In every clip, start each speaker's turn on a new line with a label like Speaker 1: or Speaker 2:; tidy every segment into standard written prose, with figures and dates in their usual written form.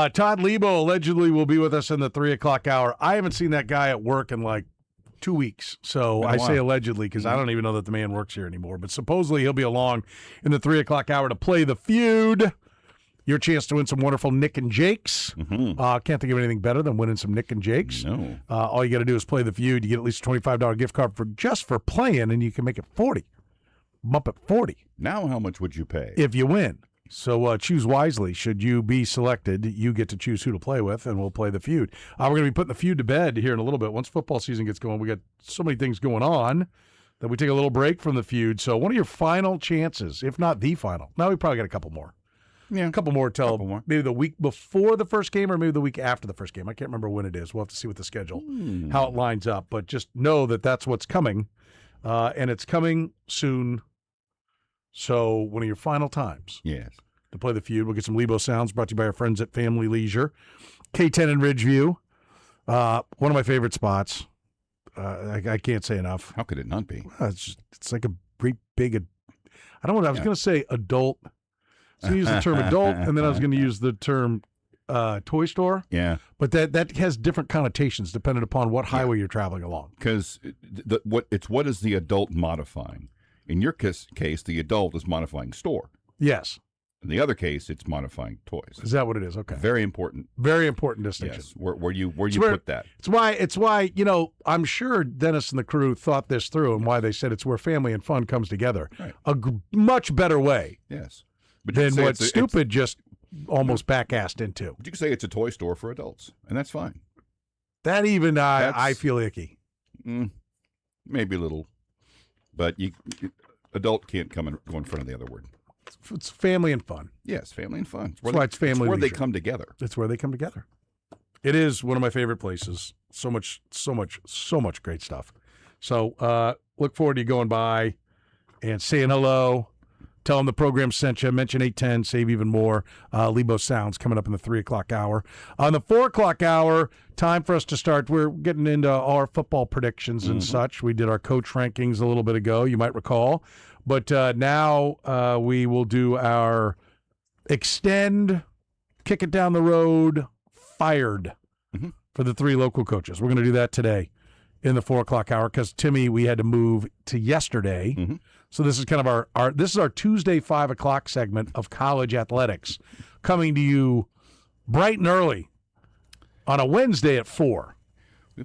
Speaker 1: Todd Lebo allegedly will be with us in the 3 o'clock hour. I haven't seen that guy at work in like 2 weeks. So I say allegedly because I don't even know that the man works here anymore. But supposedly he'll be along in the 3 o'clock hour to play the feud. Your chance to win some wonderful Nick and Jakes. Can't think of anything better than winning some Nick and Jakes.
Speaker 2: No.
Speaker 1: All you got to do is play the feud. You get at least a $25 gift card for playing, and you can make it 40. Bump it 40.
Speaker 2: Now how much would you pay?
Speaker 1: If you win. So choose wisely. Should you be selected, you get to choose who to play with, and we'll play the feud. We're going to be putting the feud to bed here in a little bit. Once football season gets going, we got so many things going on that we take a little break from the feud. So one of your final chances, if not the final. Now we probably got a couple more.
Speaker 2: Yeah,
Speaker 1: a couple more till maybe the week before the first game or maybe the week after the first game. I can't remember when it is. We'll have to see what the schedule, how it lines up. But just know that that's what's coming, and it's coming soon. So one of your final times to play the feud. We'll get some Lebo sounds brought to you by our friends at Family Leisure. K10 in Ridgeview, one of my favorite spots. I can't say enough.
Speaker 2: How could it not be?
Speaker 1: It's like a great big, I don't know what I was going to say adult. So I use the term adult, and then I was going to use the term toy store.
Speaker 2: Yeah.
Speaker 1: But that has different connotations depending upon what highway you're traveling along.
Speaker 2: Because what is the adult modifying? In your case, the adult is modifying store.
Speaker 1: Yes.
Speaker 2: In the other case, it's modifying toys.
Speaker 1: Is that what it is? Okay.
Speaker 2: Very important.
Speaker 1: Very important distinction.
Speaker 2: Yes. Where you put that?
Speaker 1: It's why I'm sure Dennis and the crew thought this through, and why they said it's where family and fun comes together.
Speaker 2: Right.
Speaker 1: Much better way.
Speaker 2: Yes. But
Speaker 1: than what stupid just almost back-assed into.
Speaker 2: But you can say it's a toy store for adults, and that's fine.
Speaker 1: That even I feel icky.
Speaker 2: Maybe a little. But adult can't go in front of the other word.
Speaker 1: It's family and fun.
Speaker 2: Yes, family and fun.
Speaker 1: That's why it's family.
Speaker 2: It's where they come together.
Speaker 1: It's where they come together. It is one of my favorite places. So much great stuff. So look forward to you going by and saying hello. Tell them the program sent you. Mention 810, save even more. Lebo Sounds coming up in the 3 o'clock hour. On the 4 o'clock hour, time for us to start. We're getting into our football predictions and such. We did our coach rankings a little bit ago, you might recall. But now we will do our extend, kick it down the road, fired for the 3 local coaches. We're going to do that today in the 4 o'clock hour because, Timmy, we had to move to yesterday. So this is kind of our Tuesday 5 o'clock segment of college athletics, coming to you bright and early on a Wednesday at 4.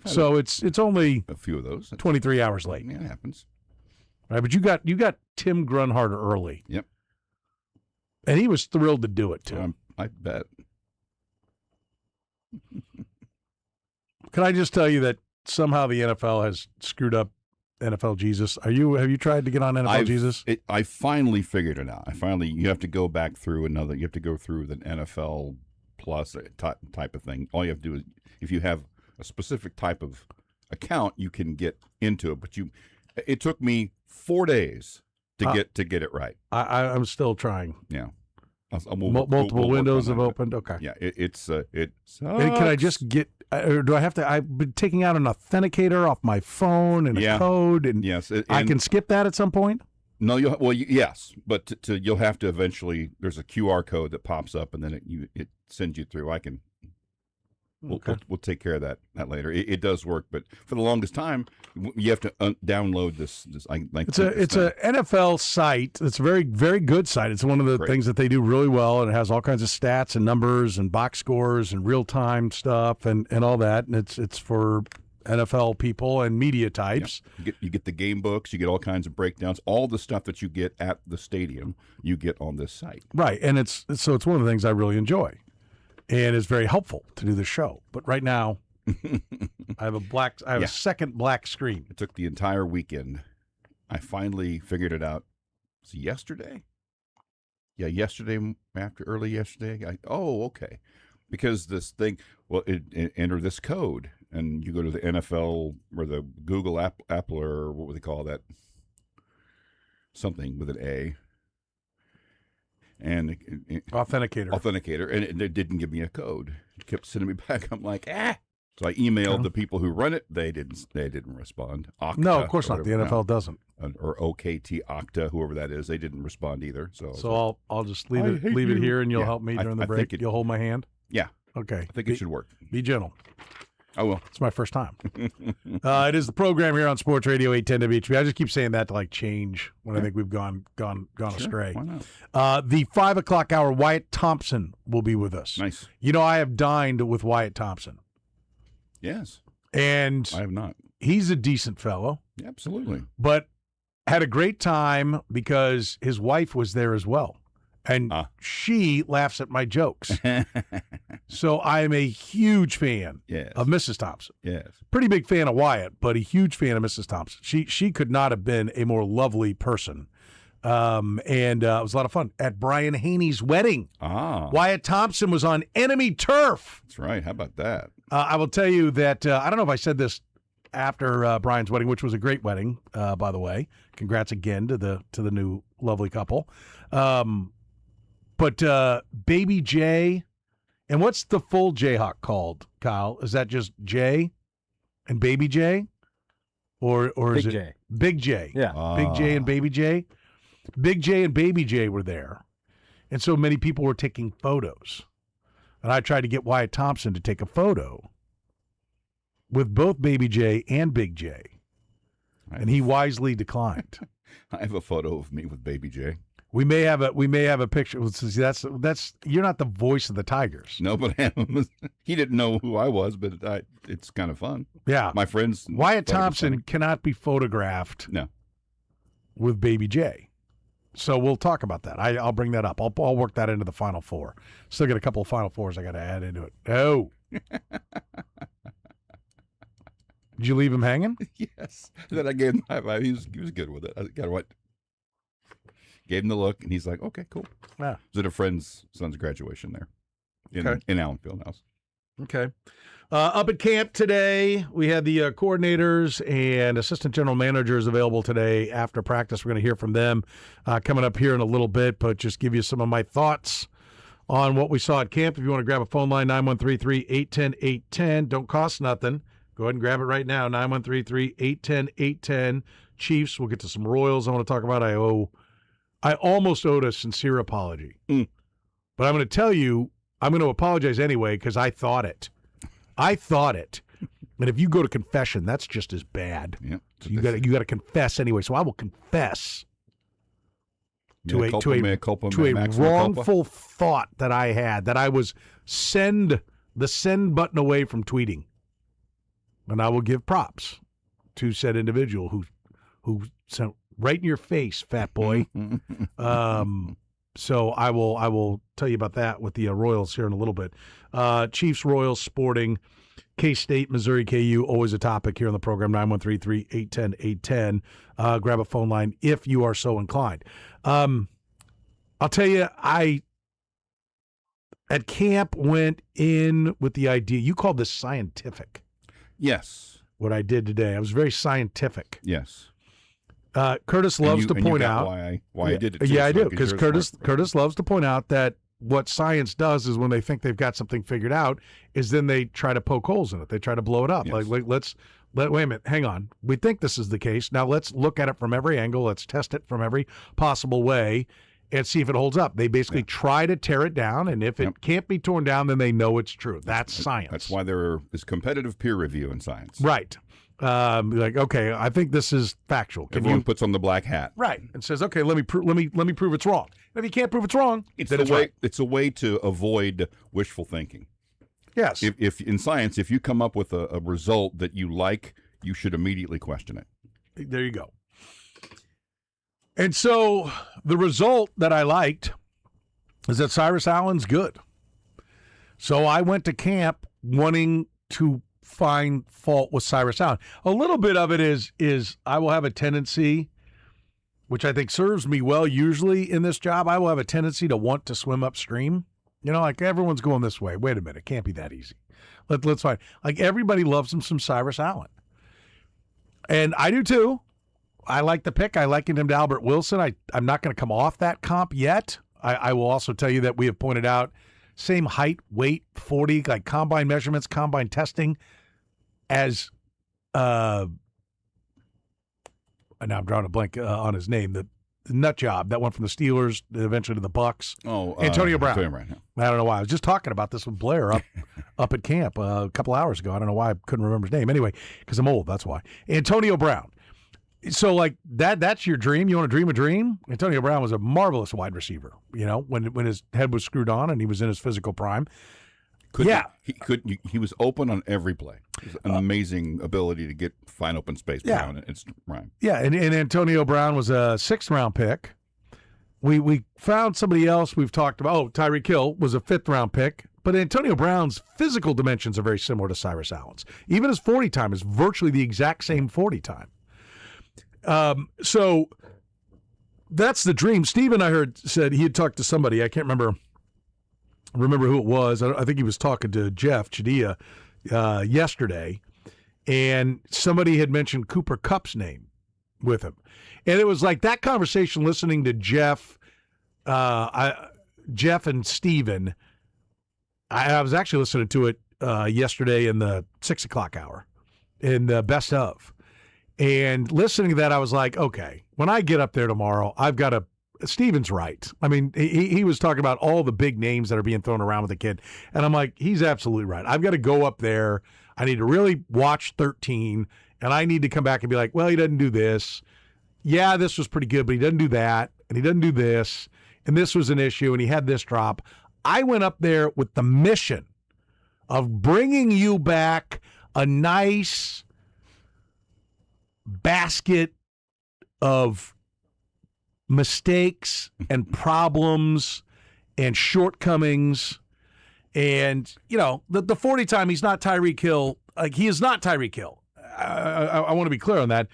Speaker 1: So it's only
Speaker 2: a few of those
Speaker 1: 23 hours late.
Speaker 2: Yeah, it happens.
Speaker 1: All right, but you got Tim Grunharder early.
Speaker 2: Yep,
Speaker 1: and he was thrilled to do it too.
Speaker 2: I bet.
Speaker 1: Can I just tell you that somehow the NFL has screwed up NFL Jesus? Have you tried to get on NFL Jesus?
Speaker 2: I finally figured it out. You have to go back through you have to go through the NFL Plus type of thing. All you have to do is, if you have a specific type of account, you can get into it. But it took me 4 days to get it right.
Speaker 1: I'm still trying.
Speaker 2: Yeah.
Speaker 1: Multiple windows have opened. Okay.
Speaker 2: Yeah, it sucks.
Speaker 1: Can I just get, or do I have to, I've been taking out an authenticator off my phone and a code, and
Speaker 2: yes,
Speaker 1: I can skip that at some point?
Speaker 2: No, yes, but you'll have to eventually, there's a QR code that pops up, and then it sends you through. We'll take care of that later. It does work, but for the longest time, you have to download this. It's
Speaker 1: a NFL site. It's a very, very good site. It's one of the things that they do really well, and it has all kinds of stats and numbers and box scores and real time stuff and all that. And it's for NFL people and media types.
Speaker 2: Yeah. You get the game books. You get all kinds of breakdowns. All the stuff that you get at the stadium, you get on this site.
Speaker 1: Right, and it's one of the things I really enjoy. And it's very helpful to do the show. But right now, I have a second black screen.
Speaker 2: It took the entire weekend. I finally figured it out. Was it yesterday? Yeah, early yesterday. Okay. Because this thing, enter this code, and you go to the NFL or the Google Apple, or what would they call that? Something with an A. And authenticator, and it didn't give me a code. It kept sending me back. I'm like, So I emailed the people who run it. They didn't respond. Okta,
Speaker 1: no, of course not. The NFL doesn't.
Speaker 2: Or OKT Okta, whoever that is, they didn't respond either. So
Speaker 1: I'll just leave it here, and you'll help me during the break. You'll hold my hand.
Speaker 2: Yeah,
Speaker 1: Okay.
Speaker 2: I think it should work.
Speaker 1: Be gentle.
Speaker 2: I will.
Speaker 1: It's my first time. It is the program here on Sports Radio 810 WHB. I just keep saying that to like change when I think we've gone astray.
Speaker 2: Why not?
Speaker 1: The 5 o'clock hour, Wyatt Thompson will be with us.
Speaker 2: Nice.
Speaker 1: You know, I have dined with Wyatt Thompson.
Speaker 2: Yes.
Speaker 1: And
Speaker 2: I have not.
Speaker 1: he's a decent fellow.
Speaker 2: Yeah, absolutely.
Speaker 1: But had a great time because his wife was there as well. And she laughs at my jokes. So I am a huge fan of Mrs. Thompson.
Speaker 2: Yes.
Speaker 1: Pretty big fan of Wyatt, but a huge fan of Mrs. Thompson. She could not have been a more lovely person. And it was a lot of fun. At Brian Haney's wedding, Wyatt Thompson was on enemy turf.
Speaker 2: That's right. How about that?
Speaker 1: I will tell you that, I don't know if I said this after Brian's wedding, which was a great wedding, by the way. Congrats again to the new lovely couple. But Baby J, and what's the full Jayhawk called, Kyle? Is that just J and Baby J? Or is
Speaker 3: Big
Speaker 1: it
Speaker 3: J?
Speaker 1: Big J?
Speaker 3: Yeah.
Speaker 1: Big J and Baby J? Big J and Baby J were there. And so many people were taking photos. And I tried to get Wyatt Thompson to take a photo with both Baby J and Big J. And he wisely declined.
Speaker 2: I have a photo of me with Baby J.
Speaker 1: We may have a picture. That's you're not the voice of the Tigers.
Speaker 2: No, but he didn't know who I was, but it's kind of fun.
Speaker 1: Yeah.
Speaker 2: My friends.
Speaker 1: Wyatt Thompson cannot be photographed with Baby J. So we'll talk about that. I'll bring that up. I'll work that into the Final Four. Still got a couple of Final Fours I got to add into it. Oh. Did you leave him hanging?
Speaker 2: Yes. Then I gave him high five. He was good with it. I got what? Gave him the look, and he's like, "Okay, cool."
Speaker 1: Yeah.
Speaker 2: It was at a friend's son's graduation there in Allen Fieldhouse.
Speaker 1: Okay. Up at camp today, we had the coordinators and assistant general managers available today after practice. We're going to hear from them coming up here in a little bit, but just give you some of my thoughts on what we saw at camp. If you want to grab a phone line, 913-3810810. Don't cost nothing. Go ahead and grab it right now, 913-3810810. Chiefs, we'll get to some Royals I want to talk about. I almost owed a sincere apology. But I'm going to tell you, I'm going to apologize anyway because I thought it. And if you go to confession, that's just as bad.
Speaker 2: Yeah.
Speaker 1: So you got to confess anyway. So I will confess to a wrongful thought that I had, that I was send button away from tweeting. And I will give props to said individual who sent right in your face, fat boy. So I will tell you about that with the Royals here in a little bit. Chiefs, Royals, Sporting, K-State, Missouri, KU, always a topic here on the program, 913-3810810. Grab a phone line if you are so inclined. I'll tell you, I at camp went in with the idea, you called this scientific.
Speaker 2: Yes.
Speaker 1: What I did today. I was very scientific.
Speaker 2: Yes.
Speaker 1: Curtis loves to point out
Speaker 2: why I did it.
Speaker 1: Yeah, I do, because Curtis loves to point out that what science does is when they think they've got something figured out, is then they try to poke holes in it. They try to blow it up.
Speaker 2: Yes.
Speaker 1: Like wait a minute, hang on. We think this is the case. Now let's look at it from every angle. Let's test it from every possible way and see if it holds up. They basically try to tear it down, and if it can't be torn down, then they know it's true. That's science.
Speaker 2: That's why there is competitive peer review in science.
Speaker 1: Right. Like, okay, I think this is factual.
Speaker 2: Everyone puts on the black hat,
Speaker 1: right, and says, okay, let me prove it's wrong. And if you can't prove it's wrong,
Speaker 2: it's a way to avoid wishful thinking.
Speaker 1: Yes.
Speaker 2: If in science, if you come up with a result that you like, you should immediately question it.
Speaker 1: There you go. And so the result that I liked is that Cyrus Allen's good. So I went to camp wanting to find fault with Cyrus Allen. A little bit of it is I will have a tendency, which I think serves me well usually in this job, I will have a tendency to want to swim upstream. You know, like everyone's going this way. Wait a minute, it can't be that easy. Let's find. Like everybody loves him some Cyrus Allen. And I do too. I like the pick. I likened him to Albert Wilson. I'm not going to come off that comp yet. I will also tell you that we have pointed out same height, weight, 40, like combine measurements, combine testing as, and now I'm drawing a blank on his name, the nut job that went from the Steelers eventually to the Bucks.
Speaker 2: Oh,
Speaker 1: Antonio Brown.
Speaker 2: Antonio Brown, yeah.
Speaker 1: I don't know why. I was just talking about this with Blair up at camp a couple hours ago. I don't know why I couldn't remember his name. Anyway, because I'm old, that's why. Antonio Brown. So, like, that's your dream? You want to dream a dream? Antonio Brown was a marvelous wide receiver, when his head was screwed on and he was in his physical prime.
Speaker 2: He was open on every play. An amazing ability to get find open space.
Speaker 1: Yeah.
Speaker 2: It's right.
Speaker 1: Yeah, and Antonio Brown was a 6th-round pick. We found somebody else we've talked about. Oh, Tyreek Hill was a 5th-round pick. But Antonio Brown's physical dimensions are very similar to Cyrus Allen's. Even his 40 time is virtually the exact same 40 time. So that's the dream. Steven, I heard, said he had talked to somebody. I can't remember who it was. I think he was talking to Jeff Chadia yesterday, and somebody had mentioned Cooper Kupp's name with him. And it was like that conversation listening to Jeff and Steven. I was actually listening to it yesterday in the 6 o'clock hour in the best of. And listening to that, I was like, okay, when I get up there tomorrow, I've got to – Steven's right. I mean, he was talking about all the big names that are being thrown around with the kid. And I'm like, he's absolutely right. I've got to go up there. I need to really watch 13, and I need to come back and be like, well, he doesn't do this. Yeah, this was pretty good, but he doesn't do that, and he doesn't do this, and this was an issue, and he had this drop. I went up there with the mission of bringing you back a nice – basket of mistakes and problems and shortcomings. And, the 40 time, he's not Tyreek Hill. Like, he is not Tyreek Hill. I want to be clear on that.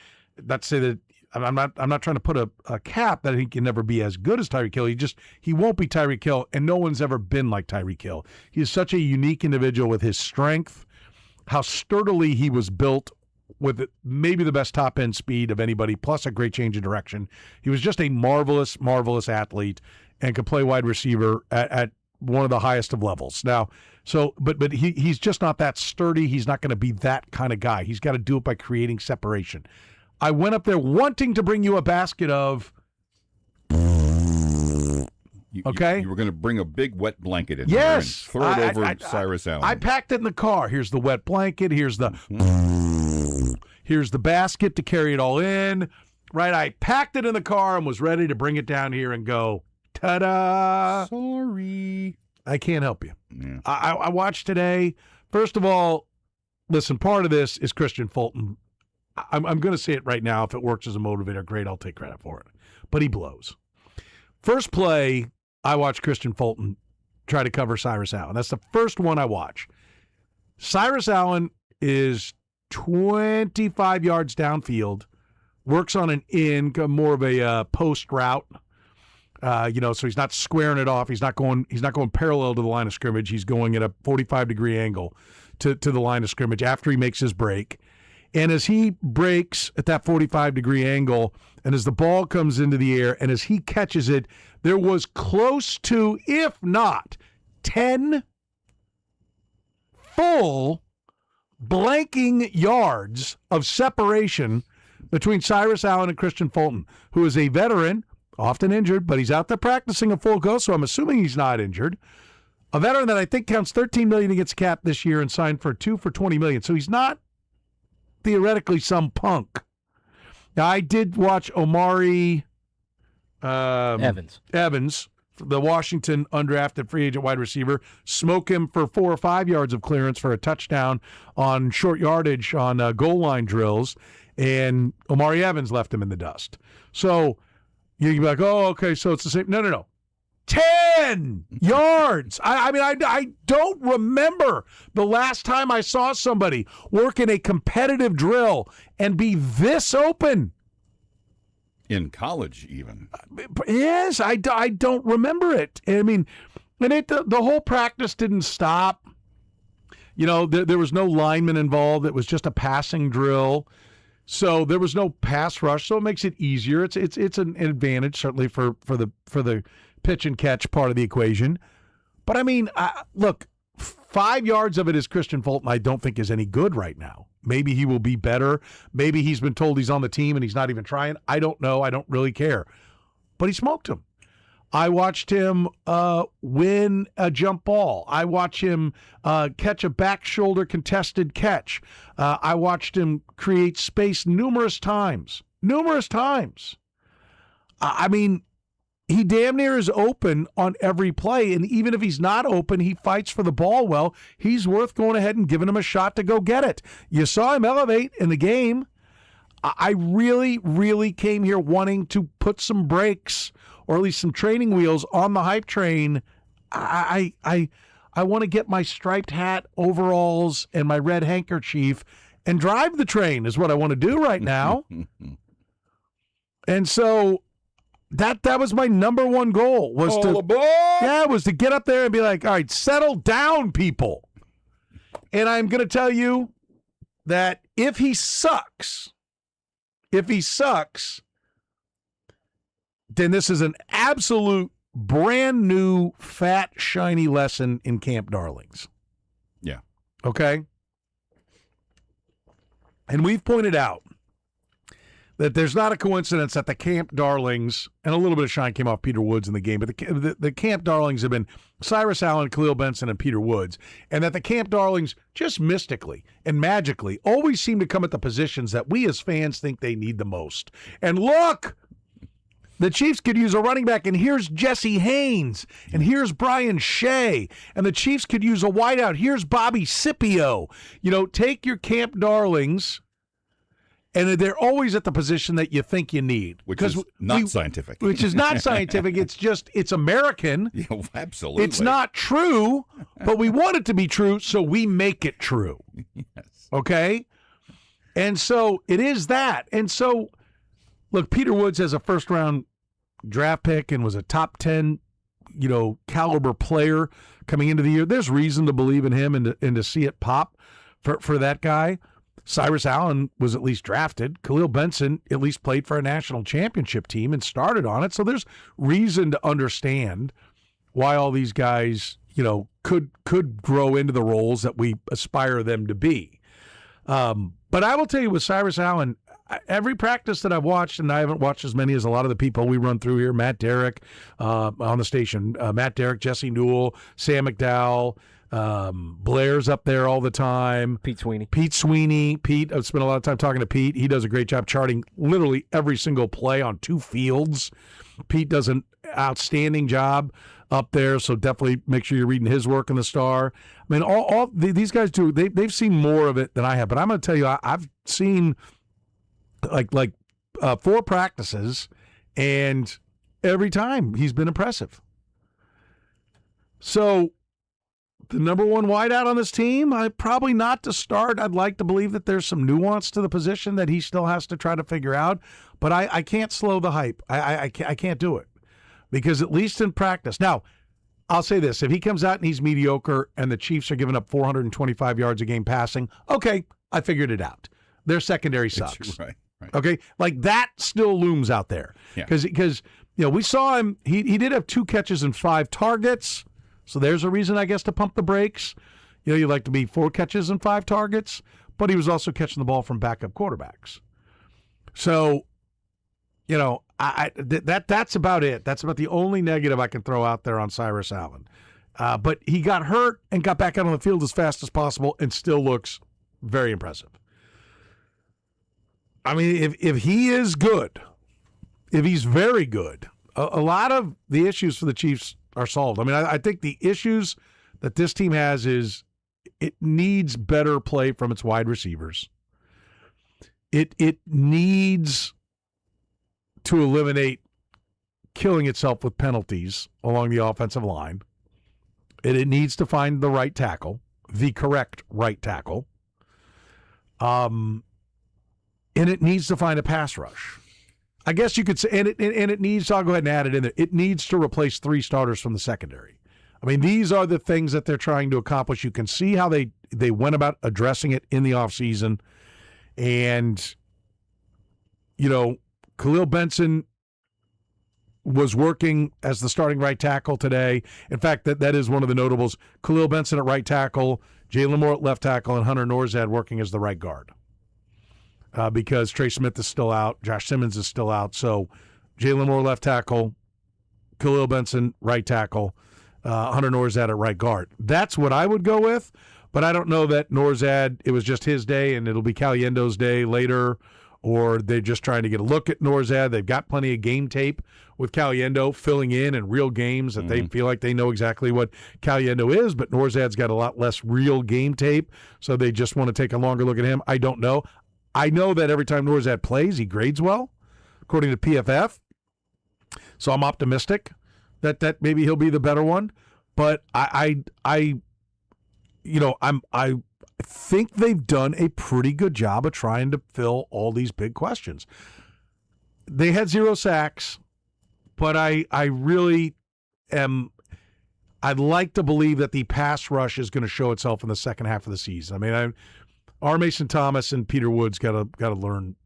Speaker 1: Not to say that I'm not trying to put a cap that he can never be as good as Tyreek Hill. He won't be Tyreek Hill, and no one's ever been like Tyreek Hill. He is such a unique individual with his strength, how sturdily he was built, with maybe the best top-end speed of anybody, plus a great change of direction. He was just a marvelous, marvelous athlete and could play wide receiver at one of the highest of levels. Now, but he's just not that sturdy. He's not going to be that kind of guy. He's got to do it by creating separation. I went up there wanting to bring you a basket of... Okay.
Speaker 2: You were going to bring a big wet blanket in
Speaker 1: yes,
Speaker 2: there and throw it over Cyrus Allen.
Speaker 1: I packed it in the car. Here's the wet blanket. Here's the basket to carry it all in. Right? I packed it in the car and was ready to bring it down here and go, ta-da.
Speaker 2: Sorry.
Speaker 1: I can't help you.
Speaker 2: Yeah.
Speaker 1: I watched today. First of all, listen, part of this is Christian Fulton. I'm going to say it right now. If it works as a motivator, great, I'll take credit for it. But he blows. First play, I watched Christian Fulton try to cover Cyrus Allen. That's the first one I watch. Cyrus Allen is 25 yards downfield, works on an in, more of a post route. So he's not squaring it off. He's not going parallel to the line of scrimmage. He's going at a 45-degree angle to the line of scrimmage after he makes his break. And as he breaks at that 45-degree angle, and as the ball comes into the air, and as he catches it, there was close to, if not, 10 full blanking yards of separation between Cyrus Allen and Christian Fulton, who is a veteran, often injured, but he's out there practicing a full go, so I'm assuming he's not injured. A veteran that I think counts $13 million against cap this year and signed for 2 for $20 million. So he's not theoretically some punk. Now, I did watch Omari Evans, the Washington undrafted free agent wide receiver, smoke him for 4 or 5 yards of clearance for a touchdown on short yardage on goal line drills, and Omari Evans left him in the dust. So you can be like, oh, okay, so it's the same. No. 10 yards. I don't remember the last time I saw somebody work in a competitive drill and be this open.
Speaker 2: In college, even.
Speaker 1: Yes, I don't remember it. I mean, and the whole practice didn't stop. There was no lineman involved. It was just a passing drill. So there was no pass rush, so it makes it easier. It's an advantage, certainly, for the pitch and catch part of the equation. But, I mean, look, 5 yards of it is Christian Fulton I don't think is any good right now. Maybe he will be better. Maybe he's been told he's on the team and he's not even trying. I don't know. I don't really care. but he smoked him. I watched him win a jump ball. I watched him catch a back shoulder contested catch. I watched him create space numerous times. I mean, he damn near is open on every play, and even if he's not open, he fights for the ball well. He's worth going ahead and giving him a shot to go get it. You saw him elevate in the game. I really, really came here wanting to put some brakes or at least some training wheels on the hype train. I want to get my striped hat, overalls, and my red handkerchief and drive the train is what I want to do right now. And so that was my number one goal was was to get up there and be like, all right, settle down, people. And I'm going to tell you that if he sucks, then this is an absolute brand new, fat, shiny lesson in Camp Darlings.
Speaker 2: Yeah.
Speaker 1: Okay? And we've pointed out that there's not a coincidence that the Camp Darlings, and a little bit of shine came off Peter Woods in the game, but the Camp Darlings have been Cyrus Allen, Khalil Benson, and Peter Woods, and that the Camp Darlings just mystically and magically always seem to come at the positions that we as fans think they need the most. And look, the Chiefs could use a running back, and here's Jesse Haynes, and here's Brian Shea, and the Chiefs could use a wideout. Here's Bobby Scipio. You know, take your Camp Darlings, and they're always at the position that you think you need.
Speaker 2: Which is not scientific.
Speaker 1: Which is not scientific. It's American.
Speaker 2: Yeah, absolutely.
Speaker 1: It's not true, but we want it to be true, so we make it true.
Speaker 2: Yes.
Speaker 1: Okay? And so it is that. And so, look, Peter Woods has a first-round draft pick and was a top 10, caliber player coming into the year. There's reason to believe in him and to see it pop for that guy. Cyrus Allen was at least drafted. Khalil Benson at least played for a national championship team and started on it. So there's reason to understand why all these guys, could grow into the roles that we aspire them to be. But I will tell you with Cyrus Allen, every practice that I've watched, and I haven't watched as many as a lot of the people we run through here, Matt Derrick on the station, Matt Derrick, Jesse Newell, Sam McDowell, Blair's up there all the time.
Speaker 3: Pete Sweeney.
Speaker 1: Pete, I've spent a lot of time talking to Pete. He does a great job charting literally every single play on two fields. Pete does an outstanding job up there, so definitely make sure you're reading his work in the Star. I mean, all these guys do. They've seen more of it than I have, but I'm going to tell you, I've seen like 4 practices, and every time he's been impressive. So the number one wideout on this team, probably not to start. I'd like to believe that there's some nuance to the position that he still has to try to figure out, but I can't slow the hype. I can't do it because at least in practice. Now, I'll say this. If he comes out and he's mediocre and the Chiefs are giving up 425 yards a game passing, okay, I figured it out. Their secondary sucks.
Speaker 2: Right.
Speaker 1: Okay? Like that still looms out there. Because we saw him, he did have 2 catches and 5 targets. So there's a reason, I guess, to pump the brakes. You like to be 4 catches and 5 targets, but he was also catching the ball from backup quarterbacks. So, that's about it. That's about the only negative I can throw out there on Cyrus Allen. But he got hurt and got back out on the field as fast as possible and still looks very impressive. I mean, if he is good, if he's very good, a lot of the issues for the Chiefs are solved. I mean, I think the issues that this team has is it needs better play from its wide receivers. It needs to eliminate killing itself with penalties along the offensive line. It needs to find the right tackle, the correct right tackle. And it needs to find a pass rush. I guess you could say, and it needs, I'll go ahead and add it in there, it needs to replace 3 starters from the secondary. I mean, these are the things that they're trying to accomplish. You can see how they went about addressing it in the offseason. And, Khalil Benson was working as the starting right tackle today. In fact, that is one of the notables. Khalil Benson at right tackle, Jalen Moore at left tackle, and Hunter Norzad working as the right guard. Because Trey Smith is still out, Josh Simmons is still out. So Jalen Moore left tackle, Khalil Benson, right tackle, Hunter Norzad at right guard. That's what I would go with, but I don't know that Norzad, it was just his day and it'll be Caliendo's day later, or they're just trying to get a look at Norzad. They've got plenty of game tape with Caliendo filling in real games that they feel like they know exactly what Caliendo is, but Norzad's got a lot less real game tape, so they just want to take a longer look at him. I don't know. I know that every time Norzad plays, he grades well, according to PFF, so I'm optimistic that maybe he'll be the better one, but I think they've done a pretty good job of trying to fill all these big questions. They had 0 sacks, but I really am. I'd like to believe that the pass rush is going to show itself in the second half of the season. I mean, R. Mason Thomas and Peter Woods got to learn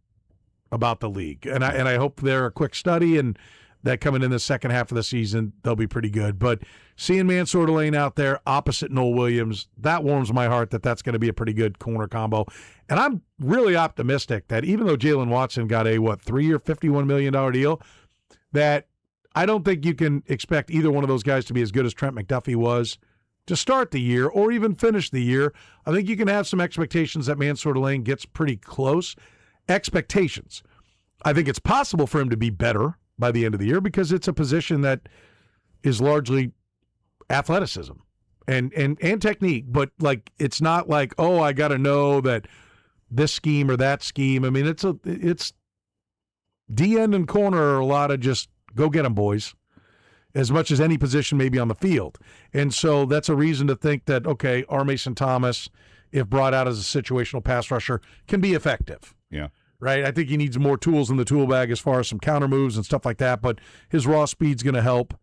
Speaker 1: about the league, and I hope they're a quick study and that coming in the second half of the season they'll be pretty good. But seeing Mansour Lane out there opposite Noel Williams, that warms my heart that that's going to be a pretty good corner combo. And I'm really optimistic that even though Jalen Watson got a 3-year, $51 million deal, that I don't think you can expect either one of those guys to be as good as Trent McDuffie was to start the year or even finish the year. I think you can have some expectations that Mansour Lane gets pretty close. Expectations. I think it's possible for him to be better by the end of the year because it's a position that is largely athleticism and technique, but like it's not like, oh, I got to know that this scheme or that scheme. I mean, it's D end and corner are a lot of just go get them, boys, as much as any position maybe on the field. And so that's a reason to think that, okay, R. Mason Thomas, if brought out as a situational pass rusher, can be effective.
Speaker 2: Yeah.
Speaker 1: Right? I think he needs more tools in the tool bag as far as some counter moves and stuff like that, but his raw speed's going to help.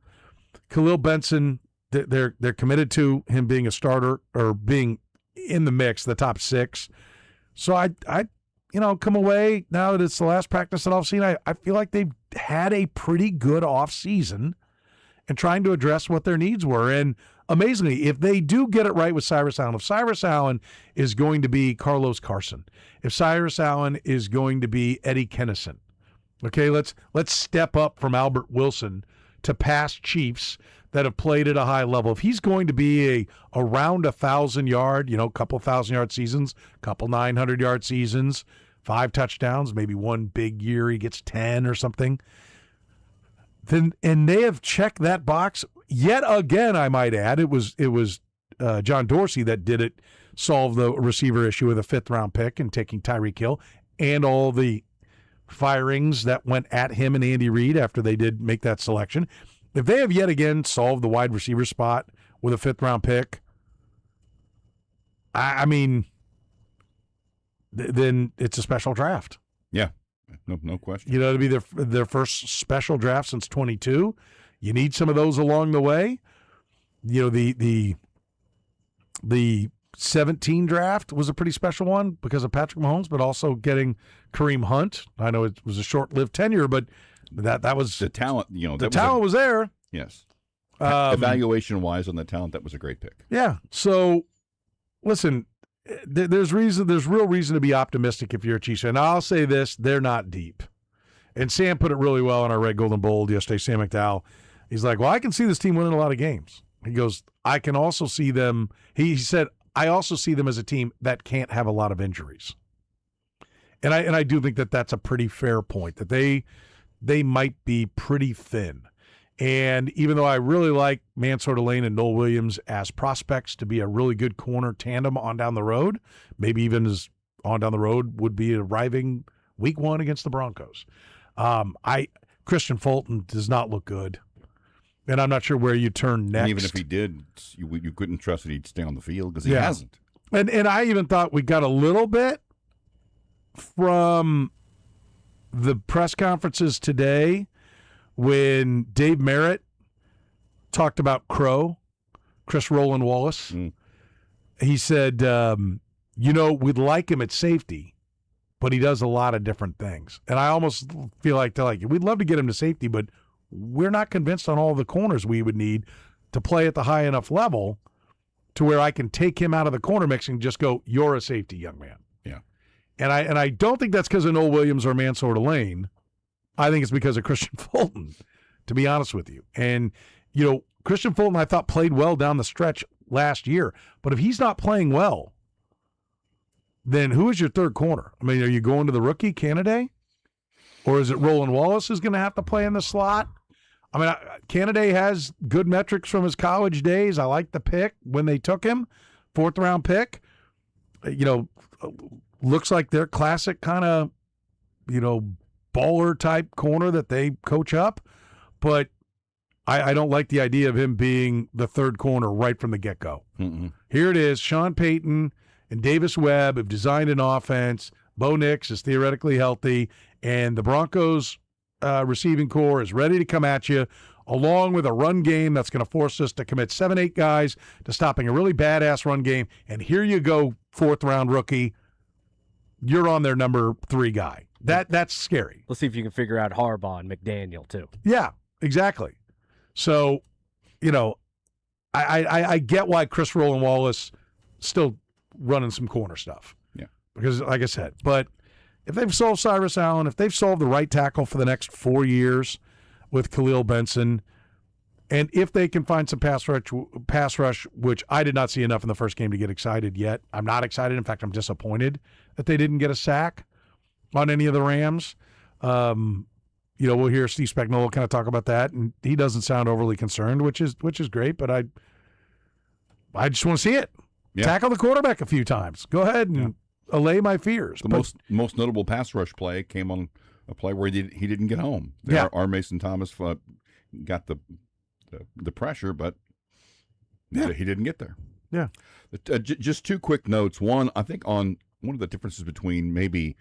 Speaker 1: Khalil Benson, they're committed to him being a starter or being in the mix, the top 6. So I come away now that it's the last practice that I've seen. I feel like they've had a pretty good offseason and trying to address what their needs were. And amazingly, if they do get it right with Cyrus Allen, if Cyrus Allen is going to be Carlos Carson, if Cyrus Allen is going to be Eddie Kennison, okay, let's step up from Albert Wilson to past Chiefs that have played at a high level. If he's going to be around 1,000-yard, couple 1,000-yard seasons, couple 900-yard seasons, 5 touchdowns, maybe one big year he gets 10 or something, then and they have checked that box yet again. I might add, it was John Dorsey that did it, solve the receiver issue with a 5th-round pick and taking Tyreek Hill and all the firings that went at him and Andy Reid after they did make that selection. If they have yet again solved the wide receiver spot with a 5th-round pick, I mean, then it's a special draft.
Speaker 2: Yeah, no question.
Speaker 1: To be their first special draft since 22. You need some of those along the way. The 17 draft was a pretty special one because of Patrick Mahomes, but also getting Kareem Hunt. I know it was a short-lived tenure, but that was
Speaker 2: the talent.
Speaker 1: The talent was there.
Speaker 2: Yes. Evaluation-wise on the talent, that was a great pick.
Speaker 1: Yeah. So, listen, there's real reason to be optimistic if you're a Chiefs fan. Now, I'll say this: they're not deep. And Sam put it really well in our Red, Gold, and Bold yesterday. Sam McDowell. He's like, well, I can see this team winning a lot of games. He goes, I can also see them. He said, I also see them as a team that can't have a lot of injuries. And I do think that that's a pretty fair point, that they might be pretty thin. And even though I really like Mansour Lane and Noel Williams as prospects to be a really good corner tandem on down the road, maybe even as on down the road would be arriving week 1 against the Broncos. Christian Fulton does not look good. And I'm not sure where you turn next.
Speaker 2: And even if he did, you couldn't trust that he'd stay on the field because he hasn't.
Speaker 1: And I even thought we got a little bit from the press conferences today when Dave Merritt talked about Chris Rowland Wallace. He said, we'd like him at safety, but he does a lot of different things. And I almost feel like we'd love to get him to safety, but we're not convinced on all the corners we would need to play at the high enough level to where I can take him out of the corner mix and just go, you're a safety, young man.
Speaker 2: Yeah.
Speaker 1: And I don't think that's because of Noel Williams or Mansour Lane. I think it's because of Christian Fulton, to be honest with you. And, Christian Fulton, I thought, played well down the stretch last year. But if he's not playing well, then who is your third corner? I mean, are you going to the rookie, Canada? Or is it Roland Wallace who's going to have to play in the slot? I mean, Canada has good metrics from his college days. I like the pick when they took him, 4th-round pick. Looks like their classic kind of, baller-type corner that they coach up. But I don't like the idea of him being the third corner right from the get-go.
Speaker 2: Mm-mm.
Speaker 1: Here it is. Sean Payton and Davis Webb have designed an offense. Bo Nix is theoretically healthy, and the Broncos receiving core is ready to come at you, along with a run game that's going to force us to commit 7-8 guys to stopping a really badass run game. And here you go, 4th-round rookie. You're on their number 3 guy. That's scary.
Speaker 3: Let's see if you can figure out Harbaugh and McDaniel, too.
Speaker 1: Yeah, exactly. So, I get why Chris Roland Wallace still running some corner stuff.
Speaker 2: Yeah.
Speaker 1: Because, like I said, but if they've solved Cyrus Allen, if they've solved the right tackle for the next 4 years with Khalil Benson, and if they can find some pass rush, which I did not see enough in the first game to get excited yet. I'm not excited. In fact, I'm disappointed that they didn't get a sack on any of the Rams. We'll hear Steve Spagnuolo kind of talk about that, and he doesn't sound overly concerned, which is great. But I just want to see it. Yeah. Tackle the quarterback a few times. Go ahead and allay my fears.
Speaker 2: The most notable pass rush play came on a play where he didn't get home. Our Mason Thomas got the pressure, but he didn't get there.
Speaker 1: Yeah.
Speaker 2: Just 2 quick notes. One, I think on one of the differences between maybe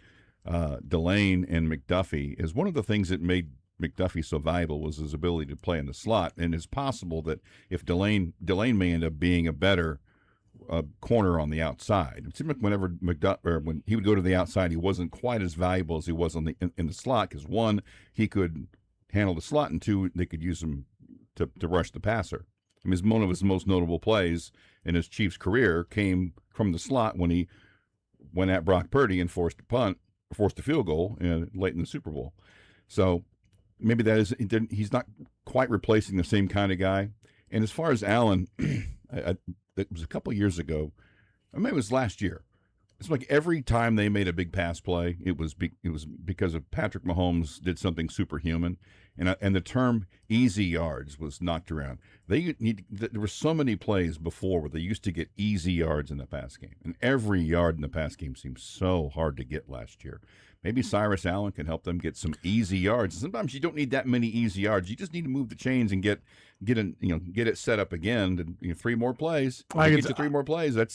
Speaker 2: Delane and McDuffie is one of the things that made McDuffie so valuable was his ability to play in the slot. And it's possible that if Delane may end up being a better corner on the outside. It seemed like whenever when he would go to the outside, he wasn't quite as valuable as he was in the slot because 1, he could handle the slot, and 2, they could use him to rush the passer. I mean, one of his most notable plays in his Chiefs career came from the slot when he went at Brock Purdy and forced a field goal late in the Super Bowl. So maybe he's not quite replacing the same kind of guy. And as far as Allen, it was a couple years ago. Maybe it was last year. It's like every time they made a big pass play, it was because of Patrick Mahomes did something superhuman, and the term easy yards was knocked around. There were so many plays before where they used to get easy yards in the pass game, and every yard in the pass game seemed so hard to get last year. Maybe Cyrus Allen can help them get some easy yards. Sometimes you don't need that many easy yards. You just need to move the chains and get it set up again. 3 more plays. I get you 3 more plays. That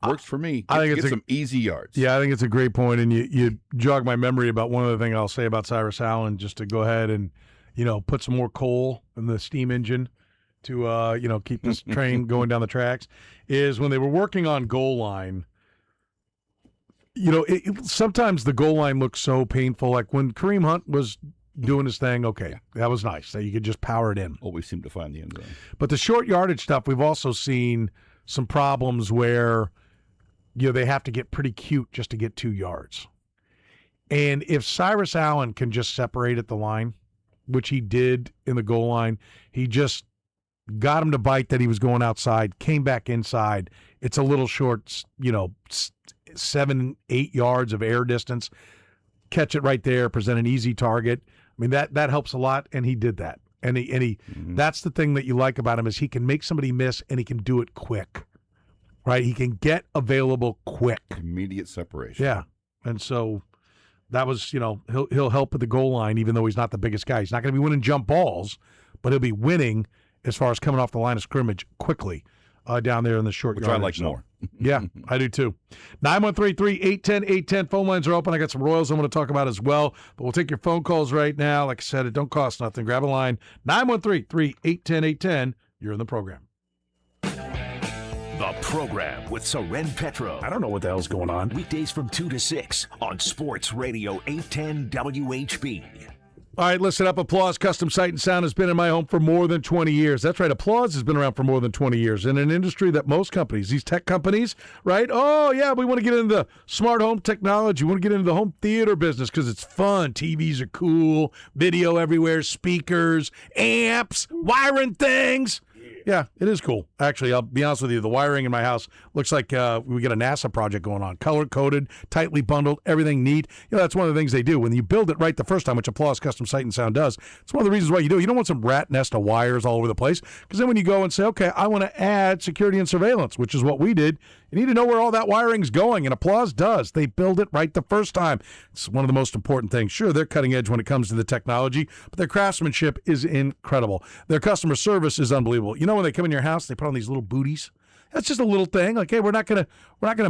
Speaker 2: works for me. I think it's some easy yards.
Speaker 1: Yeah, I think it's a great point, and you jog my memory about one other thing I'll say about Cyrus Allen, just to go ahead and put some more coal in the steam engine to keep this train going down the tracks. Is when they were working on goal line. Sometimes the goal line looks so painful. Like when Kareem Hunt was doing his thing, that was nice. That you could just power it in.
Speaker 2: Always seem to find the end zone.
Speaker 1: But the short yardage stuff, we've also seen some problems where they have to get pretty cute just to get 2 yards. And if Cyrus Allen can just separate at the line, which he did in the goal line, he just got him to bite that he was going outside, came back inside. It's a little short, 7-8 yards of air distance. Catch it right there, present an easy target. I mean, that helps a lot, and he did that. And he that's the thing that you like about him is he can make somebody miss, and he can do it quick, right? He can get available quick.
Speaker 2: Immediate separation.
Speaker 1: Yeah, and so that was, he'll help at the goal line, even though he's not the biggest guy. He's not going to be winning jump balls, but he'll be winning as far as coming off the line of scrimmage quickly down there in the short yardage.
Speaker 2: Which I like more.
Speaker 1: Yeah, I do too. 913-3-810-810. Phone lines are open. I got some Royals I want to talk about as well, but we'll take your phone calls right now. Like I said, it don't cost nothing. Grab a line. 913-3-810-810. You're in the program.
Speaker 4: The program with Soren Petro.
Speaker 1: I don't know what the hell's going on.
Speaker 4: Weekdays from 2 to 6 on Sports Radio 810 WHB.
Speaker 1: All right, listen up. Applause Custom Sight and Sound has been in my home for more than 20 years. That's right. Applause has been around for more than 20 years in an industry that most companies, these tech companies, right? Oh, yeah, we want to get into the smart home technology. We want to get into the home theater business because it's fun. TVs are cool, video everywhere, speakers, amps, wiring things. Yeah, it is cool. Actually, I'll be honest with you. The wiring in my house looks like we got a NASA project going on. Color-coded, tightly bundled, everything neat. You know, that's one of the things they do. When you build it right the first time, which Applause Custom Sight and Sound does, it's one of the reasons why you do it. You don't want some rat nest of wires all over the place. Because then when you go and say, okay, I want to add security and surveillance, which is what we did, you need to know where all that wiring's going, and Applause does. They build it right the first time. It's one of the most important things. Sure, they're cutting edge when it comes to the technology, but their craftsmanship is incredible. Their customer service is unbelievable. You know, when they come in your house, they put on these little booties. That's just a little thing. Like, hey, we're not gonna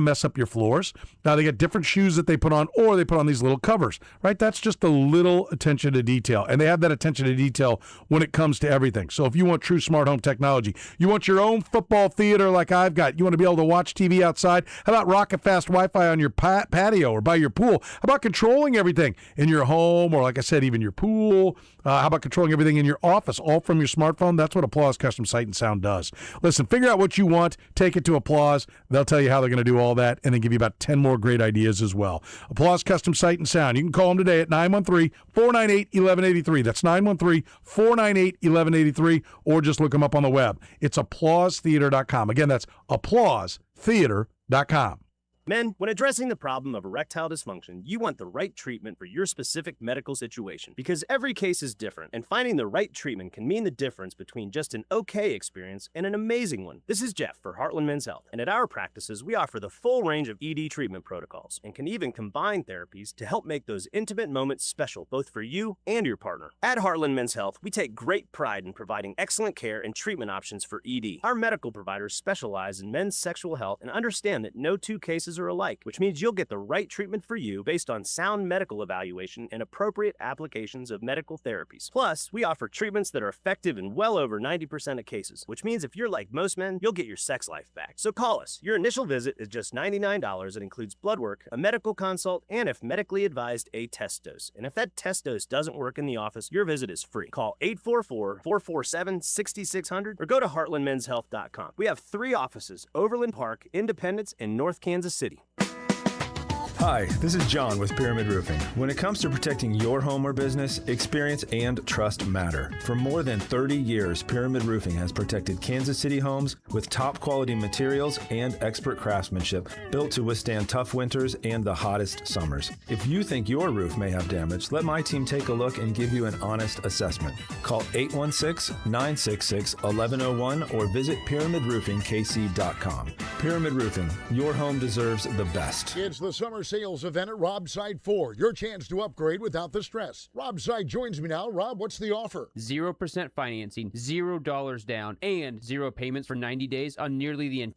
Speaker 1: mess up your floors. Now they got different shoes that they put on, or they put on these little covers, right? That's just a little attention to detail, and they have that attention to detail when it comes to everything. So if you want true smart home technology, you want your own football theater like I've got, you want to be able to watch TV outside. How about rocket fast Wi-Fi on your patio or by your pool? How about controlling everything in your home, or like I said, even your pool? How about controlling everything in your office, all from your smartphone? That's what Applause Custom Sight and Sound does. Listen, figure out what you want. Take it to Applause. They'll tell you how they're going to do all that, and then give you about 10 more great ideas as well. Applause Custom Sight and Sound. You can call them today at 913-498-1183. That's 913-498-1183, or just look them up on the web. It's applausetheater.com. Again, that's applausetheater.com.
Speaker 5: Men, when addressing the problem of erectile dysfunction, you want the right treatment for your specific medical situation because every case is different, and finding the right treatment can mean the difference between just an okay experience and an amazing one. This is Jeff for Heartland Men's Health, and at our practices, we offer the full range of ED treatment protocols and can even combine therapies to help make those intimate moments special both for you and your partner. At Heartland Men's Health, we take great pride in providing excellent care and treatment options for ED. Our medical providers specialize in men's sexual health and understand that no two cases are alike, which means you'll get the right treatment for you based on sound medical evaluation and appropriate applications of medical therapies. Plus, we offer treatments that are effective in well over 90% of cases, which means if you're like most men, you'll get your sex life back. So call us. Your initial visit is just $99. It includes blood work, a medical consult, and if medically advised, a test dose. And if that test dose doesn't work in the office, your visit is free. Call 844-447-6600 or go to heartlandmenshealth.com. We have 3 offices: Overland Park, Independence, and North Kansas City.
Speaker 6: Hi, this is John with Pyramid Roofing. When it comes to protecting your home or business, experience and trust matter. For more than 30 years, Pyramid Roofing has protected Kansas City homes with top quality materials and expert craftsmanship built to withstand tough winters and the hottest summers. If you think your roof may have damage, let my team take a look and give you an honest assessment. Call 816-966-1101 or visit pyramidroofingkc.com. Pyramid Roofing, your home deserves the best.
Speaker 7: It's the summer sales event at Rob's Side Ford. Your chance to upgrade without the stress. Rob's Side joins me now. Rob, what's the offer?
Speaker 8: 0% financing, $0 down, and 0 payments for 90 days on nearly the entire.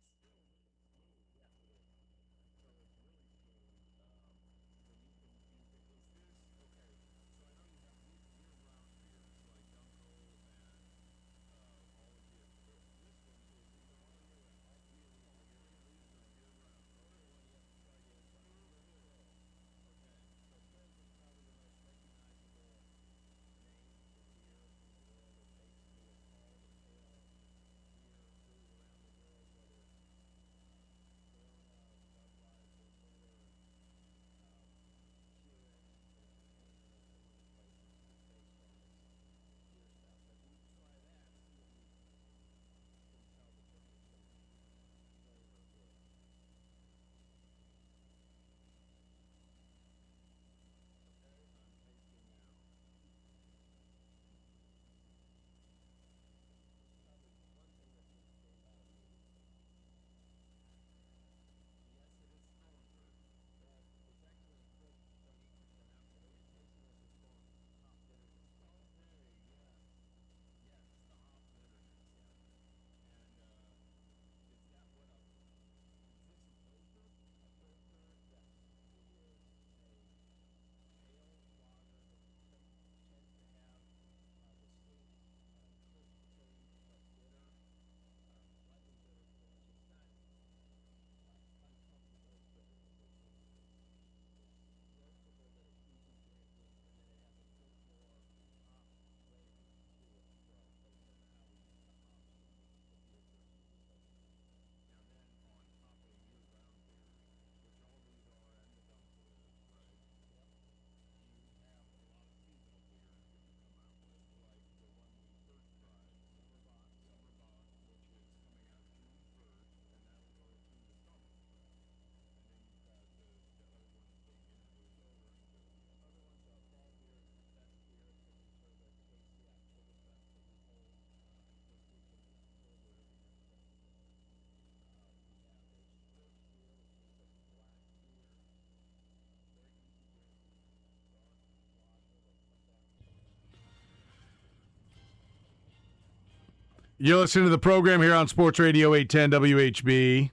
Speaker 1: You're listening to the program here on Sports Radio 810 WHB.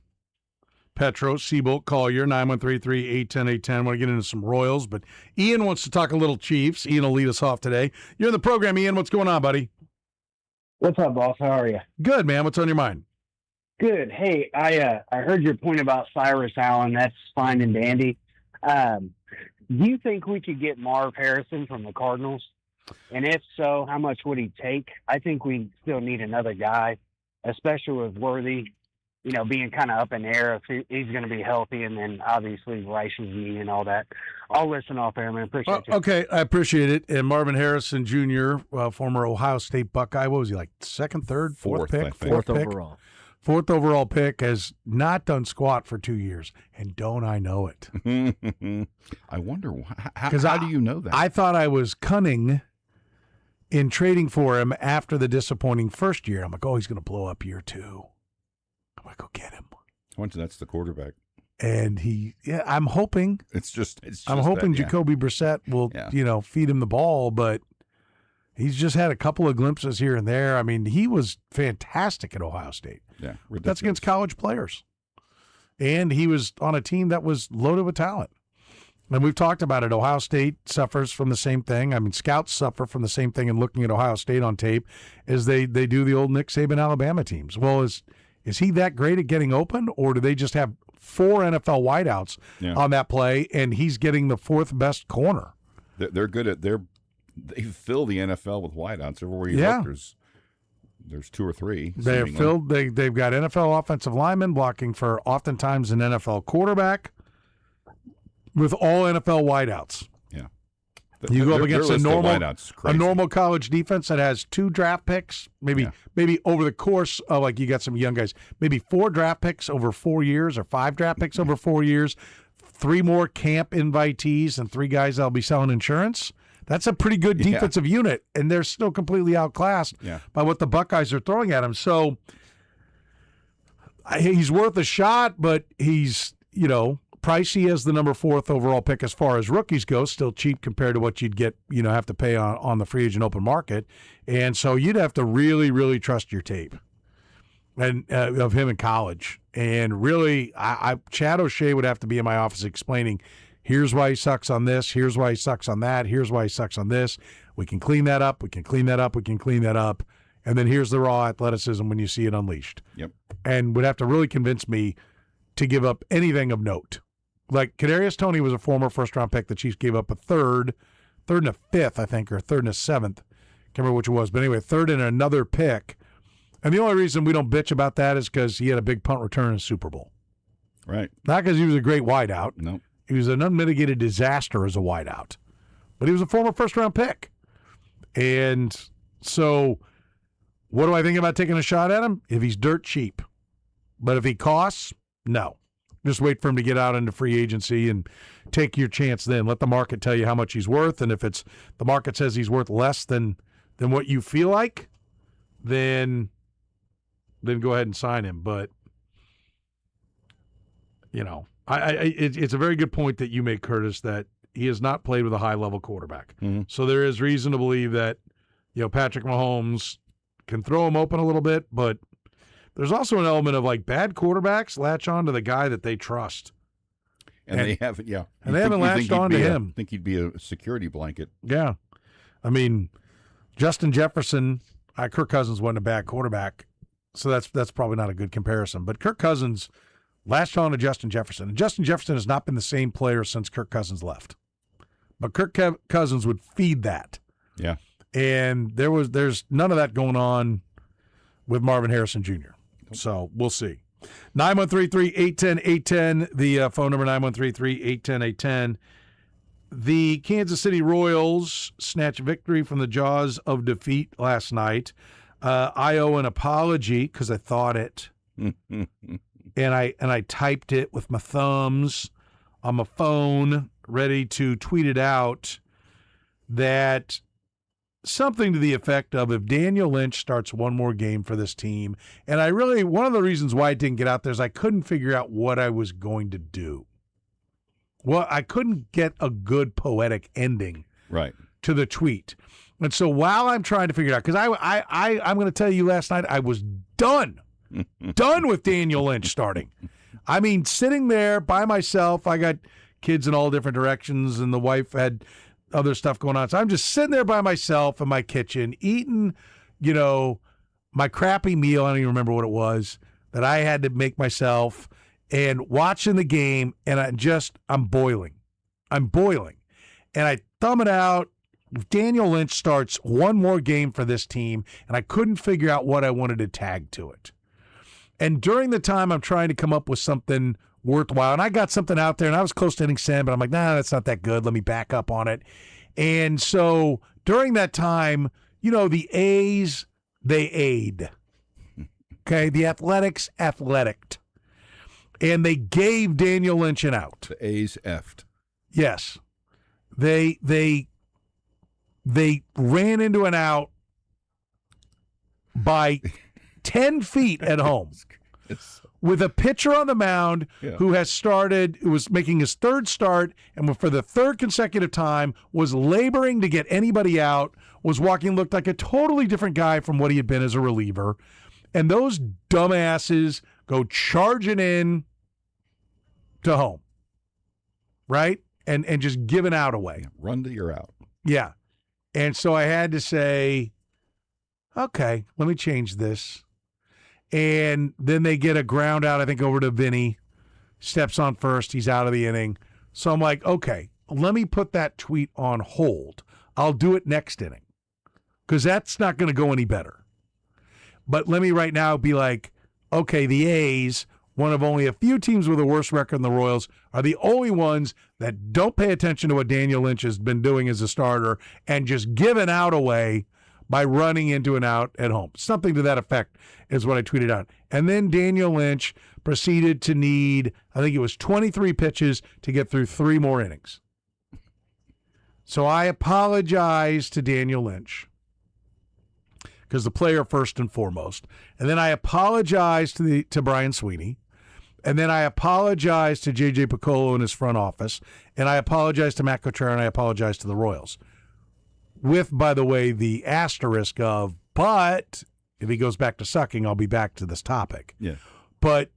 Speaker 1: Petro, Seabolt, Collier, 913-3810810. Want to get into some Royals, but Ian wants to talk a little Chiefs. Ian will lead us off today. You're in the program, Ian. What's going on, buddy?
Speaker 9: What's up, boss? How are you?
Speaker 1: Good, man. What's on your mind?
Speaker 9: Good. Hey, I heard your point about Cyrus Allen. That's fine and dandy. Do you think we could get Marv Harrison from the Cardinals? And if so, how much would he take? I think we still need another guy, especially with Worthy, being kind of up in the air if he's going to be healthy, and then obviously Rice's knee and all that. I'll listen off air, man. Appreciate you.
Speaker 1: Okay, I appreciate it. And Marvin Harrison Jr., former Ohio State Buckeye, what was he, like second, third, fourth pick?
Speaker 3: Fourth overall.
Speaker 1: Fourth overall pick, has not done squat for 2 years, and don't I know it?
Speaker 2: I wonder, how do you know that?
Speaker 1: I thought I was cunning in trading for him after the disappointing first year. I'm like, oh, he's going to blow up year two. I'm going to go get him.
Speaker 2: That's the quarterback.
Speaker 1: And I'm hoping.
Speaker 2: It's just
Speaker 1: Jacoby Brissett will, feed him the ball, but he's just had a couple of glimpses here and there. I mean, he was fantastic at Ohio State.
Speaker 2: Yeah, ridiculous.
Speaker 1: That's against college players. And he was on a team that was loaded with talent. And we've talked about it. Ohio State suffers from the same thing. I mean, scouts suffer from the same thing in looking at Ohio State on tape as they do the old Nick Saban Alabama teams. Well, is he that great at getting open, or do they just have 4 NFL wideouts on that play, and he's getting the 4th best corner?
Speaker 2: They're good at they fill the NFL with wideouts everywhere you look. There's 2 or 3.
Speaker 1: They're filled. They've got NFL offensive linemen blocking for oftentimes an NFL quarterback with all NFL wideouts.
Speaker 2: Yeah.
Speaker 1: You go up against a normal college defense that has 2 draft picks, maybe over the course of, like, you got some young guys, maybe 4 draft picks over 4 years or 5 draft picks over 4 years, 3 more camp invitees and 3 guys that'll be selling insurance. That's a pretty good defensive unit, and they're still completely outclassed by what the Buckeyes are throwing at him. So he's worth a shot, but he's, pricey as the number 4th overall pick as far as rookies go, still cheap compared to what you'd get, have to pay on the free agent open market. And so you'd have to really, really trust your tape and of him in college. And really, Chad O'Shea would have to be in my office explaining, here's why he sucks on this, here's why he sucks on that, here's why he sucks on this. We can clean that up, we can clean that up, we can clean that up. And then here's the raw athleticism when you see it unleashed. Yep. And would have to really convince me to give up anything of note. Like, Kadarius Toney was a former first-round pick. The Chiefs gave up a third and a 5th, I think, or 3rd and a 7th. Can't remember which it was. But anyway, 3rd and another pick. And the only reason we don't bitch about that is because he had a big punt return in the Super Bowl.
Speaker 2: Right.
Speaker 1: Not because he was a great wideout.
Speaker 2: No.
Speaker 1: He was an unmitigated disaster as a wideout. But he was a former first-round pick. And so what do I think about taking a shot at him? If he's dirt cheap. But if he costs, no. Just wait for him to get out into free agency and take your chance then. Let the market tell you how much he's worth, and if it's the market says he's worth less than what you feel like, then go ahead and sign him. But, it's a very good point that you make, Curtis, that he has not played with a high-level quarterback. Mm-hmm. So there is reason to believe that, Patrick Mahomes can throw him open a little bit, but there's also an element of, like, bad quarterbacks latch on to the guy that they trust.
Speaker 2: And they haven't,
Speaker 1: And they haven't latched on to him.
Speaker 2: I think he'd be a security blanket.
Speaker 1: Yeah. I mean, Justin Jefferson, Kirk Cousins wasn't a bad quarterback, so that's probably not a good comparison. But Kirk Cousins latched on to Justin Jefferson. And Justin Jefferson has not been the same player since Kirk Cousins left. But Kirk Cousins would feed that.
Speaker 2: Yeah.
Speaker 1: And there's none of that going on with Marvin Harrison Jr., so we'll see. 913-3810810, the phone number, 913-3810810. The Kansas City Royals snatched victory from the jaws of defeat last night. I owe an apology because I thought it, and I typed it with my thumbs on my phone, ready to tweet it out, that something to the effect of, if Daniel Lynch starts one more game for this team, and one of the reasons why I didn't get out there is I couldn't figure out what I was going to do. Well, I couldn't get a good poetic ending to the tweet. And so while I'm trying to figure it out, because I'm going to tell you last night, I was done with Daniel Lynch starting. I mean, sitting there by myself, I got kids in all different directions, and the wife had other stuff going on. So I'm just sitting there by myself in my kitchen, eating, my crappy meal. I don't even remember what it was that I had to make myself, and watching the game, and I'm boiling. I'm boiling. And I thumb it out. Daniel Lynch starts one more game for this team, and I couldn't figure out what I wanted to tag to it. And during the time, I'm trying to come up with something worthwhile, and I got something out there, and I was close to hitting send, but I'm like, nah, that's not that good. Let me back up on it. And so during that time, the A's, they aid. Okay, the Athletics athleticed. And they gave Daniel Lynch an out.
Speaker 2: The A's effed.
Speaker 1: Yes. They ran into an out by 10 feet at home with a pitcher on the mound who was making his third start, and for the third consecutive time was laboring to get anybody out, looked like a totally different guy from what he had been as a reliever. And those dumbasses go charging in to home, right? And just giving out away.
Speaker 2: Run to your out.
Speaker 1: Yeah. And so I had to say, okay, let me change this. And then they get a ground out, I think, over to Vinny. Steps on first. He's out of the inning. So I'm like, okay, let me put that tweet on hold. I'll do it next inning because that's not going to go any better. But let me right now be like, okay, the A's, one of only a few teams with a worse record than the Royals, are the only ones that don't pay attention to what Daniel Lynch has been doing as a starter and just giving out away by running into an out at home. Something to that effect is what I tweeted out. And then Daniel Lynch proceeded to need, I think it was 23 pitches to get through 3 more innings. So I apologize to Daniel Lynch because the player first and foremost. And then I apologize to Brian Sweeney. And then I apologize to J.J. Piccolo in his front office. And I apologize to Matt Cotrera, and I apologize to the Royals. With, by the way, the asterisk of, but if he goes back to sucking, I'll be back to this topic.
Speaker 2: Yeah.
Speaker 1: But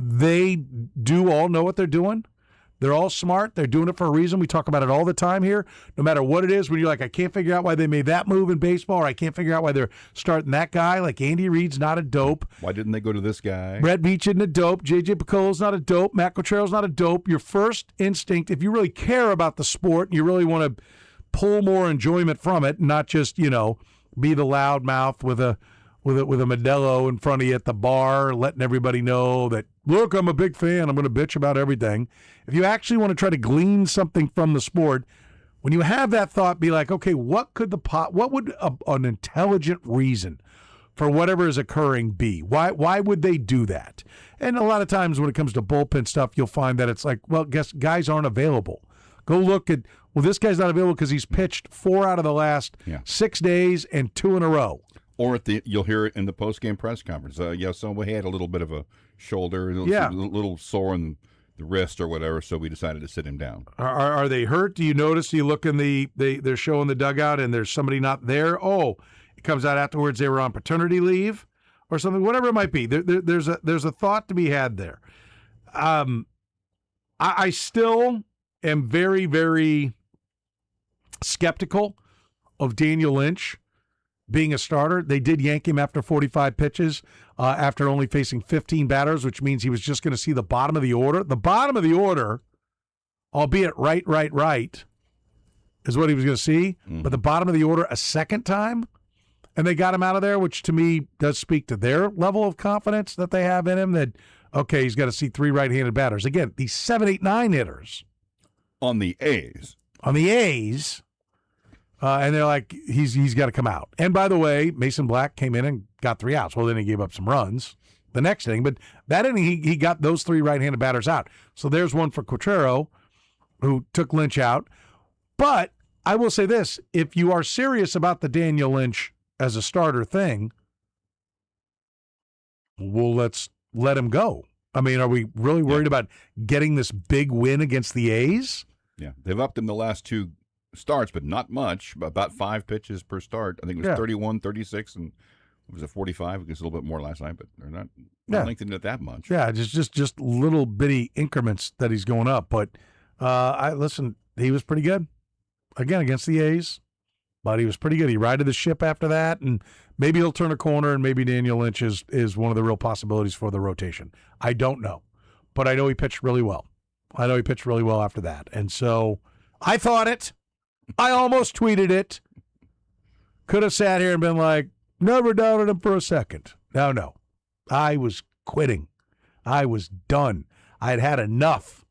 Speaker 1: they do all know what they're doing. They're all smart. They're doing it for a reason. We talk about it all the time here. No matter what it is, when you're like, I can't figure out why they made that move in baseball, or I can't figure out why they're starting that guy. Like Andy Reid's not a dope.
Speaker 2: Why didn't they go to this guy?
Speaker 1: Brett Veach isn't a dope. J.J. Piccolo's not a dope. Matt Cotrera's not a dope. Your first instinct, if you really care about the sport and you really want to pull more enjoyment from it, not just, be the loudmouth with a Modelo in front of you at the bar, letting everybody know that, look, I'm a big fan. I'm going to bitch about everything. If you actually want to try to glean something from the sport, when you have that thought, be like, okay, what would an intelligent reason for whatever is occurring be? Why would they do that? And a lot of times when it comes to bullpen stuff, you'll find that it's like, well, guys aren't available. Go look at, this guy's not available because he's pitched 4 out of the last 6 days and 2 in a row.
Speaker 2: Or you'll hear it in the post-game press conference. Somebody had a little bit of a shoulder, a little sore in the wrist or whatever, so we decided to sit him down.
Speaker 1: Are they hurt? Do you notice? Do you look in they're showing the dugout and there's somebody not there? Oh, it comes out afterwards they were on paternity leave or something. Whatever it might be, there's a thought to be had there. I still am very, very skeptical of Daniel Lynch being a starter. They did yank him after 45 pitches, after only facing 15 batters, which means he was just going to see the bottom of the order. The bottom of the order, albeit right, is what he was going to see, but the bottom of the order a second time, and they got him out of there, which to me does speak to their level of confidence that they have in him, that, okay, he's got to see 3 right-handed batters. Again, these 7, 8, 9 hitters.
Speaker 2: On the A's.
Speaker 1: And they're like, he's got to come out. And by the way, Mason Black came in and got 3 outs. Well, then he gave up some runs the next inning. But that inning, he got those 3 right-handed batters out. So there's one for Cotrera, who took Lynch out. But I will say this. If you are serious about the Daniel Lynch as a starter thing, well, let's let him go. I mean, are we really worried about getting this big win against the A's?
Speaker 2: Yeah, they've upped him the last 2 starts, but not much, about 5 pitches per start. I think it was 31, 36, and it was a 45. It was a little bit more last night, but they're not lengthening it that much.
Speaker 1: Yeah, just little bitty increments that he's going up. But he was pretty good again against the A's. But he was pretty good. He righted the ship after that, and maybe he'll turn a corner, and maybe Daniel Lynch is one of the real possibilities for the rotation. I don't know, but I know he pitched really well. I know he pitched really well after that. And so I thought it. I almost tweeted it. Could have sat here and been like, never doubted him for a second. No. I was quitting. I was done. I had had enough.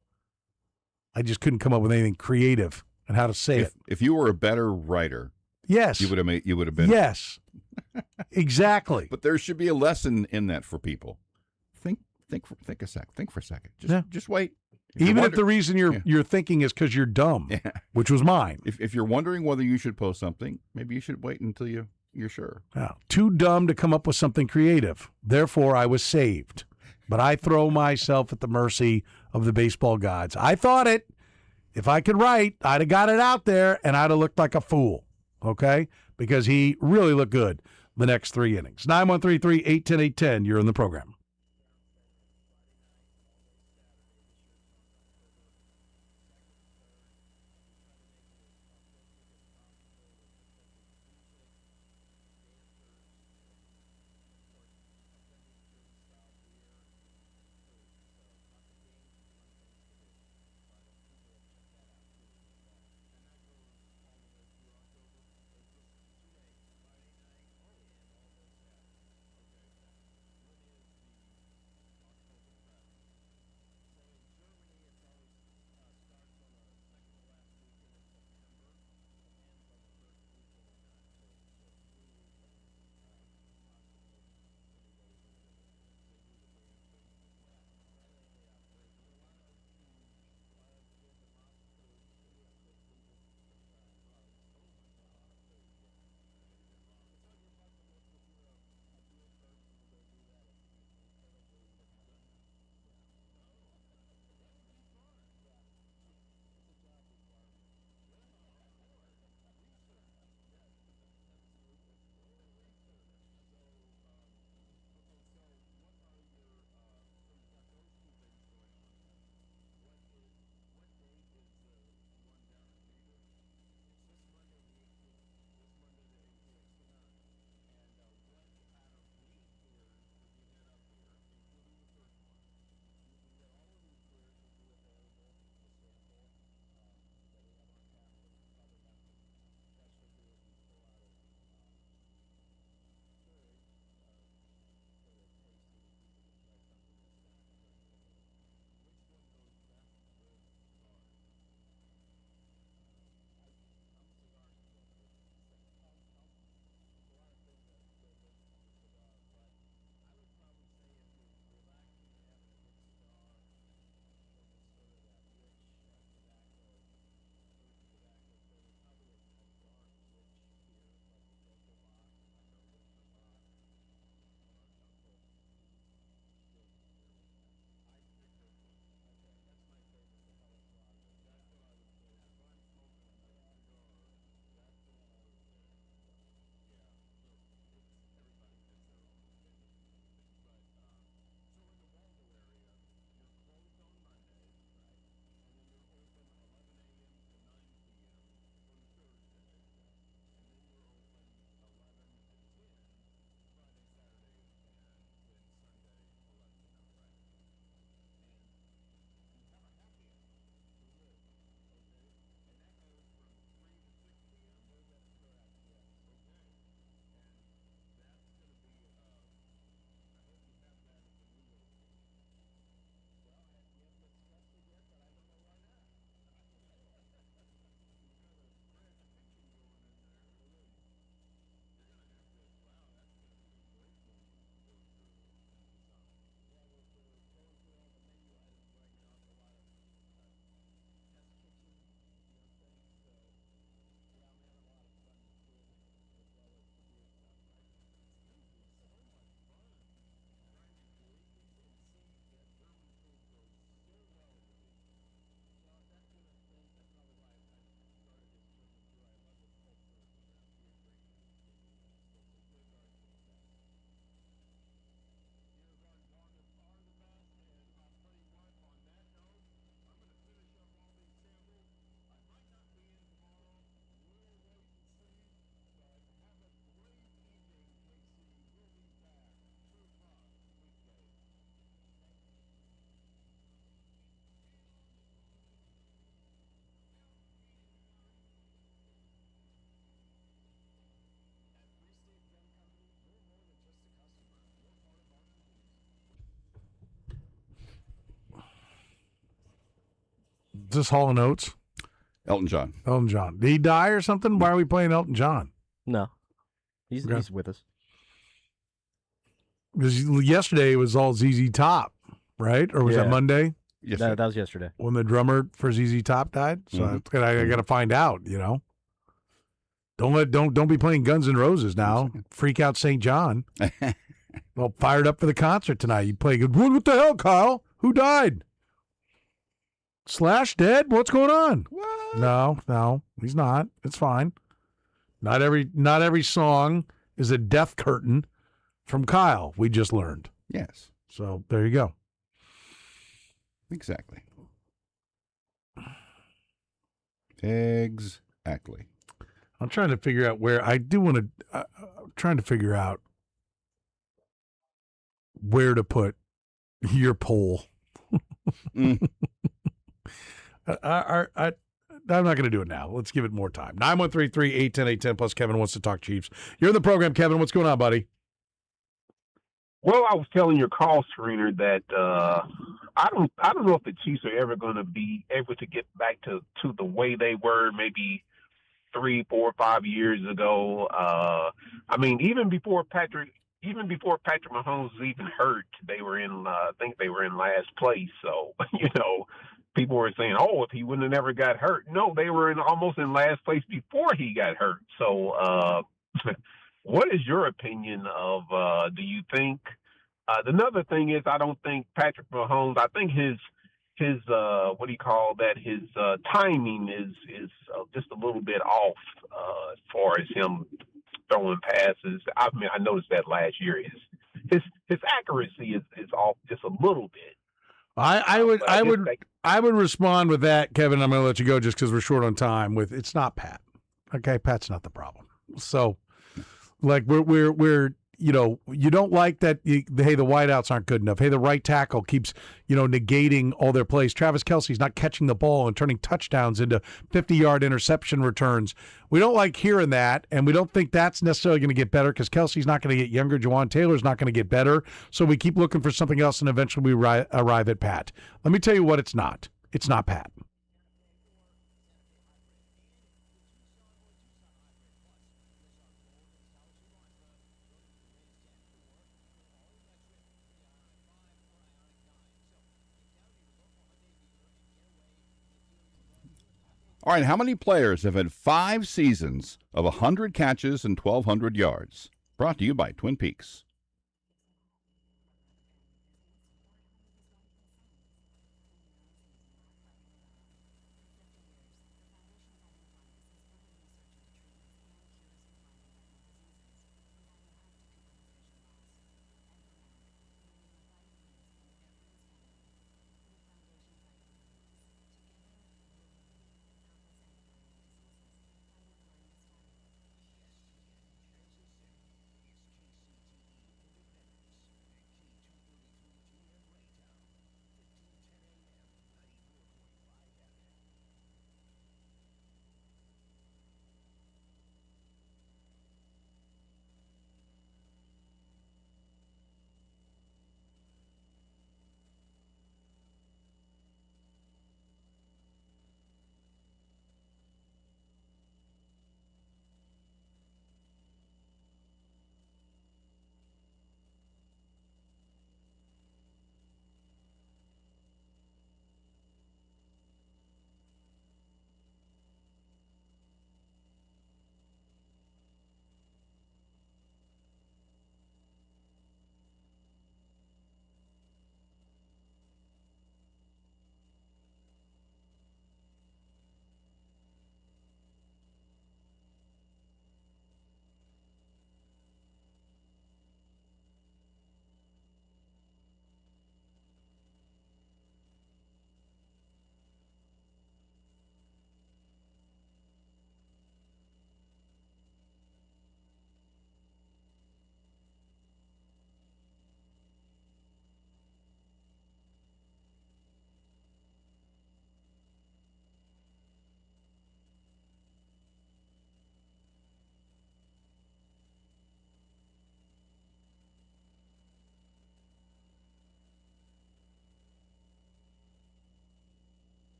Speaker 1: I just couldn't come up with anything creative and how to say it.
Speaker 2: If you were a better writer,
Speaker 1: yes,
Speaker 2: you would have been.
Speaker 1: Yes, exactly.
Speaker 2: But there should be a lesson in that for people. Think a sec. Think for a second. Just wait.
Speaker 1: Even if the reason you're thinking is because you're dumb, which was mine.
Speaker 2: If you're wondering whether you should post something, maybe you should wait until you're sure.
Speaker 1: Too dumb to come up with something creative. Therefore, I was saved. But I throw myself at the mercy of the baseball gods. I thought it. If I could write, I'd have got it out there, and I'd have looked like a fool, okay? Because he really looked good the next 3 innings. 913-3-810-810, you're in the program. Is this Hall & Oates?
Speaker 2: Elton John.
Speaker 1: Elton John. Did he die or something? Why are we playing Elton John?
Speaker 3: No, he's
Speaker 1: Okay.
Speaker 3: he's with us.
Speaker 1: Because yesterday it was all ZZ Top, right? Or was that
Speaker 3: Yeah.
Speaker 1: Monday
Speaker 2: Yes,
Speaker 3: That was yesterday.
Speaker 1: when the drummer for ZZ Top died? So I got to find out. Don't be playing Guns N' Roses now. Freak out St. John. Well, fired up for the concert tonight. You play good. What the hell, Kyle? Who died? Slash dead? What's going on?
Speaker 2: What?
Speaker 1: No, he's not. It's fine. Not every song is a death curtain from Kyle. We just learned.
Speaker 2: Yes,
Speaker 1: So there you go.
Speaker 2: exactly. Exactly.
Speaker 1: I'm trying to figure out where I do want to. I'm trying to figure out where to put your poll.
Speaker 2: Mm.
Speaker 1: I'm not going to do it now. Let's give it more time. 913-3810810 plus Kevin wants to talk Chiefs. You're in the program, Kevin. What's going on, buddy?
Speaker 10: Well, I was telling your call screener that I don't know if the Chiefs are ever going to be able to get back to the way they were maybe 3, 4, 5 years ago. I mean, even before Patrick Mahomes was even hurt, they were in I think they were in last place. So people were saying, "Oh, if he wouldn't have never got hurt." No, they were almost in last place before he got hurt. So, what is your opinion of? Do you think? Another thing is, I don't think Patrick Mahomes. I think his what do you call that? His timing is just a little bit off as far as him throwing passes. I mean, I noticed that last year. His accuracy is off just a little bit.
Speaker 1: I would respond with that, Kevin. I'm going to let you go just because we're short on time. With it's not Pat. Okay, Pat's not the problem. So, like we're you don't like that. Hey, the wideouts aren't good enough. Hey, the right tackle keeps negating all their plays. Travis Kelce's not catching the ball and turning touchdowns into 50-yard interception returns. We don't like hearing that, and we don't think that's necessarily going to get better because Kelce's not going to get younger. Jawan Taylor's not going to get better. So we keep looking for something else, and eventually we arrive at Pat. Let me tell you what it's not. It's not Pat.
Speaker 2: All right, how many players have had 5 seasons of 100 catches and 1,200 yards? Brought to you by Twin Peaks.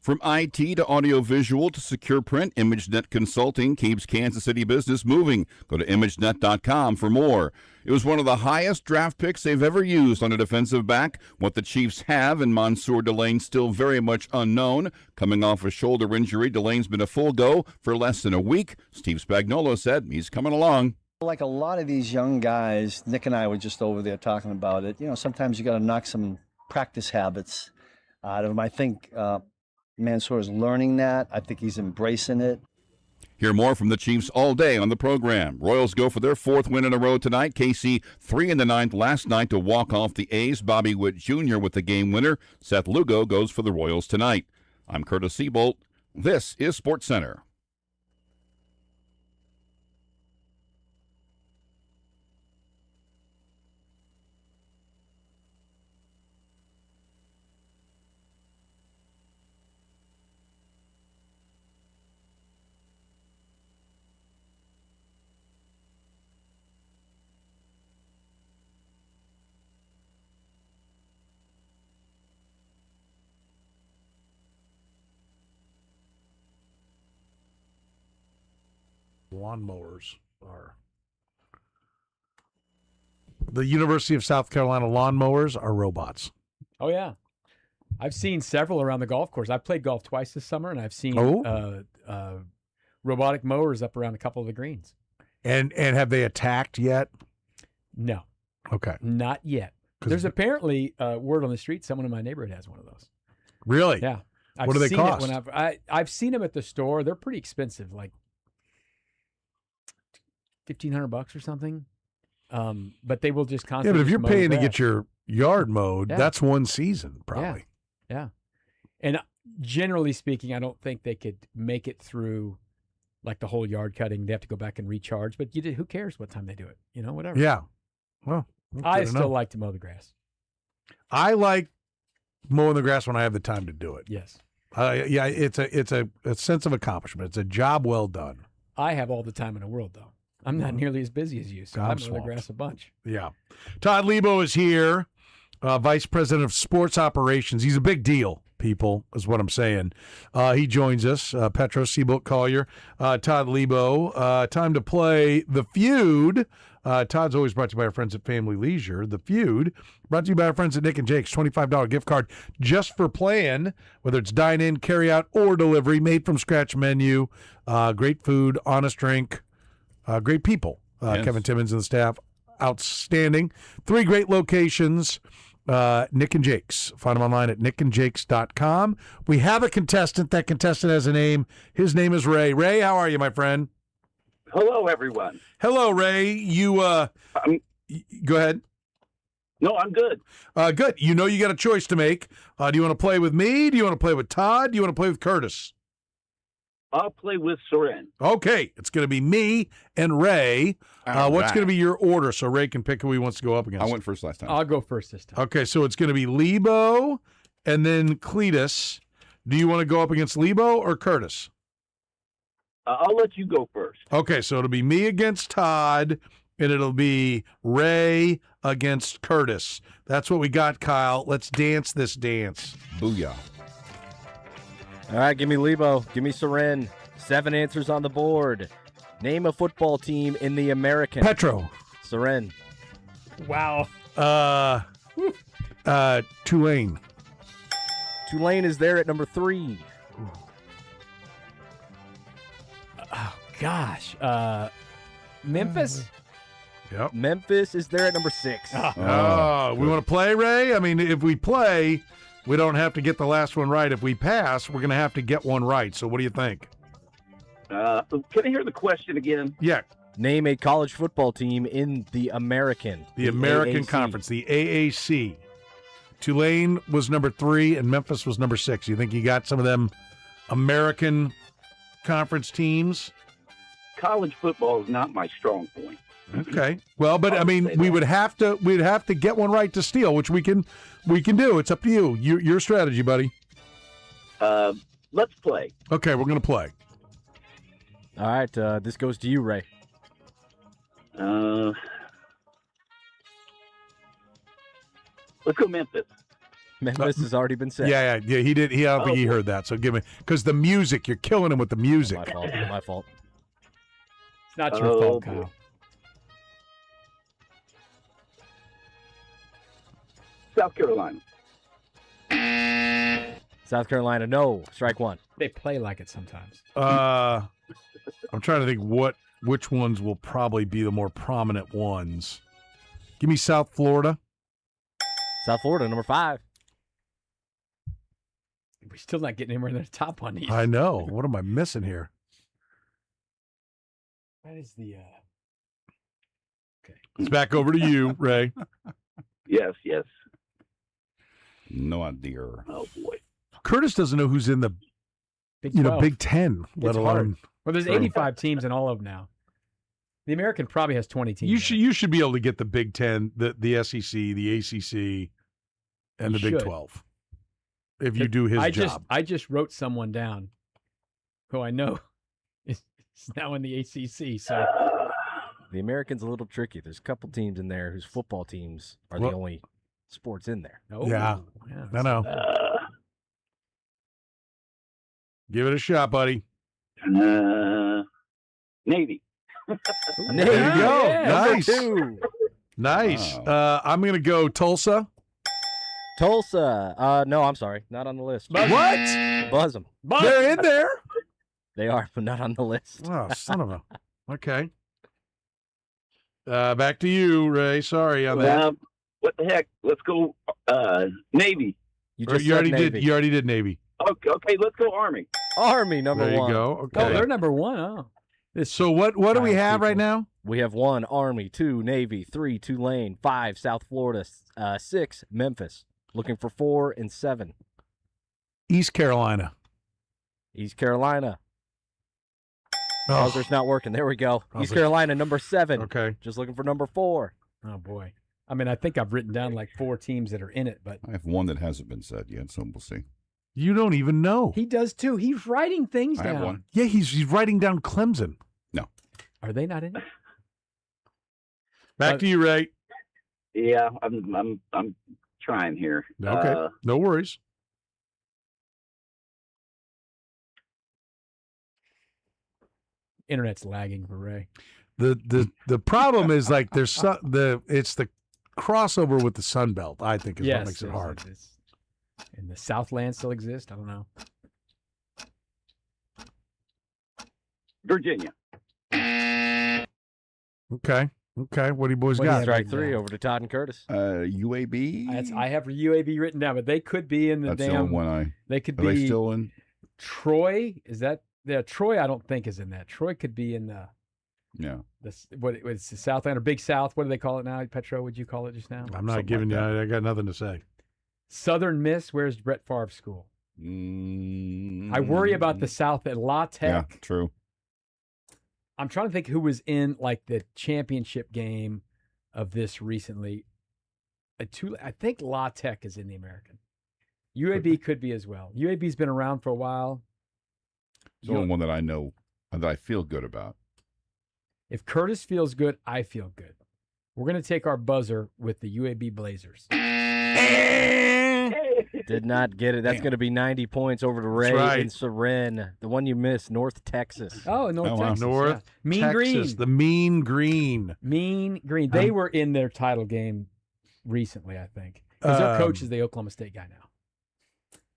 Speaker 2: From IT to audiovisual to secure print, ImageNet Consulting keeps Kansas City business moving. Go to ImageNet.com for more. It was one of the highest draft picks they've ever used on a defensive back. What the Chiefs have in Mansour Delane still very much unknown. Coming off a shoulder injury, Delane's been a full go for less than a week. Steve Spagnuolo said he's coming along.
Speaker 11: Like a lot of these young guys, Nick and I were just over there talking about it. You know, sometimes you got to knock some practice habits out of them. I think Mansour is learning that. I think he's embracing it.
Speaker 2: Hear more from the Chiefs all day on the program. Royals go for their 4th win in a row tonight. KC 3 in the 9th last night to walk off the A's. Bobby Witt Jr. with the game winner. Seth Lugo goes for the Royals tonight. I'm Curtis Seabolt. This is SportsCenter.
Speaker 1: Lawnmowers are. The University of South Carolina lawnmowers are robots.
Speaker 12: Oh, yeah. I've seen several around the golf course. I've played golf twice this summer, and I've seen robotic mowers up around a couple of the greens.
Speaker 1: And have they attacked yet?
Speaker 12: No.
Speaker 1: Okay.
Speaker 12: Not yet. There's apparently word on the street someone in my neighborhood has one of those.
Speaker 1: Really?
Speaker 12: Yeah.
Speaker 1: What do they cost?
Speaker 12: I've seen them at the store. They're pretty expensive, like $1,500 or something. But they will just constantly.
Speaker 1: Yeah, but if you're
Speaker 12: mow
Speaker 1: paying
Speaker 12: the
Speaker 1: to
Speaker 12: grass.
Speaker 1: get your yard mowed,
Speaker 12: Yeah.
Speaker 1: that's one season probably.
Speaker 12: Yeah. And generally speaking, I don't think they could make it through like the whole yard cutting. They have to go back and recharge. But who cares what time they do it? Whatever.
Speaker 1: Yeah. Well,
Speaker 12: I still like to mow the grass.
Speaker 1: I like mowing the grass when I have the time to do it.
Speaker 12: Yes.
Speaker 1: Yeah, it's a sense of accomplishment. It's a job well done.
Speaker 12: I have all the time in the world, though. I'm not nearly as busy as you, so I mow the grass a bunch.
Speaker 1: Yeah. Todd Lebo is here, Vice President of Sports Operations. He's a big deal, people, is what I'm saying. He joins us, Petro Seabolt Collier, Todd Lebo. Time to play The Feud. Todd's always brought to you by our friends at Family Leisure. The Feud, brought to you by our friends at Nick and Jake's $25 gift card just for playing, whether it's dine-in, carry-out, or delivery, made from scratch menu, great food, honest drink, great people.
Speaker 2: Yes.
Speaker 1: Kevin Timmons and the staff, outstanding. 3 great locations, Nick and Jake's. Find them online at nickandjakes.com. We have a contestant. That contestant has a name. His name is Ray. Ray, how are you, my friend?
Speaker 13: Hello, everyone.
Speaker 1: Hello, Ray. You go ahead.
Speaker 13: No, I'm good.
Speaker 1: Good. You know you got a choice to make. Do you want to play with me? Do you want to play with Todd? Do you want to play with Curtis?
Speaker 13: I'll play with Soren.
Speaker 1: Okay. It's going to be me and Ray. What's going to be your order so Ray can pick who he wants to go up against?
Speaker 2: I went first last time.
Speaker 12: I'll go first this time.
Speaker 1: Okay, so it's going to be Lebo and then Cletus. Do you want to go up against Lebo or Curtis?
Speaker 13: I'll let you go first.
Speaker 1: Okay, so it'll be me against Todd, and it'll be Ray against Curtis. That's what we got, Kyle. Let's dance this dance.
Speaker 2: Booyah.
Speaker 3: All right, give me Lebo. Give me Soren. 7 answers on the board. Name a football team in the American.
Speaker 1: Petro.
Speaker 3: Soren.
Speaker 12: Wow.
Speaker 1: Tulane.
Speaker 3: Tulane is there at number 3.
Speaker 12: Oh, gosh. Memphis?
Speaker 1: Yep.
Speaker 3: Memphis is there at number 6.
Speaker 1: Oh, we want to play, Ray? I mean, if we play, we don't have to get the last one right. If we pass, we're going to have to get one right. So what do you think?
Speaker 13: Can I hear the question again?
Speaker 1: Yeah.
Speaker 3: Name a college football team in the American.
Speaker 1: The American
Speaker 3: AAC.
Speaker 1: Conference, the AAC. Tulane was number 3 and Memphis was number 6. You think you got some of them American Conference teams?
Speaker 13: College football is not my strong point.
Speaker 1: Okay. Well, but I mean, we'd have to get one right to steal, which we can do. It's up to you. Your strategy, buddy.
Speaker 13: Let's play.
Speaker 1: Okay, we're going to play.
Speaker 3: All right, this goes to you, Ray.
Speaker 13: Let's go Memphis.
Speaker 3: Memphis has already been said.
Speaker 1: Yeah. He did. I don't think he heard that. So give me because the music. You're killing him with the music.
Speaker 3: My fault.
Speaker 12: It's not your fault, Kyle.
Speaker 13: South Carolina.
Speaker 3: South Carolina, no. Strike one.
Speaker 12: They play like it sometimes.
Speaker 1: I'm trying to think which ones will probably be the more prominent ones. Give me South Florida.
Speaker 3: South Florida, number 5.
Speaker 12: We're still not getting anywhere in the top on these.
Speaker 1: I know. What am I missing here?
Speaker 12: What is the? Okay.
Speaker 1: It's back over to you, Ray.
Speaker 13: Yes.
Speaker 2: No idea.
Speaker 13: Oh boy.
Speaker 1: Curtis doesn't know who's in the
Speaker 12: Big
Speaker 1: Big Ten, let
Speaker 12: It's
Speaker 1: alone.
Speaker 12: hard. Well, there's 85 teams in all of them now. The American probably has 20 teams.
Speaker 1: You should be able to get the Big Ten, the SEC, the ACC, and the
Speaker 12: You
Speaker 1: Big
Speaker 12: should.
Speaker 1: 12. If you do his job.
Speaker 12: I just wrote someone down who I know is now in the ACC. So
Speaker 3: The American's a little tricky. There's a couple teams in there whose football teams are the only sports in there.
Speaker 12: Oh,
Speaker 1: Yeah. I know. Give it a shot, buddy.
Speaker 13: Navy.
Speaker 1: There you go. Nice.
Speaker 3: Two.
Speaker 1: Nice. I'm going to go Tulsa.
Speaker 3: Tulsa. No, I'm sorry. Not on the list.
Speaker 1: What?
Speaker 3: Buzz them.
Speaker 1: They're in there?
Speaker 3: They are, but not on the list.
Speaker 1: Oh, son of a. Okay. Back to you, Ray. Sorry on that.
Speaker 13: What the heck? Let's go Navy.
Speaker 3: You
Speaker 1: already did. You already did Navy.
Speaker 13: Okay, let's go Army.
Speaker 3: Army, number
Speaker 1: There you
Speaker 3: 1.
Speaker 1: go. Okay.
Speaker 12: Oh, they're number 1. Oh.
Speaker 1: So what do we have right now?
Speaker 3: We have 1, Army, 2, Navy, 3, Tulane, 5, South Florida, 6, Memphis. Looking for 4 and 7.
Speaker 1: East Carolina.
Speaker 3: East Carolina.
Speaker 1: Oh.
Speaker 3: Buzzer's not working. There we go.
Speaker 1: I was
Speaker 3: East
Speaker 1: like-
Speaker 3: Carolina, number 7.
Speaker 1: Okay.
Speaker 3: Just looking for number 4.
Speaker 12: Oh, boy. I mean, I think I've written down like 4 teams that are in it, but
Speaker 2: I have one that hasn't been said yet, so we'll see.
Speaker 1: You don't even know.
Speaker 12: he does too. He's writing things
Speaker 2: I
Speaker 12: down.
Speaker 2: have one.
Speaker 1: Yeah, he's writing down Clemson.
Speaker 2: No.
Speaker 12: Are they not in it?
Speaker 1: Back to you, Ray.
Speaker 13: Yeah, I'm trying here.
Speaker 1: Okay. No worries.
Speaker 12: Internet's lagging for Ray.
Speaker 1: The problem is like it's the crossover with the Sun Belt, I think, is what makes it hard.
Speaker 12: And the Southland still exists? I don't know.
Speaker 13: Virginia.
Speaker 1: Okay. What do you boys
Speaker 12: What do you
Speaker 1: got?
Speaker 12: have?
Speaker 3: Strike 3 over to Todd and Curtis.
Speaker 2: UAB.
Speaker 12: I have UAB written down, but they could be in the
Speaker 2: That's the
Speaker 12: damn.
Speaker 2: only one
Speaker 12: They could
Speaker 2: Are
Speaker 12: be
Speaker 2: they still in?
Speaker 12: Troy. Is that? Yeah, Troy. I don't think is in that. Troy could be in the.
Speaker 2: Yeah.
Speaker 12: It's the Southland or Big South? What do they call it now? Petro, would you call it just now?
Speaker 1: I'm not giving you. I got nothing to say.
Speaker 12: Southern Miss. Where's Brett Favre's school? I worry about the South at La Tech.
Speaker 2: Yeah, true.
Speaker 12: I'm trying to think who was in like the championship game of this recently. I think La Tech is in the American. UAB could be as well. UAB's been around for a while.
Speaker 2: It's the only one that I know that I feel good about.
Speaker 12: If Curtis feels good, I feel good. We're going to take our buzzer with the UAB Blazers.
Speaker 3: Did not get it. That's going to be 90 points over to Ray
Speaker 1: right.
Speaker 3: and Seren. The one you missed, North Texas.
Speaker 12: Oh, North Texas.
Speaker 1: North
Speaker 12: yeah. Mean
Speaker 1: Texas,
Speaker 12: Green.
Speaker 1: the Mean Green.
Speaker 12: Mean Green. They were in their title game recently, I think. Because their coach is the Oklahoma State guy now.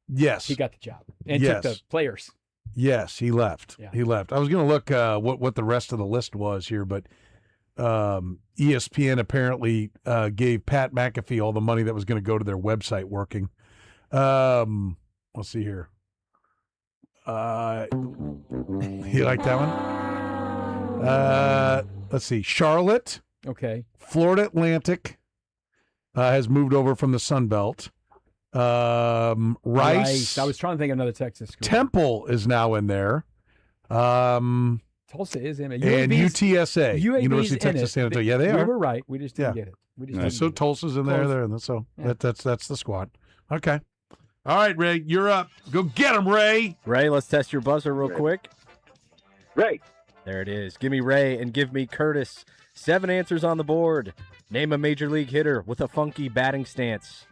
Speaker 1: Yes.
Speaker 12: He got the job. And
Speaker 1: Yes.
Speaker 12: took the players.
Speaker 1: Yes, he left.
Speaker 12: Yeah.
Speaker 1: He left. I was going to look what the rest of the list was here, but ESPN apparently gave Pat McAfee all the money that was going to go to their website working. Let's see here. You like that one? Let's see. Charlotte,
Speaker 12: Okay.
Speaker 1: Florida Atlantic has moved over from the Sun Belt. Rice.
Speaker 12: I was trying to think of another Texas school.
Speaker 1: Temple is now in there.
Speaker 12: Tulsa is in it.
Speaker 1: And UTSA,
Speaker 12: UAB's
Speaker 1: University of
Speaker 12: in
Speaker 1: Texas
Speaker 12: it.
Speaker 1: San Antonio. Yeah, they
Speaker 12: We
Speaker 1: are.
Speaker 12: were right. We just didn't
Speaker 1: Yeah.
Speaker 12: get it. We just
Speaker 1: Yeah,
Speaker 12: didn't
Speaker 1: so
Speaker 12: get it.
Speaker 1: Tulsa's in there.
Speaker 12: Close.
Speaker 1: There, and so
Speaker 12: Yeah.
Speaker 1: that's the squad. Okay. All right, Ray, you're up. Go get him, Ray.
Speaker 3: Ray, let's test your buzzer real quick.
Speaker 13: Ray.
Speaker 3: There it is. Give me Ray and give me Curtis. 7 answers on the board. Name a major league hitter with a funky batting stance.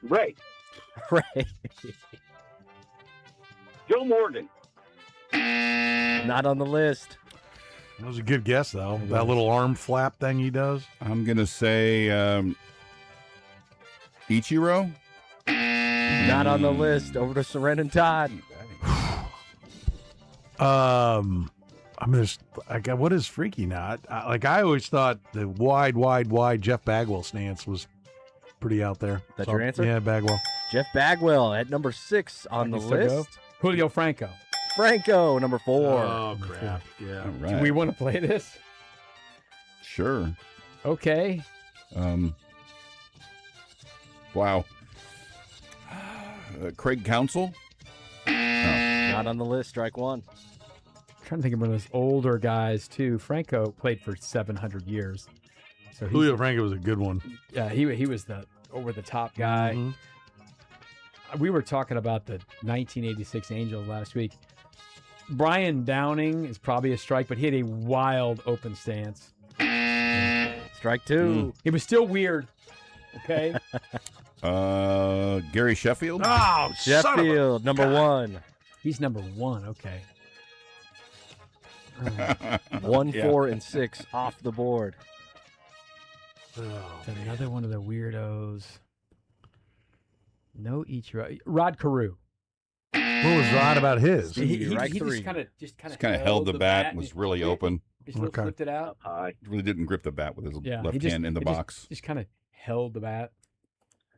Speaker 13: Ray.
Speaker 3: Ray.
Speaker 13: Joe Morgan.
Speaker 3: Not on the list.
Speaker 1: That was a good guess, though. That little arm flap thing he does.
Speaker 2: I'm going to say Ichiro.
Speaker 3: Not on the list. Over to Soren and Todd.
Speaker 1: What is freaky now? I always thought the wide Jeff Bagwell stance was pretty out there.
Speaker 3: That's your answer?
Speaker 1: Yeah, Bagwell.
Speaker 3: Jeff Bagwell at number 6 on the
Speaker 12: Can you still go?
Speaker 3: list.
Speaker 12: Julio Franco.
Speaker 3: Franco, number 4.
Speaker 1: Oh, crap. Yeah.
Speaker 2: All
Speaker 12: Do
Speaker 2: right.
Speaker 12: we want to play this?
Speaker 2: Sure.
Speaker 12: Okay.
Speaker 2: Wow. Craig Counsell.
Speaker 3: Not on the list. Strike 1.
Speaker 12: Trying to think of one of those older guys too. Franco played for 700 years. So he's-
Speaker 1: Julio Franco was a good one.
Speaker 12: Yeah, he was the over the top guy.
Speaker 1: Mhm.
Speaker 12: We were talking about the 1986 Angels last week. Brian Downing is probably a strike, but he had a wild open stance.
Speaker 3: Strike 2.
Speaker 12: It was still weird. Okay.
Speaker 2: Gary Sheffield.
Speaker 1: Oh,
Speaker 3: Sheffield, number 1.
Speaker 12: He's number 1. Okay.
Speaker 3: 1,
Speaker 2: Yeah.
Speaker 3: 4, and 6 off the board.
Speaker 12: Is that another one of the weirdos? No Ichiro. Rod Carew.
Speaker 1: What was Rod about his?
Speaker 3: He
Speaker 12: He
Speaker 3: three.
Speaker 12: just kind
Speaker 2: Just kind of held the bat, was really open.
Speaker 12: Just a little
Speaker 1: Okay.
Speaker 12: flipped it out.
Speaker 13: High.
Speaker 2: Really didn't grip the bat with his
Speaker 12: Yeah,
Speaker 2: left hand in the box.
Speaker 12: Just kind of held the bat.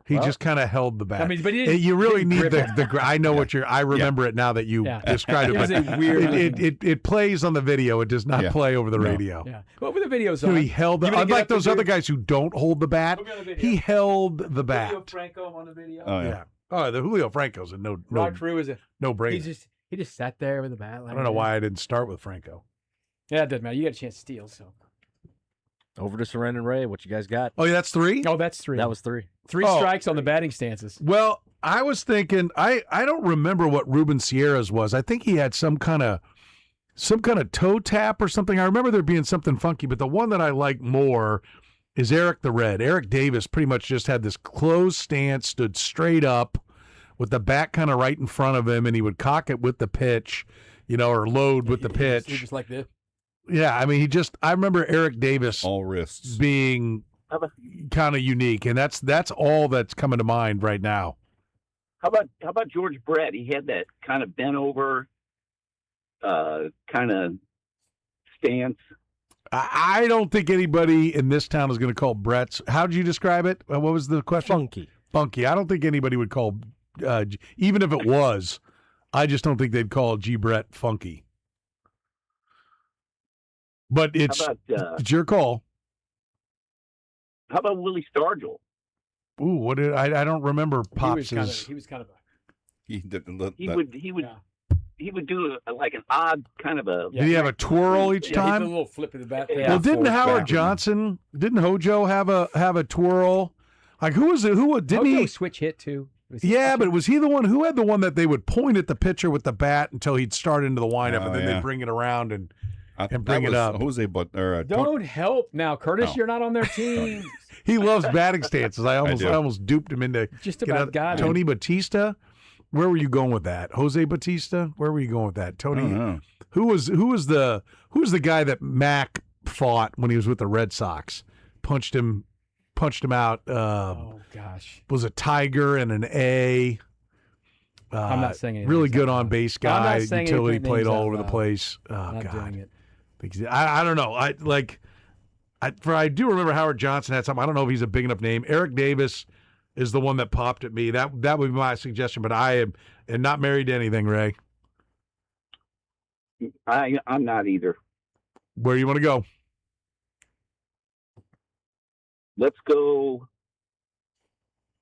Speaker 1: He
Speaker 3: Well,
Speaker 1: just kind of held the bat.
Speaker 12: I mean, but he didn't,
Speaker 1: You really
Speaker 12: didn't
Speaker 1: need
Speaker 12: grip it.
Speaker 1: the. I know what you're. I remember it now that you
Speaker 12: Yeah.
Speaker 1: described it.
Speaker 12: It was
Speaker 1: but
Speaker 12: a weird.
Speaker 1: it plays on the video. It does not
Speaker 2: Yeah.
Speaker 1: play over the
Speaker 2: No.
Speaker 1: radio.
Speaker 12: Yeah. What were the videos
Speaker 1: So
Speaker 12: on?
Speaker 1: he held.
Speaker 12: You gonna get
Speaker 1: Unlike
Speaker 12: up and
Speaker 1: those
Speaker 12: do
Speaker 1: other
Speaker 12: it?
Speaker 1: guys who don't hold the bat,
Speaker 12: Look at the video.
Speaker 1: he held the
Speaker 12: Julio
Speaker 1: bat.
Speaker 12: Franco on the video.
Speaker 2: Oh,
Speaker 1: Yeah.
Speaker 2: yeah.
Speaker 1: Oh, the Julio Franco's a no
Speaker 12: Rod Carew is a.
Speaker 1: no brainer.
Speaker 12: He just sat there with the bat.
Speaker 1: I don't know why I didn't start with Franco.
Speaker 12: Yeah, it doesn't matter. You got a chance to steal. So.
Speaker 3: Over to Soren and Ray. What you guys got?
Speaker 1: Oh, yeah, that's 3.
Speaker 12: Oh, that's 3.
Speaker 3: That was 3.
Speaker 12: 3
Speaker 1: Oh.
Speaker 12: strikes on the batting stances.
Speaker 1: Well, I was thinking. I don't remember what Ruben Sierra's was. I think he had some kind of toe tap or something. I remember there being something funky, but the one that I like more is Eric the Red. Eric Davis pretty much just had this closed stance, stood straight up with the bat kind of right in front of him, and he would cock it with the pitch, or load with the pitch.
Speaker 12: He just like this.
Speaker 1: Yeah, I mean, I remember Eric Davis
Speaker 2: All wrists.
Speaker 1: being kind of unique, and that's all that's coming to mind right now.
Speaker 13: How about George Brett? He had that kind of bent over kind of stance.
Speaker 1: I don't think anybody in this town is going to call Brett's. How did you describe it? What was the question?
Speaker 3: Funky.
Speaker 1: Funky. I don't think anybody would call, even if it was, I just don't think they'd call G. Brett funky. But it's your call.
Speaker 13: How about Willie Stargell?
Speaker 1: Ooh, what did I don't remember Pops's.
Speaker 12: He was kind of a.
Speaker 2: He did.
Speaker 13: He would do like an odd kind of a.
Speaker 1: Did he have a twirl each
Speaker 12: Yeah, he did
Speaker 1: time?
Speaker 12: a little flip of the bat.
Speaker 13: Yeah.
Speaker 1: Well, didn't
Speaker 2: forward
Speaker 1: Howard
Speaker 2: back.
Speaker 1: Johnson, didn't Hojo have a twirl? Like who was it? Didn't
Speaker 12: Hojo
Speaker 1: he?
Speaker 12: switch hit too? Was he
Speaker 1: Yeah,
Speaker 12: switch
Speaker 1: but
Speaker 12: hit?
Speaker 1: was he the one who had the one that they would point at the pitcher with the bat until he'd start into the windup, and then
Speaker 2: yeah.
Speaker 1: they'd bring it around and
Speaker 2: That
Speaker 1: bring it
Speaker 2: was
Speaker 1: up.
Speaker 2: Jose, but
Speaker 12: Don't help now, Curtis.
Speaker 2: No.
Speaker 12: You're not on their team.
Speaker 1: he loves batting stances. I
Speaker 2: do.
Speaker 1: almost duped him into
Speaker 12: Just
Speaker 1: get
Speaker 12: about
Speaker 1: out-
Speaker 12: got him.
Speaker 1: Tony Batista. Where were you going with that? Jose Batista? Where were you going with that? Tony.
Speaker 2: know.
Speaker 1: Who was the guy that Mac fought when he was with the Red Sox? Punched him out.
Speaker 12: Oh gosh.
Speaker 1: Was a Tiger and an A.
Speaker 12: I'm not saying anything
Speaker 1: really
Speaker 12: names
Speaker 1: good
Speaker 12: out
Speaker 1: on
Speaker 12: loud.
Speaker 1: base
Speaker 12: I'm not
Speaker 1: guy.
Speaker 12: saying
Speaker 1: Utility
Speaker 12: anything
Speaker 1: played
Speaker 12: names
Speaker 1: all
Speaker 12: out
Speaker 1: over the
Speaker 12: loud.
Speaker 1: place. Oh
Speaker 12: Not
Speaker 1: God.
Speaker 12: doing it.
Speaker 1: I don't know. I do remember Howard Johnson had something. I don't know if he's a big enough name. Eric Davis is the one that popped at me. That would be my suggestion. But I am not married to anything, Ray.
Speaker 13: I'm not either.
Speaker 1: Where you want to go?
Speaker 13: Let's go.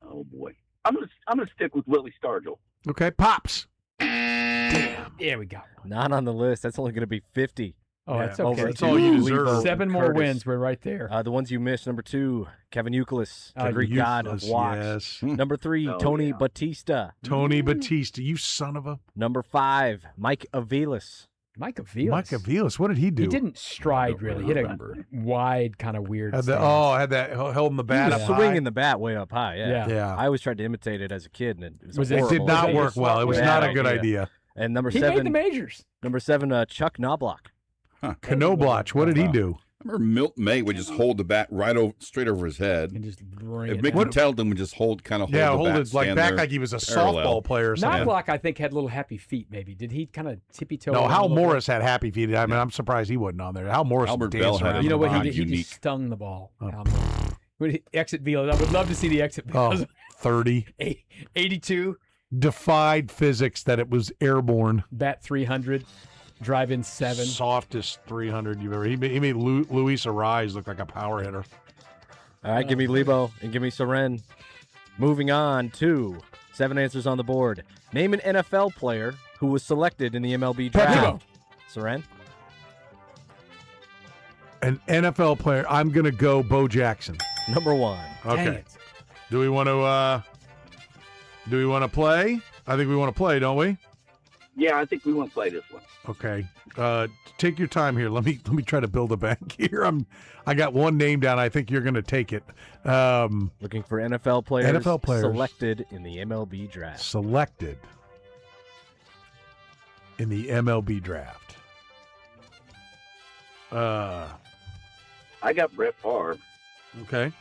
Speaker 13: Oh boy, I'm gonna stick with Willie Stargell.
Speaker 1: Okay, Pops.
Speaker 12: Yeah, we got one.
Speaker 3: Not on the list. That's only going to be 50.
Speaker 12: Oh,
Speaker 1: Yeah,
Speaker 12: that's
Speaker 3: Over
Speaker 12: okay.
Speaker 3: to
Speaker 1: That's all you deserve.
Speaker 3: Lebo
Speaker 12: 7 more
Speaker 3: Curtis.
Speaker 12: wins. We're right there.
Speaker 3: The ones you missed. Number 2, Kevin Youkilis, the Greek god of
Speaker 1: Useless,
Speaker 3: walks.
Speaker 1: Yes.
Speaker 3: Number 3,
Speaker 13: Oh,
Speaker 3: Tony
Speaker 13: yeah.
Speaker 3: Batista.
Speaker 1: Tony Batista, you son of a.
Speaker 3: Number 5, Mike Aviles.
Speaker 12: Mike Aviles.
Speaker 1: Mike Aviles. What did he do?
Speaker 12: He didn't stride really. He had a wide kind of weird.
Speaker 1: Had
Speaker 12: stance.
Speaker 1: had that holding the bat
Speaker 3: He
Speaker 1: up
Speaker 3: was
Speaker 1: high.
Speaker 3: swinging the bat way up high. Yeah.
Speaker 12: Yeah.
Speaker 3: I always tried to imitate it as a kid, and it was
Speaker 1: It
Speaker 3: horrible.
Speaker 1: did not work well. It was not a good
Speaker 3: idea.
Speaker 1: idea.
Speaker 3: And number
Speaker 12: He
Speaker 3: 7.
Speaker 12: made the majors.
Speaker 3: Number 7, Chuck Knobloch.
Speaker 1: Knoblauch. What did he do?
Speaker 2: I remember Milt May would just hold the bat straight over his head.
Speaker 12: And just bring
Speaker 2: If
Speaker 12: it
Speaker 2: Mickey
Speaker 12: down.
Speaker 2: Teldon would just hold the
Speaker 1: Hold
Speaker 2: bat,
Speaker 1: it like
Speaker 2: stand
Speaker 1: back
Speaker 2: there
Speaker 1: like he was a
Speaker 2: parallel.
Speaker 1: softball player or something.
Speaker 12: Knobloch, I think, had little happy feet. Maybe did he kind of tippy toe?
Speaker 1: No,
Speaker 12: around a
Speaker 1: Hal
Speaker 12: little bit?
Speaker 1: Morris had happy feet. I mean, I'm surprised he wasn't on there. Hal Morris
Speaker 2: Albert
Speaker 1: danced
Speaker 2: Bell had
Speaker 1: around.
Speaker 2: it.
Speaker 12: You know what he
Speaker 2: Bond
Speaker 12: did? He
Speaker 2: unique.
Speaker 12: just stung the ball. Hal Morris. When he exit Velos, I would love to see the exit Velos.
Speaker 1: 30.
Speaker 12: 82,
Speaker 1: Defied physics that it was airborne.
Speaker 12: bat 300, drive in 7.
Speaker 1: Softest 300 you've ever. He made Luis Arise look like a power hitter.
Speaker 3: All right, give me Lebo and give me Soren. Moving on to 7 answers on the board. Name an NFL player who was selected in the MLB draft. Soren?
Speaker 1: An NFL player. I'm gonna go Bo Jackson.
Speaker 3: Number 1.
Speaker 1: Okay. Do we want to? Do we want to play? I think we want to play, don't we?
Speaker 13: Yeah, I think we want to play this one.
Speaker 1: Okay. Take your time here. Let me try to build a bank here. I got one name down. I think you're going to take it.
Speaker 3: Looking for NFL players.
Speaker 1: NFL players.
Speaker 3: Selected in the MLB draft.
Speaker 1: Selected in the MLB draft.
Speaker 13: I got Brett Favre.
Speaker 1: Okay.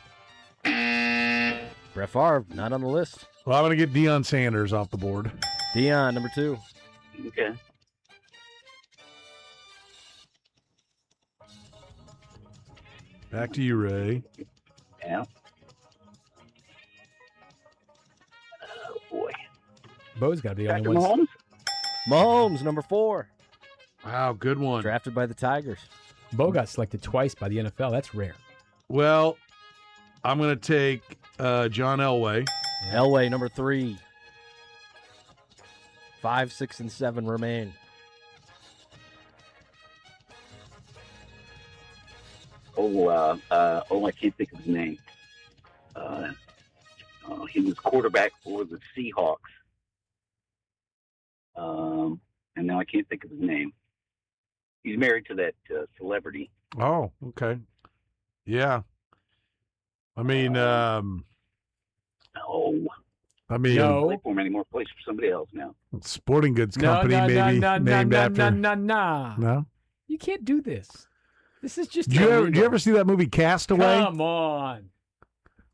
Speaker 3: Brett Favre, not on the list.
Speaker 1: Well, I'm going to get Deion Sanders off the board.
Speaker 3: Deion, number 2.
Speaker 13: Okay.
Speaker 1: Back to you, Ray.
Speaker 13: Yeah. Oh, boy.
Speaker 12: Bo's got to be the only
Speaker 13: Patrick
Speaker 12: one.
Speaker 13: Mahomes?
Speaker 3: Mahomes, number 4.
Speaker 1: Wow, good one.
Speaker 3: Drafted by the Tigers.
Speaker 12: Bo got selected twice by the NFL. That's rare.
Speaker 1: Well, I'm going to take John Elway.
Speaker 3: Elway, number 3. 5, 6, and 7 remain.
Speaker 13: I can't think of his name. He was quarterback for the Seahawks. And now I can't think of his name. He's married to that celebrity.
Speaker 1: Oh, okay. Yeah. I mean,
Speaker 13: No.
Speaker 12: No.
Speaker 13: Play for him anymore. Plays for somebody else now.
Speaker 1: Sporting Goods
Speaker 12: No,
Speaker 1: Company,
Speaker 12: no,
Speaker 1: maybe
Speaker 12: no, no,
Speaker 1: named
Speaker 12: no,
Speaker 1: after.
Speaker 12: no.
Speaker 1: No?
Speaker 12: You can't do this. This is just.
Speaker 1: Did you ever see that movie Castaway?
Speaker 12: Come on.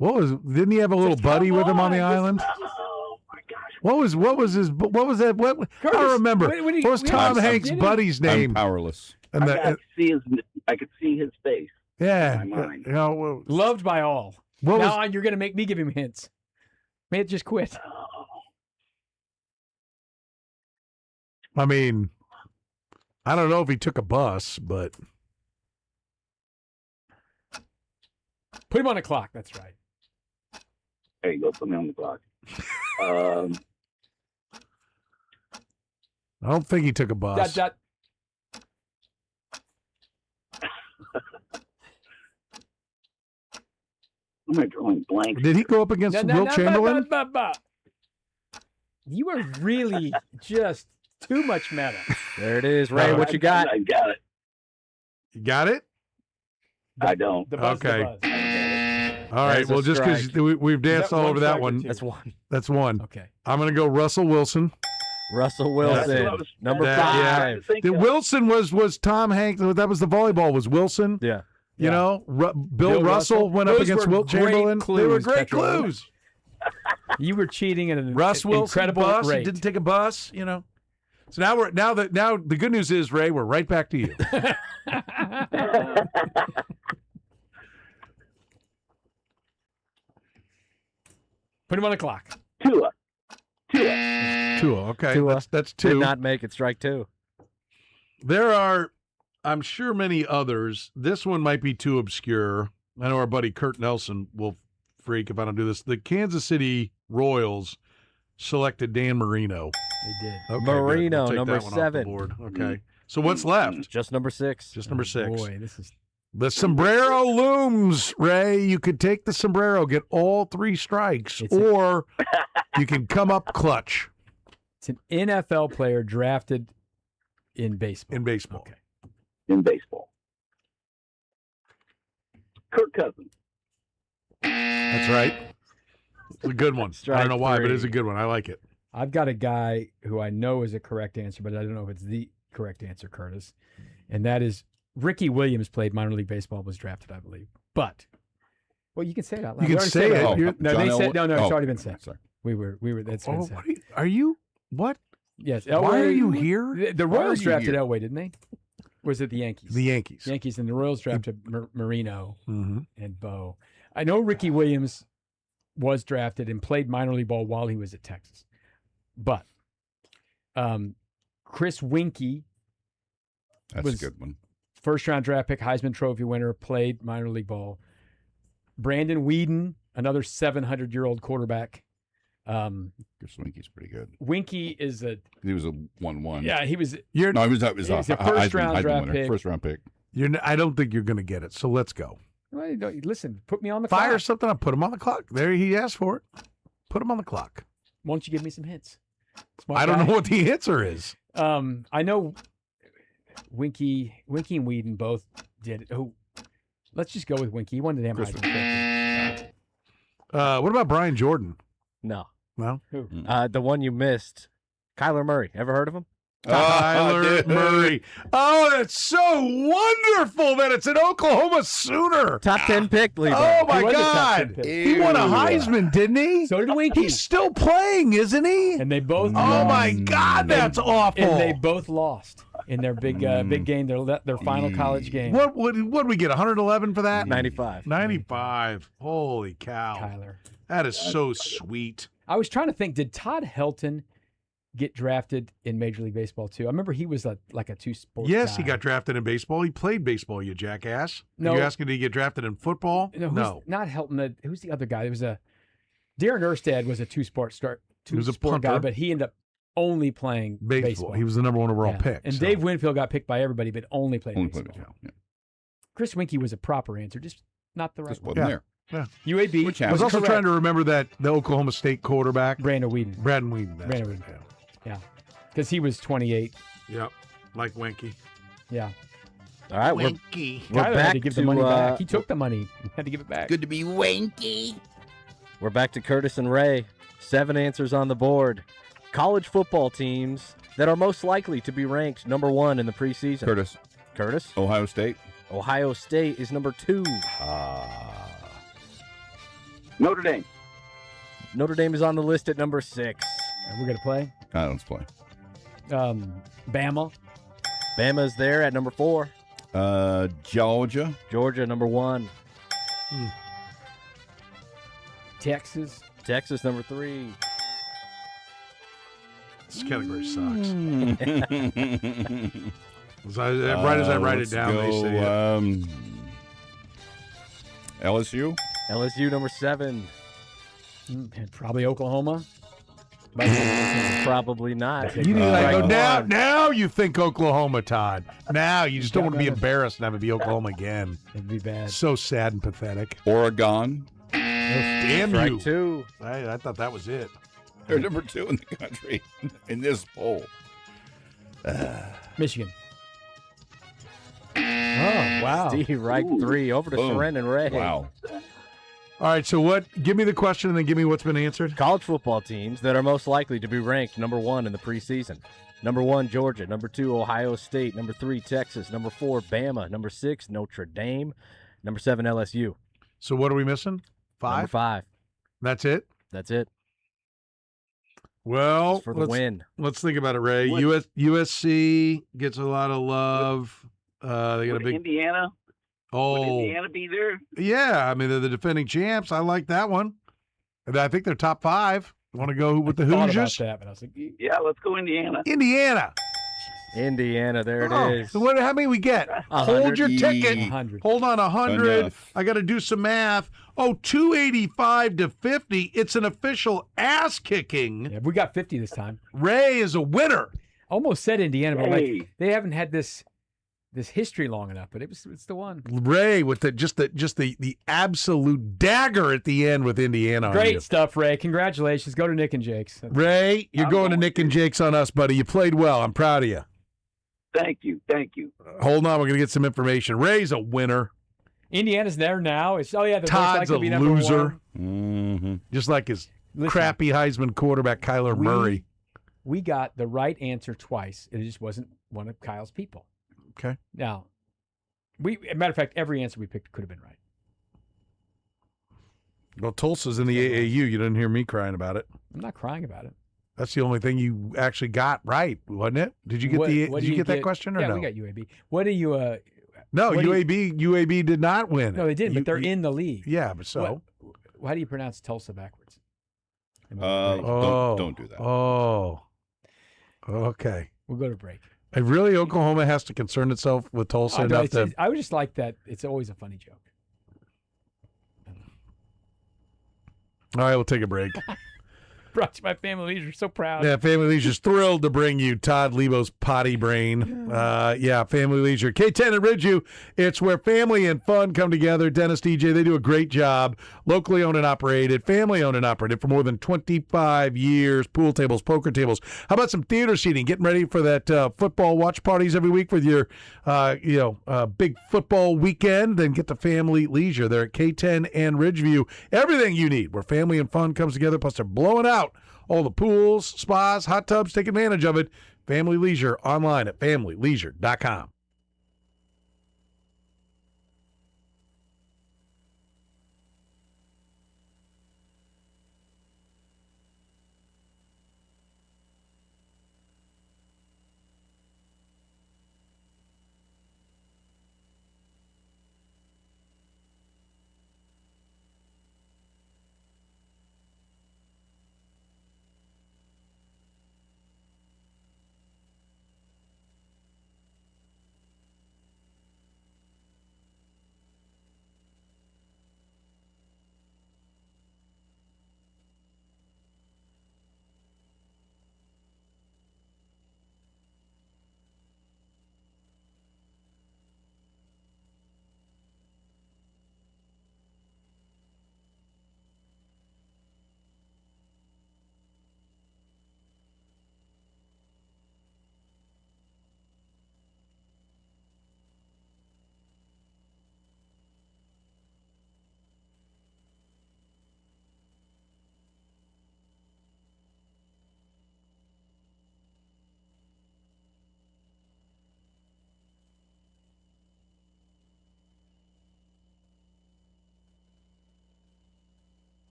Speaker 1: Didn't he have a little buddy with him on the island?
Speaker 13: Oh my gosh!
Speaker 1: What was that? What
Speaker 12: Curtis,
Speaker 1: I don't remember.
Speaker 12: when he-
Speaker 1: What was
Speaker 12: we
Speaker 1: Tom
Speaker 12: have
Speaker 1: Hanks'
Speaker 12: some-
Speaker 1: buddy's
Speaker 2: I'm
Speaker 1: name?
Speaker 2: powerless.
Speaker 1: And
Speaker 13: I could see his face.
Speaker 1: yeah,
Speaker 13: in my mind.
Speaker 1: you know,
Speaker 12: Loved by all.
Speaker 1: what was?
Speaker 12: Now you're going to make me give him hints. May it just quit.
Speaker 1: I mean, I don't know if he took a bus, but
Speaker 12: Put him on the clock. That's right.
Speaker 13: There you go. Put me on the clock.
Speaker 1: I don't think he took a bus.
Speaker 12: Dot.
Speaker 13: Am I drawing blanks?
Speaker 1: Did he go up against Wilt Chamberlain?
Speaker 12: You are really just too much meta.
Speaker 3: There it is. Ray, what you got?
Speaker 13: I got it.
Speaker 1: You got it?
Speaker 13: I don't.
Speaker 12: The buzz,
Speaker 1: Okay.
Speaker 12: the buzz.
Speaker 1: All right.
Speaker 3: is a
Speaker 1: Well, just because
Speaker 3: strike.
Speaker 1: we've danced
Speaker 12: that
Speaker 1: all
Speaker 12: one
Speaker 1: over that
Speaker 12: strike or
Speaker 1: one,
Speaker 12: two?
Speaker 3: That's 1.
Speaker 1: that's one.
Speaker 12: Okay.
Speaker 1: I'm going to go Russell Wilson.
Speaker 3: Russell
Speaker 13: That's
Speaker 3: Wilson,
Speaker 13: what I was-
Speaker 3: number
Speaker 1: That-
Speaker 3: 5.
Speaker 13: Think
Speaker 1: The
Speaker 13: of-
Speaker 1: Wilson was Tom Hanks. That was the volleyball. Was Wilson?
Speaker 3: Yeah.
Speaker 1: You
Speaker 12: Yeah.
Speaker 1: know, Bill
Speaker 12: Bill
Speaker 1: Russell
Speaker 12: Russell.
Speaker 1: went up
Speaker 12: Those
Speaker 1: against
Speaker 12: were
Speaker 1: Wilt
Speaker 12: great
Speaker 1: Chamberlain. They were
Speaker 12: clues,
Speaker 1: great
Speaker 12: Petro.
Speaker 1: clues.
Speaker 12: You were cheating at an
Speaker 1: Russ Wilson
Speaker 12: incredible
Speaker 1: bus. He
Speaker 12: rate.
Speaker 1: didn't take a bus. You know. So now the good news is, Ray, we're right back to you.
Speaker 12: Put him on the clock.
Speaker 13: Tua.
Speaker 1: Tua. Okay,
Speaker 3: Tua.
Speaker 1: that's
Speaker 3: Did
Speaker 1: 2.
Speaker 3: not make it. Strike 2.
Speaker 1: There are, I'm sure, many others. This one might be too obscure. I know our buddy Kurt Nelson will freak if I don't do this. The Kansas City Royals selected Dan Marino.
Speaker 12: They did.
Speaker 1: Okay, good.
Speaker 3: Marino,
Speaker 1: We'll take
Speaker 3: number
Speaker 1: that one off the
Speaker 3: 7.
Speaker 1: board. Okay. So what's left?
Speaker 3: Just number 6.
Speaker 1: Just number 6.
Speaker 12: Boy, this is.
Speaker 1: The sombrero looms, Ray. You could take the sombrero, get all 3 strikes, or you can come up clutch.
Speaker 12: It's an NFL player drafted In baseball.
Speaker 1: In baseball.
Speaker 12: Okay.
Speaker 13: In baseball. Kirk Cousins.
Speaker 1: That's right. It's a good one. I
Speaker 12: Strike
Speaker 1: don't know why, but it's a
Speaker 12: 3.
Speaker 1: good one. I like it.
Speaker 12: I've got a guy who I know is a correct answer, but I don't know if it's the correct answer, Curtis. And that is Ricky Williams played minor league baseball, was drafted, I believe. But, well, you can say it out loud.
Speaker 1: You
Speaker 12: We
Speaker 1: can
Speaker 12: already
Speaker 1: say
Speaker 12: said
Speaker 1: it.
Speaker 12: Oh,
Speaker 1: You're-
Speaker 12: no,
Speaker 2: John
Speaker 12: they said,
Speaker 2: Elway?
Speaker 12: no, it's
Speaker 2: Oh,
Speaker 12: already been said.
Speaker 2: sorry.
Speaker 12: We were, that's been said.
Speaker 1: Are you what?
Speaker 12: Yes.
Speaker 1: Why
Speaker 12: Elway,
Speaker 1: are you here?
Speaker 12: The
Speaker 2: Why are
Speaker 12: Royals
Speaker 2: you
Speaker 12: drafted
Speaker 2: here?
Speaker 12: Elway, didn't they? Was it the Yankees?
Speaker 1: The Yankees.
Speaker 12: Yankees, and the Royals drafted Marino
Speaker 1: Mm-hmm.
Speaker 12: and Bo. I know Ricky Williams was drafted and played minor league ball while he was at Texas. But Chris Winkie
Speaker 2: That's
Speaker 12: was
Speaker 2: a good one.
Speaker 12: first-round draft pick, Heisman Trophy winner, played minor league ball. Brandon Whedon, another 700-year-old quarterback.
Speaker 2: Chris Winky's pretty good.
Speaker 12: Winkie is a
Speaker 2: He was a 1-1.
Speaker 12: yeah. He was
Speaker 2: No, he was a
Speaker 12: first-round
Speaker 2: Heisman
Speaker 12: draft
Speaker 2: winner.
Speaker 12: pick.
Speaker 2: First-round pick.
Speaker 1: I don't think you're going to get it. So let's go.
Speaker 12: Well, listen. Put me on the
Speaker 1: Fire
Speaker 12: clock.
Speaker 1: something up. Put him on the clock. There, he asked for it. Put him on the clock.
Speaker 12: Why don't you give me some hints? Smart
Speaker 1: I don't
Speaker 12: guy.
Speaker 1: know what the answer is.
Speaker 12: I know Winkie and Whedon both did it. Oh, let's just go with Winkie. He won the damn
Speaker 2: Chris
Speaker 12: Heisman Trophy.
Speaker 1: What about Brian Jordan?
Speaker 3: No.
Speaker 1: No.
Speaker 12: Who?
Speaker 3: The one you missed, Kyler Murray. Ever heard of him?
Speaker 1: Tyler Murray. Oh, that's so wonderful that it's an Oklahoma Sooner.
Speaker 3: Top 10 pick, Lee.
Speaker 1: Oh, my
Speaker 12: He was a top 10
Speaker 1: God.
Speaker 12: pick.
Speaker 1: He won a
Speaker 2: Ew.
Speaker 1: Heisman, didn't he?
Speaker 12: So did Winkie.
Speaker 1: He's still playing, isn't he?
Speaker 12: And they both.
Speaker 1: Oh, my God, that's awful.
Speaker 12: And they both lost in their big game, their final college game.
Speaker 1: What did we get, 111 for that?
Speaker 3: 95.
Speaker 1: 95. Holy cow.
Speaker 12: Kyler.
Speaker 1: That is so sweet.
Speaker 12: I was trying to think, did Todd Helton get drafted in Major League Baseball too? I remember he was like a two-sport
Speaker 1: Yes,
Speaker 12: guy.
Speaker 1: he got drafted in baseball. He played baseball, you jackass.
Speaker 12: No.
Speaker 1: Are you asking, did he get drafted in football?
Speaker 12: No. Not Helton. Who's the other guy? It was Darren Erstad was a two-sport
Speaker 1: was a
Speaker 12: guy,
Speaker 1: punter.
Speaker 12: but he ended up only playing baseball.
Speaker 1: He was the number one overall
Speaker 12: Yeah.
Speaker 1: pick.
Speaker 12: And
Speaker 1: so.
Speaker 12: Dave Winfield got picked by everybody, but only played
Speaker 2: Only
Speaker 12: baseball.
Speaker 2: played baseball. Yeah.
Speaker 12: Chris Winkie was a proper answer, just not the right
Speaker 2: Just
Speaker 12: one.
Speaker 2: wasn't
Speaker 1: Yeah.
Speaker 2: there.
Speaker 1: Yeah.
Speaker 12: UAB
Speaker 2: Which
Speaker 1: I was also
Speaker 12: correct.
Speaker 1: trying to remember that the Oklahoma State quarterback,
Speaker 12: Brandon Whedon.
Speaker 1: Brandon Whedon. That's
Speaker 12: Brandon
Speaker 1: right,
Speaker 12: Whedon. Yeah, because he was 28.
Speaker 1: Yep. Like Winky.
Speaker 12: Yeah,
Speaker 3: All right, we're
Speaker 1: Winky.
Speaker 12: Kyler
Speaker 3: back
Speaker 12: had to give the
Speaker 3: to,
Speaker 12: money back. He took the money, had to give it back.
Speaker 2: Good to be Winky.
Speaker 3: We're back to Curtis and Ray. 7 answers on the board. College football teams that are most likely to be ranked number 1 in the preseason. Curtis.
Speaker 2: Ohio State.
Speaker 3: Ohio State is number 2.
Speaker 13: Notre Dame.
Speaker 3: Notre Dame is on the list at number 6.
Speaker 12: We're gonna play.
Speaker 2: I don't play.
Speaker 12: Bama.
Speaker 3: Bama's there at number 4.
Speaker 2: Georgia.
Speaker 3: Georgia, number 1.
Speaker 12: Texas.
Speaker 3: Texas, number 3.
Speaker 1: This category sucks. Right as I write it
Speaker 2: Let's
Speaker 1: down, they
Speaker 2: go,
Speaker 1: say it.
Speaker 2: LSU.
Speaker 3: LSU, number 7.
Speaker 12: Probably Oklahoma. But
Speaker 3: Probably not.
Speaker 1: You need to go
Speaker 3: Right.
Speaker 1: now you think Oklahoma, Todd. Now you just don't want to be embarrassed and have it be Oklahoma again.
Speaker 12: It'd be bad.
Speaker 1: So sad and pathetic.
Speaker 2: Oregon.
Speaker 1: Damn
Speaker 3: Strike
Speaker 1: you.
Speaker 3: 2.
Speaker 1: I thought that was it.
Speaker 2: They're number 2 in the country in this poll.
Speaker 12: Michigan. Oh, wow.
Speaker 3: Steve, right 3. Over to
Speaker 2: Boom.
Speaker 3: Soren and Ray.
Speaker 2: Wow.
Speaker 1: All right, so what? Give me the question and then give me what's been answered.
Speaker 3: College football teams that are most likely to be ranked number 1 in the preseason. Number 1, Georgia. Number 2, Ohio State. Number 3, Texas. Number 4, Bama. Number 6, Notre Dame. Number 7, LSU.
Speaker 1: So what are we missing? 5?
Speaker 3: Number 5.
Speaker 1: That's it?
Speaker 3: That's it.
Speaker 1: Well,
Speaker 3: That's for the win.
Speaker 1: Let's think about it, Ray.
Speaker 13: What?
Speaker 1: USC gets a lot of love. They got a
Speaker 13: Would
Speaker 1: big.
Speaker 13: Indiana? Would
Speaker 1: Oh,
Speaker 13: Indiana be there?
Speaker 1: yeah. I mean, they're the defending champs. I like that one. And I think they're top 5. Want to go with the
Speaker 12: Thought about
Speaker 1: Hoosiers?
Speaker 12: that, but I was like,
Speaker 13: Yeah, let's go Indiana.
Speaker 1: Indiana.
Speaker 3: Indiana, there it
Speaker 1: Oh,
Speaker 3: is.
Speaker 1: so how many we get?
Speaker 3: 100.
Speaker 1: Hold your ticket.
Speaker 12: 100.
Speaker 1: Hold on, 100.
Speaker 2: Enough.
Speaker 1: I got to do some math. Oh, 285 to 50. It's an official ass kicking.
Speaker 12: Yeah, we got 50 this time.
Speaker 1: Ray is a winner.
Speaker 12: Almost said Indiana, but
Speaker 13: Hey.
Speaker 12: like they haven't had this history long enough. But it's the one.
Speaker 1: Ray with the absolute dagger at the end with Indiana. on you.
Speaker 12: Great stuff, Ray. Congratulations. Go to Nick and Jake's.
Speaker 1: Ray, you're going to Nick and Jake's on us, buddy. You played well. I'm proud of you.
Speaker 13: Thank you.
Speaker 1: Hold on, we're going to get some information. Ray's a winner.
Speaker 12: Indiana's there now. It's they're most
Speaker 1: Todd's
Speaker 12: likely
Speaker 1: a
Speaker 12: to be number
Speaker 1: loser.
Speaker 12: one.
Speaker 1: Just like his
Speaker 12: Listen,
Speaker 1: crappy Heisman quarterback, Kyler Murray.
Speaker 12: We got the right answer twice. It just wasn't one of Kyle's people.
Speaker 1: Okay.
Speaker 12: Now, as a matter of fact, every answer we picked could have been right.
Speaker 1: Well, Tulsa's in the AAU. You didn't hear me crying about it.
Speaker 12: I'm not crying about it.
Speaker 1: That's the only thing you actually got right, wasn't it? Did you get Did you get that question or
Speaker 12: yeah,
Speaker 1: no?
Speaker 12: we got UAB. What do you?
Speaker 1: No,
Speaker 12: what
Speaker 1: UAB did not win.
Speaker 12: No, they didn't, but they're
Speaker 1: You-
Speaker 12: in the league.
Speaker 1: Yeah, but so.
Speaker 12: How do you pronounce Tulsa backwards?
Speaker 2: Don't do that.
Speaker 1: Oh, okay.
Speaker 12: We'll go to break.
Speaker 1: And really, Oklahoma has to concern itself with Tulsa
Speaker 12: No,
Speaker 1: enough to.
Speaker 12: I would just like that. It's always a funny joke.
Speaker 1: All right, we'll take a break.
Speaker 12: Brought to my family leisure. So proud.
Speaker 1: Yeah, Family Leisure's thrilled to bring you Todd Lebo's potty brain. Yeah, Family Leisure. K10 at Ridgeview. It's where family and fun come together. Dennis, DJ, they do a great job. Locally owned and operated, family owned and operated for more than 25 years. Pool tables, poker tables. How about some theater seating? Getting ready for that football watch parties every week with your, big football weekend? Then get to Family Leisure. They're at K10 and Ridgeview. Everything you need where family and fun comes together. Plus, they're blowing out all the pools, spas, hot tubs. Take advantage of it. Family Leisure online at familyleisure.com.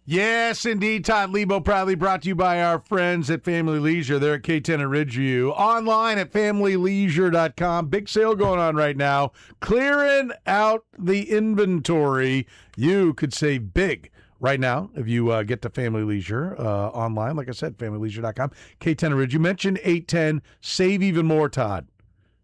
Speaker 1: Yes, indeed. Todd Lebo proudly brought to you by our friends at Family Leisure. They're at K10 and Ridgeview. Online at familyleisure.com. Big sale going on right now. Clearing out the inventory. You could save big right now if you get to Family Leisure online. Like I said, familyleisure.com. K10 and Ridge. You mentioned 810. Save even more, Todd.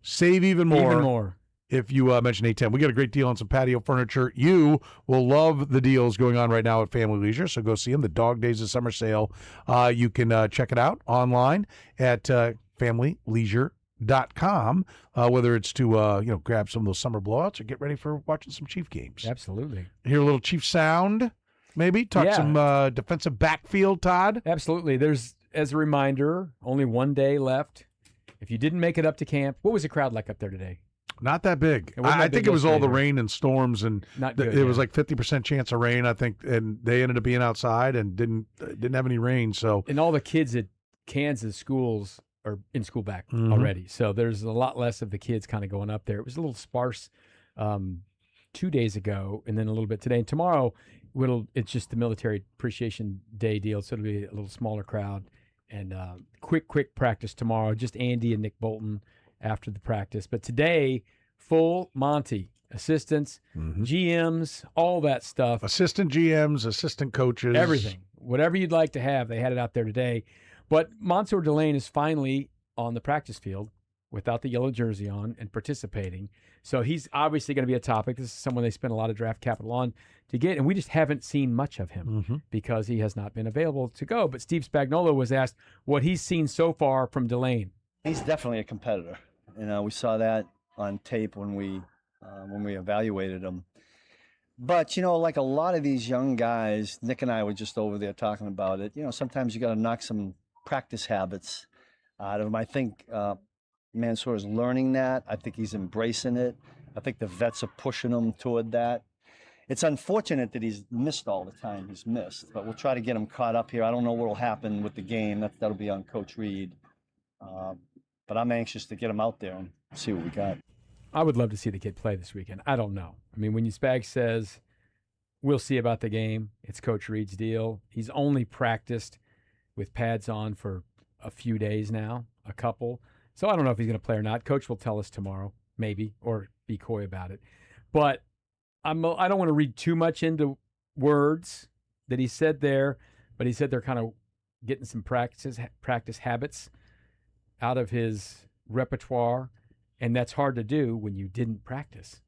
Speaker 1: Save even more.
Speaker 12: Even more.
Speaker 1: If you mention 810. We got a great deal on some patio furniture. You will love the deals going on right now at Family Leisure, so go see them. The Dog Days of Summer Sale. You can check it out online at familyleisure.com, whether it's to grab some of those summer blowouts or get ready for watching some Chief games.
Speaker 12: Absolutely.
Speaker 1: Hear a little Chief sound, maybe? Talk some defensive backfield, Todd?
Speaker 12: Absolutely. There's, as a reminder, only one day left. If you didn't make it up to camp, what was the crowd like up there today?
Speaker 1: Not that big. I think it was all the rain and storms, and it was like 50% chance of rain, I think, and they ended up being outside and didn't have any rain. So,
Speaker 12: and all the kids at Kansas schools are in school back already, so there's a lot less of the kids kind of going up there. It was a little sparse 2 days ago, and then a little bit today. And tomorrow, it's just the Military Appreciation Day deal, so it'll be a little smaller crowd and quick practice tomorrow. Just Andy and Nick Bolton after the practice. But today, full Monty, assistants, GMs, all that stuff.
Speaker 1: Assistant GMs, assistant coaches.
Speaker 12: Everything. Whatever you'd like to have, they had it out there today. But Mansour Delane is finally on the practice field without the yellow jersey on and participating. So he's obviously going to be a topic. This is someone they spent a lot of draft capital on to get, and we just haven't seen much of him because he has not been available to go. But Steve Spagnuolo was asked what he's seen so far from Delane.
Speaker 11: He's definitely a competitor. And we saw that on tape when we evaluated him. But, like a lot of these young guys, Nick and I were just over there talking about it, sometimes you got to knock some practice habits out of him. I think Mansour is learning that. I think he's embracing it. I think the vets are pushing him toward that. It's unfortunate that he's missed all the time he's missed, but we'll try to get him caught up here. I don't know what will happen with the game. That'll be on Coach Reed. But I'm anxious to get him out there and see what we got.
Speaker 12: I would love to see the kid play this weekend. I don't know. I mean, when Spag says, we'll see about the game, it's Coach Reed's deal. He's only practiced with pads on for a few days now, a couple. So I don't know if he's going to play or not. Coach will tell us tomorrow, maybe, or be coy about it. But I don't want to read too much into words that he said there, but he said they're kind of getting some practice habits out of his repertoire, and that's hard to do when you didn't practice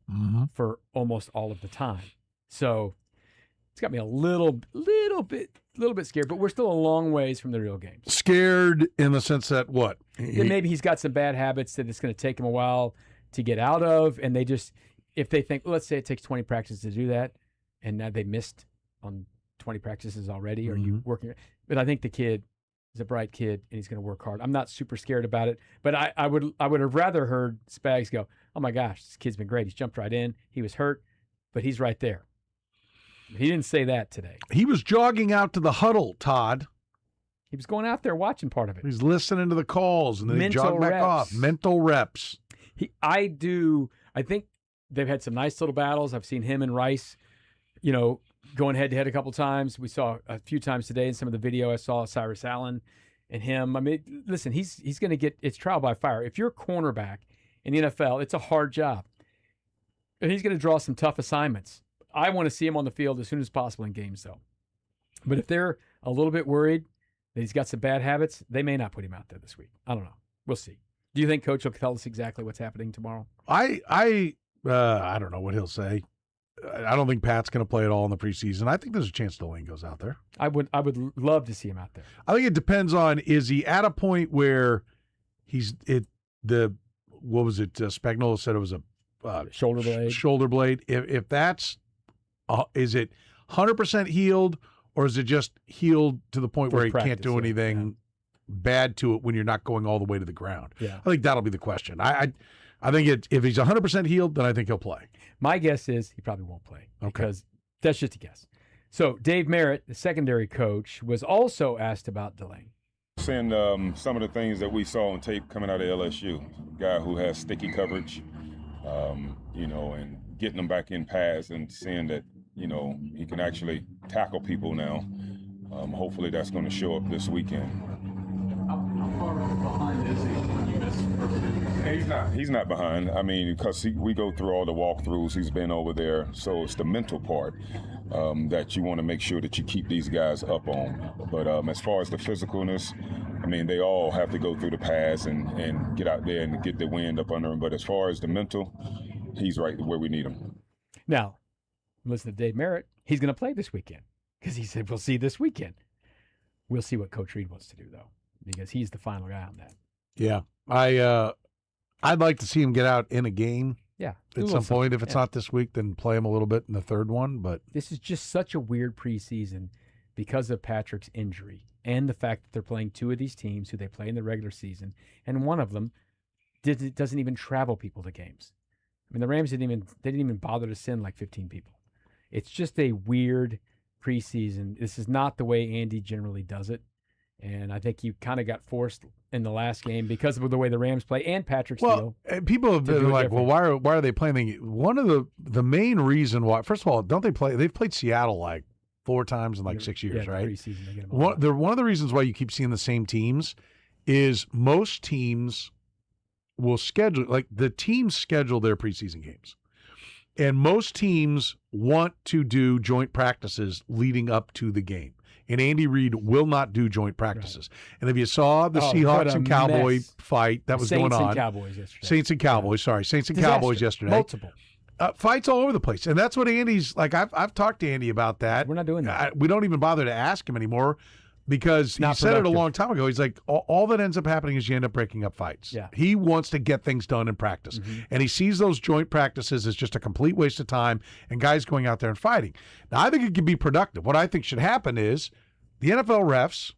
Speaker 12: for almost all of the time. So it's got me a little bit scared, but we're still a long ways from the real game.
Speaker 1: Scared in the sense that what?
Speaker 12: Maybe he's got some bad habits that it's going to take him a while to get out of, and they just, if they think, let's say it takes 20 practices to do that, and now they missed on 20 practices already, or you working, but I think the kid is a bright kid, and he's going to work hard. I'm not super scared about it, but I would have rather heard Spags go, oh my gosh, this kid's been great. He's jumped right in. He was hurt, but he's right there. He didn't say that today.
Speaker 1: He was jogging out to the huddle, Todd.
Speaker 12: He was going out there watching part of it.
Speaker 1: He's listening to the calls, and then he jogged back off. Mental reps.
Speaker 12: I think they've had some nice little battles. I've seen him and Rice, going head-to-head a couple times. We saw a few times today in some of the video I saw Cyrus Allen and him. I mean, listen, he's going to get – it's trial by fire. If you're a cornerback in the NFL, it's a hard job. And he's going to draw some tough assignments. I want to see him on the field as soon as possible in games, though. But if they're a little bit worried that he's got some bad habits, they may not put him out there this week. I don't know. We'll see. Do you think Coach will tell us exactly what's happening tomorrow?
Speaker 1: I don't know what he'll say. I don't think Pat's going to play at all in the preseason. I think there's a chance Delane goes out there.
Speaker 12: I would love to see him out there.
Speaker 1: I think it depends on, is he at a point where what was it? Spagnuolo said it was a
Speaker 12: shoulder blade.
Speaker 1: Shoulder blade. If that's, is it 100% healed, or is it just healed to the point where he can't do anything bad to it when you're not going all the way to the ground?
Speaker 12: Yeah.
Speaker 1: I think that'll be the question. I think if he's 100% healed, then I think he'll play.
Speaker 12: My guess is he probably won't play because that's just a guess. So Dave Merritt, the secondary coach, was also asked about Delane.
Speaker 14: Seeing some of the things that we saw on tape coming out of LSU, a guy who has sticky coverage, and getting them back in pads and seeing that, he can actually tackle people now. Hopefully that's going to show up this weekend.
Speaker 15: How far behind is he when you miss?
Speaker 14: He's not behind. I mean, because we go through all the walkthroughs. He's been over there. So it's the mental part that you want to make sure that you keep these guys up on. But as far as the physicalness, I mean, they all have to go through the pass and get out there and get the wind up under them. But as far as the mental, he's right where we need him.
Speaker 12: Now, listen to Dave Merritt. He's going to play this weekend because he said, we'll see this weekend. We'll see what Coach Reed wants to do, though, because he's the final guy on that.
Speaker 1: Yeah. I'd like to see him get out in a game.
Speaker 12: Yeah.
Speaker 1: At some point. If it's not this week, then play him a little bit in the third one. But
Speaker 12: this is just such a weird preseason because of Patrick's injury and the fact that they're playing two of these teams who they play in the regular season, and one of them doesn't even travel people to games. I mean, the Rams didn't even bother to send like 15 people. It's just a weird preseason. This is not the way Andy generally does it. And I think you kind of got forced in the last game because of the way the Rams play and Patrick Steele.
Speaker 1: Well, people have been like, well, why are they playing? One of the main reason why, first of all, don't they play? They've played Seattle like 4 times in like 6 years, right?
Speaker 12: Preseason, they get them
Speaker 1: One of the reasons why you keep seeing the same teams is most teams will schedule, like the teams schedule their preseason games. And most teams want to do joint practices leading up to the game. And Andy Reid will not do joint practices. Right. And if you saw the Seahawks and Cowboy fight that was going on.
Speaker 12: Saints and Cowboys yesterday.
Speaker 1: Saints and Cowboys, sorry. Saints and Cowboys yesterday.
Speaker 12: Multiple.
Speaker 1: Fights all over the place. And that's what Andy's like. I've talked to Andy about that.
Speaker 12: We're not doing that.
Speaker 1: We don't even bother to ask him anymore because he said it a long time ago. He's like, all that ends up happening is you end up breaking up fights.
Speaker 12: Yeah.
Speaker 1: He wants to get things done in practice. Mm-hmm. And he sees those joint practices as just a complete waste of time and guys going out there and fighting. Now, I think it can be productive. What I think should happen is the NFL refs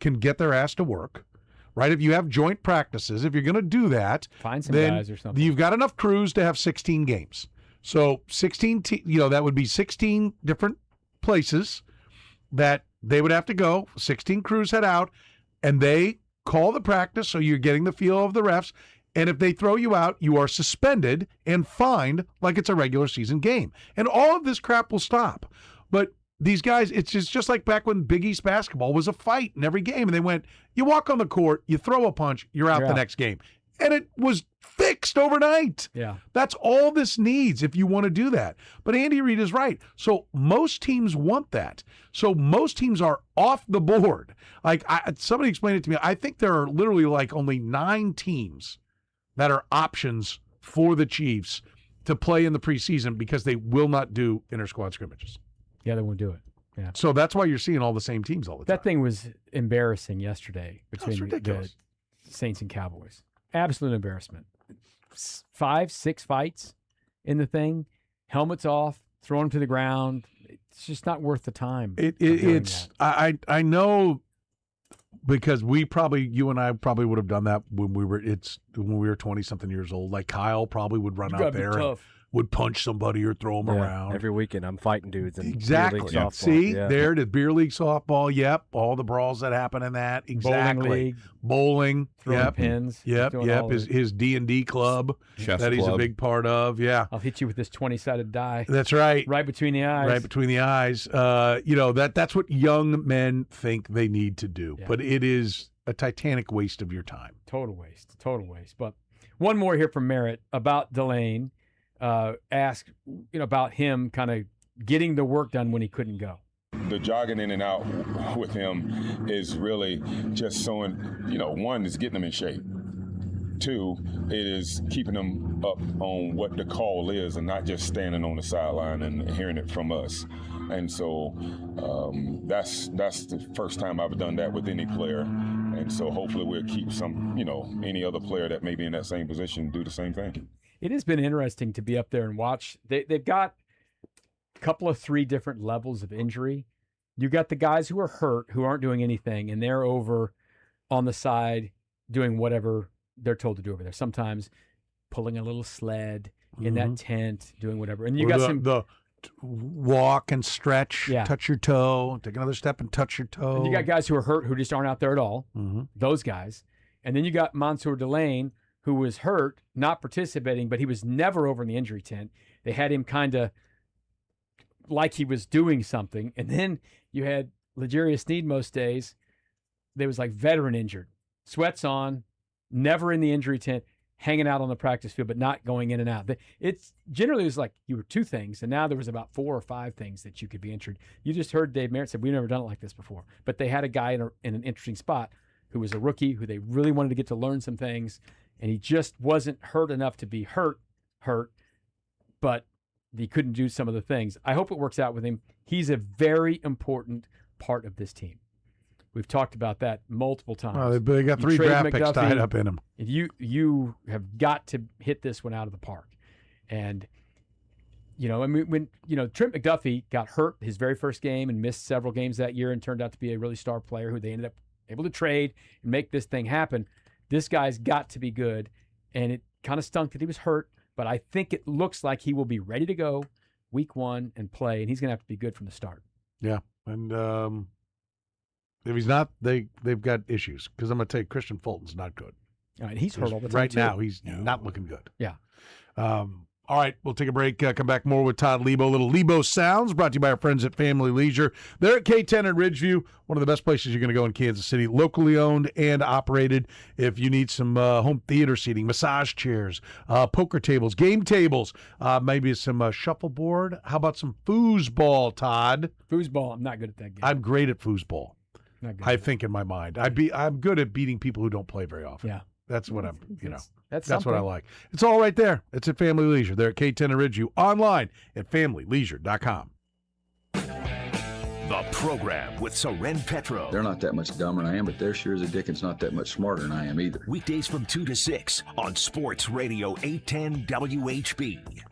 Speaker 1: can get their ass to work, right? If you have joint practices, if you're going to do that,
Speaker 12: find some
Speaker 1: then
Speaker 12: guys or something.
Speaker 1: You've got enough crews to have 16 games. So 16, that would be 16 different places that they would have to go. 16 crews head out, and they call the practice, so you're getting the feel of the refs. And if they throw you out, you are suspended and fined like it's a regular season game. And all of this crap will stop. But these guys, it's just like back when Big East basketball was a fight in every game. And they went, you walk on the court, you throw a punch, you're out the next game. And it was fixed overnight.
Speaker 12: Yeah.
Speaker 1: That's all this needs if you want to do that. But Andy Reid is right. So most teams want that. So most teams are off the board. Like somebody explained it to me. I think there are literally like only 9 teams that are options for the Chiefs to play in the preseason because they will not do inter-squad scrimmages.
Speaker 12: Yeah, they won't do it. Yeah.
Speaker 1: So that's why you're seeing all the same teams all the time.
Speaker 12: That thing was embarrassing yesterday between the Saints and Cowboys. Absolute embarrassment. 5-6 fights in the thing, helmets off, thrown them to the ground. It's just not worth the time.
Speaker 1: I know because you and I probably would have done that when we were 20 something years old. Like Kyle probably would run out there and would punch somebody or throw them around.
Speaker 3: Every weekend I'm fighting dudes in
Speaker 1: exactly.
Speaker 3: beer league softball.
Speaker 1: See, there the beer league softball. Yep, all the brawls that happen in that. Exactly. Bowling.
Speaker 12: Throwing pins.
Speaker 1: Yep. His D&D club
Speaker 2: Chess
Speaker 1: that he's
Speaker 2: club.
Speaker 1: a big part of. Yeah.
Speaker 12: I'll hit you with this 20-sided die.
Speaker 1: That's right.
Speaker 12: Right between the eyes.
Speaker 1: Right between the eyes. That's what young men think they need to do, but it is a titanic waste of your time.
Speaker 12: Total waste. But one more here from Merritt about Delane. Asked about him kind of getting the work done when he couldn't go.
Speaker 14: The jogging in and out with him is really just showing, one is getting him in shape. 2, it is keeping them up on what the call is and not just standing on the sideline and hearing it from us. And so that's the first time I've done that with any player. And so hopefully we'll keep any other player that may be in that same position do the same thing.
Speaker 12: It has been interesting to be up there and watch. They've got a couple of 3 different levels of injury. You got the guys who are hurt, who aren't doing anything, and they're over on the side doing whatever they're told to do over there. Sometimes pulling a little sled in that tent, doing whatever. And you got
Speaker 1: the walk and stretch, touch your toe, take another step and touch your toe.
Speaker 12: And you got guys who are hurt who just aren't out there at all, those guys. And then you got Mansour Delane, who was hurt, not participating, but he was never over in the injury tent. They had him kind of like he was doing something. And then you had L'Jarius Sneed most days. There was like veteran injured, sweats on, never in the injury tent, hanging out on the practice field, but not going in and out. It's generally it was like you were 2 things, and now there was about 4 or 5 things that you could be injured. You just heard Dave Merritt said, we've never done it like this before. But they had a guy in an interesting spot who was a rookie, who they really wanted to get to learn some things, and he just wasn't hurt enough to be hurt, but he couldn't do some of the things. I hope it works out with him. He's a very important part of this team. We've talked about that multiple times.
Speaker 1: Well, they got 3 draft picks tied up in him.
Speaker 12: You have got to hit this one out of the park. And, when Trent McDuffie got hurt his very first game and missed several games that year and turned out to be a really star player who they ended up able to trade and make this thing happen. This guy's got to be good. And it kind of stunk that he was hurt, but I think it looks like he will be ready to go week 1 and play, and he's going to have to be good from the start.
Speaker 1: Yeah. And, if he's not, they've got issues, because I'm going to tell you, Christian Fulton's not good.
Speaker 12: All right, he's hurt all the time.
Speaker 1: Right
Speaker 12: too.
Speaker 1: now, he's not looking good.
Speaker 12: Yeah.
Speaker 1: All right, we'll take a break. Come back more with Todd Lebo. Little Lebo Sounds brought to you by our friends at Family Leisure. They're at K10 at Ridgeview, one of the best places you're going to go in Kansas City. Locally owned and operated. If you need some home theater seating, massage chairs, poker tables, game tables, maybe some shuffleboard. How about some foosball, Todd?
Speaker 12: Foosball, I'm not good at that game.
Speaker 1: I'm great at foosball. I think in my mind. I'm good at beating people who don't play very often.
Speaker 12: Yeah.
Speaker 1: That's what
Speaker 12: That's
Speaker 1: what I like. It's all right there. It's at Family Leisure. They're at K10 and Ridgeview. Online at familyleisure.com.
Speaker 4: The program with Soren Petro.
Speaker 16: They're not that much dumber than I am, but they're sure as a Dickens not that much smarter than I am either.
Speaker 4: Weekdays from 2 to 6 on Sports Radio 810 WHB.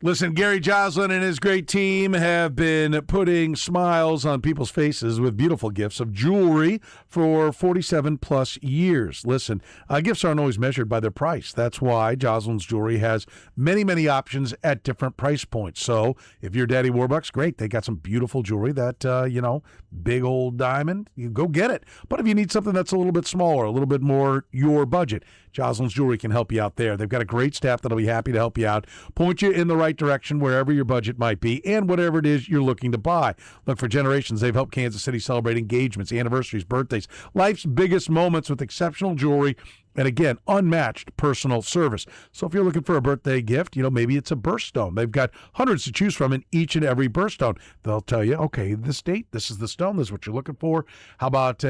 Speaker 1: Listen, Gary Joslin and his great team have been putting smiles on people's faces with beautiful gifts of jewelry for 47-plus years. Listen, gifts aren't always measured by their price. That's why Joslin's Jewelry has many, many options at different price points. So if you're Daddy Warbucks, great. They got some beautiful jewelry that, big old diamond, you go get it. But if you need something that's a little bit smaller, a little bit more your budget, Joslin's Jewelry can help you out there. They've got a great staff that'll be happy to help you out, point you in the right direction wherever your budget might be and whatever it is you're looking to buy. Look, for generations, they've helped Kansas City celebrate engagements, anniversaries, birthdays, life's biggest moments with exceptional jewelry and, again, unmatched personal service. So if you're looking for a birthday gift, maybe it's a birthstone. They've got hundreds to choose from in each and every birthstone. They'll tell you, okay, this date, this is the stone, this is what you're looking for. How about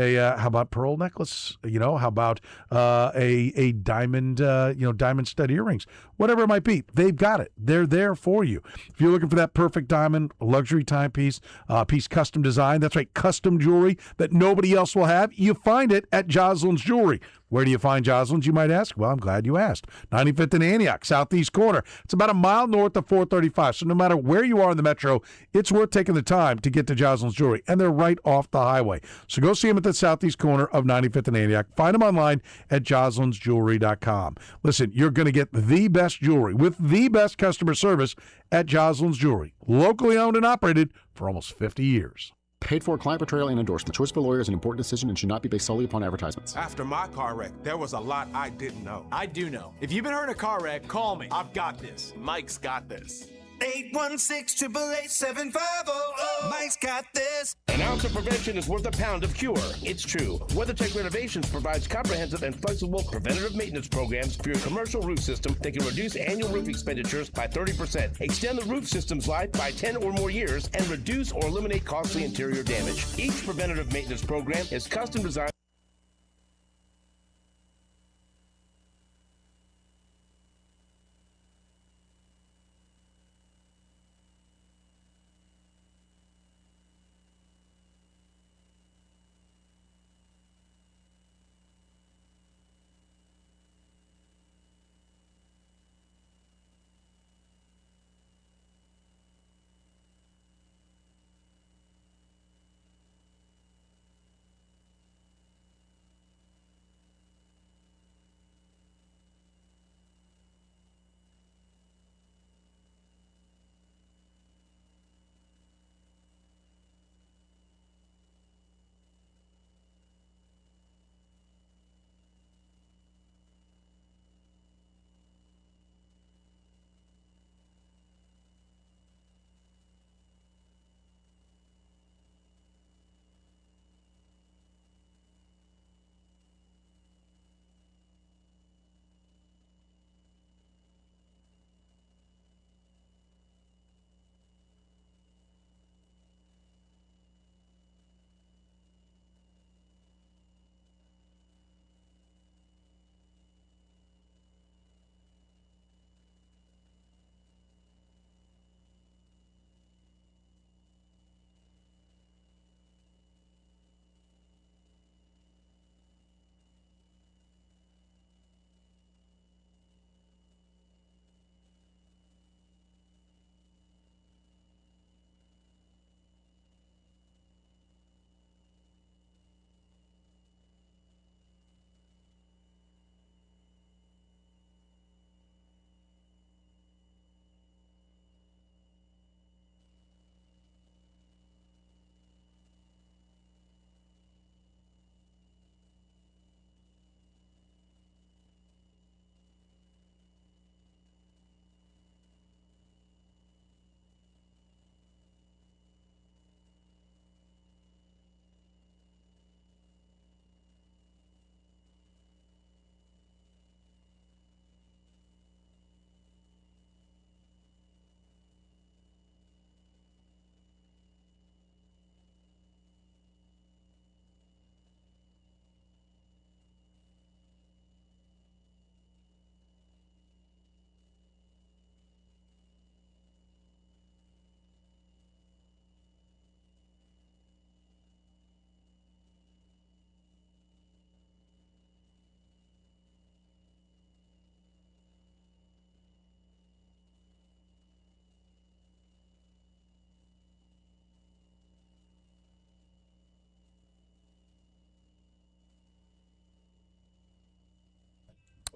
Speaker 1: pearl necklace? How about a diamond, diamond stud earrings? Whatever it might be, they've got it. They're there for you. If you're looking for that perfect diamond, a luxury timepiece, piece custom design, that's right, custom jewelry that nobody else will have, you find it at Joslin's Jewelry. Where do you find Joslin's, you might ask? Well, I'm glad you asked. 95th and Antioch, southeast corner. It's about a mile north of 435. So no matter where you are in the metro, it's worth taking the time to get to Joslin's Jewelry. And they're right off the highway. So go see them at the southeast corner of 95th and Antioch. Find them online at joslinsjewelry.com. Listen, you're going to get the best jewelry with the best customer service at Joslin's Jewelry. Locally owned and operated for almost 50 years.
Speaker 17: Paid for client portrayal and endorsement. Choice of a lawyer is an important decision and should not be based solely upon advertisements.
Speaker 18: After my car wreck, there was a lot I didn't know. I do know. If you've been hurt in a car wreck, call me. I've got this. Mike's got this.
Speaker 19: 816-888-7500. Mike's got this.
Speaker 20: An ounce of prevention is worth a pound of cure. It's true. WeatherTech Renovations provides comprehensive and flexible preventative maintenance programs for your commercial roof system that can reduce annual roof expenditures by 30%, extend the roof system's life by 10 or more years, and reduce or eliminate costly interior damage. Each preventative maintenance program is custom designed.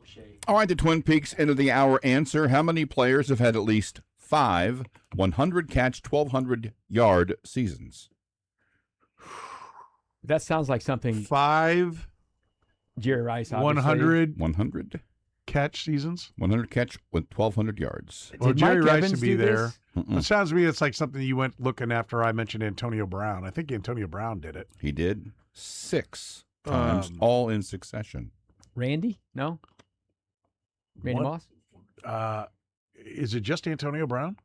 Speaker 12: O'Shea.
Speaker 2: All right, the Twin Peaks end of the hour answer. How many players have had at least 5 100-catch, 1,200-yard seasons?
Speaker 12: That sounds like something
Speaker 1: 5
Speaker 12: Jerry Rice, obviously.
Speaker 2: 100
Speaker 1: catch seasons.
Speaker 2: 100 catch with 1,200 yards.
Speaker 1: Well,
Speaker 12: Did
Speaker 1: Jerry
Speaker 12: Mike
Speaker 1: Rice
Speaker 12: Evans
Speaker 1: would be
Speaker 12: do
Speaker 1: there.
Speaker 2: this?
Speaker 1: It sounds to me it's like something you went looking after I mentioned Antonio Brown. I think Antonio Brown did it.
Speaker 2: He did 6 times, all in succession.
Speaker 12: Randy? No? Randy
Speaker 1: What?
Speaker 12: Moss?
Speaker 1: Is it just Antonio Brown?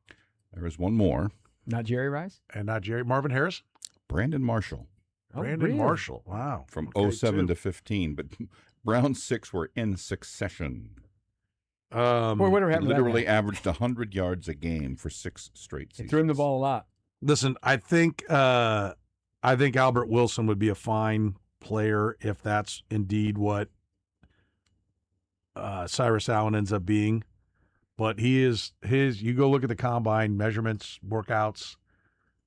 Speaker 2: There is one more.
Speaker 12: Not Jerry Rice?
Speaker 1: And not Jerry Marvin Harris?
Speaker 2: Brandon Marshall.
Speaker 12: Oh,
Speaker 1: Brandon
Speaker 12: really?
Speaker 1: Marshall. Wow.
Speaker 2: From
Speaker 1: Okay,
Speaker 2: 07
Speaker 1: two.
Speaker 2: to 15, but Brown's 6 were in succession.
Speaker 12: Boy, whatever
Speaker 2: He
Speaker 12: happened to that
Speaker 2: literally
Speaker 12: man?
Speaker 2: averaged 100 yards a game for 6 straight
Speaker 12: He
Speaker 2: seasons.
Speaker 12: threw him the ball a lot.
Speaker 1: Listen, I think Albert Wilson would be a fine player if that's indeed what Cyrus Allen ends up being. But you go look at the combine measurements, workouts,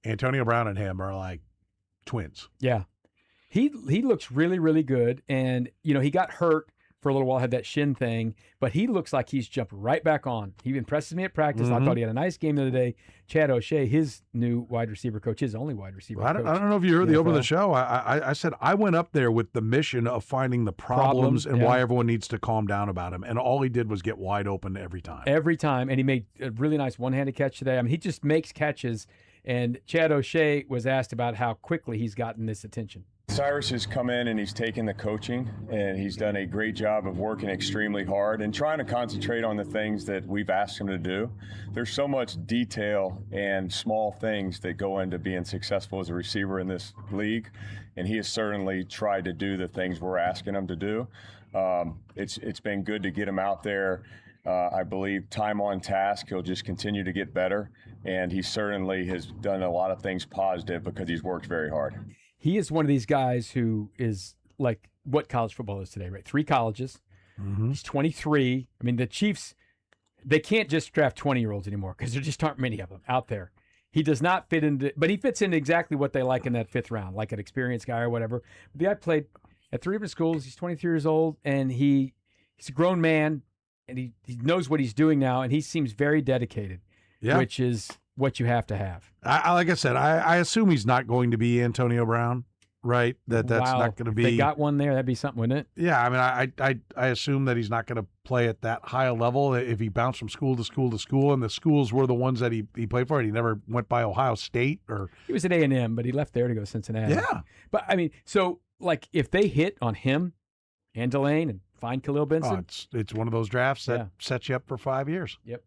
Speaker 1: Antonio Brown and him are like twins.
Speaker 12: Yeah. He looks really, really good. And, he got hurt for a little while, had that shin thing, but he looks like he's jumped right back on. He impresses me at practice. I thought he had a nice game the other day. Chad O'Shea, his new wide receiver coach, his only wide receiver
Speaker 1: I
Speaker 12: coach.
Speaker 1: don't know if you heard the open of the
Speaker 12: NFL.
Speaker 1: show. I said I went up there with the mission of finding the problems and
Speaker 12: yeah.
Speaker 1: why everyone needs to calm down about him. And all he did was get wide open every time.
Speaker 12: Every time. And he made a really nice one-handed catch today. I mean, he just makes catches. And Chad O'Shea was asked about how quickly he's gotten this attention.
Speaker 14: Cyrus has come in and he's taken the coaching, and he's done a great job of working extremely hard and trying to concentrate on the things that we've asked him to do. There's so much detail and small things that go into being successful as a receiver in this league, and he has certainly tried to do the things we're asking him to do. It's been good to get him out there. I believe time on task, he'll just continue to get better, and he certainly has done a lot of things positive because he's worked very hard.
Speaker 12: He is one of these guys who is like what college football is today, right? 3 colleges. He's 23. I mean, the Chiefs, they can't just draft 20-year-olds anymore because there just aren't many of them out there. He does not fit into, but he fits into exactly what they like in that 5th round, like an experienced guy or whatever. The guy played at 3 different schools. He's 23 years old, and he's a grown man, and he knows what he's doing now, and he seems very dedicated, which is what you have to have.
Speaker 1: Like I said, I assume he's not going to be Antonio Brown, right? That's
Speaker 12: Wow.
Speaker 1: not going to
Speaker 12: If
Speaker 1: be.
Speaker 12: they got one there, that'd be something, wouldn't it?
Speaker 1: Yeah, I mean, I assume that he's not going to play at that high a level. If he bounced from school to school to school, and the schools were the ones that he played for, and he never went by Ohio State or.
Speaker 12: He was at A&M, but he left there to go to Cincinnati.
Speaker 1: Yeah.
Speaker 12: But, I mean, so, like, if they hit on him and Delane and find Khalil Benson.
Speaker 1: It's one of those drafts that
Speaker 12: Yeah.
Speaker 1: sets you up for 5 years.
Speaker 12: Yep.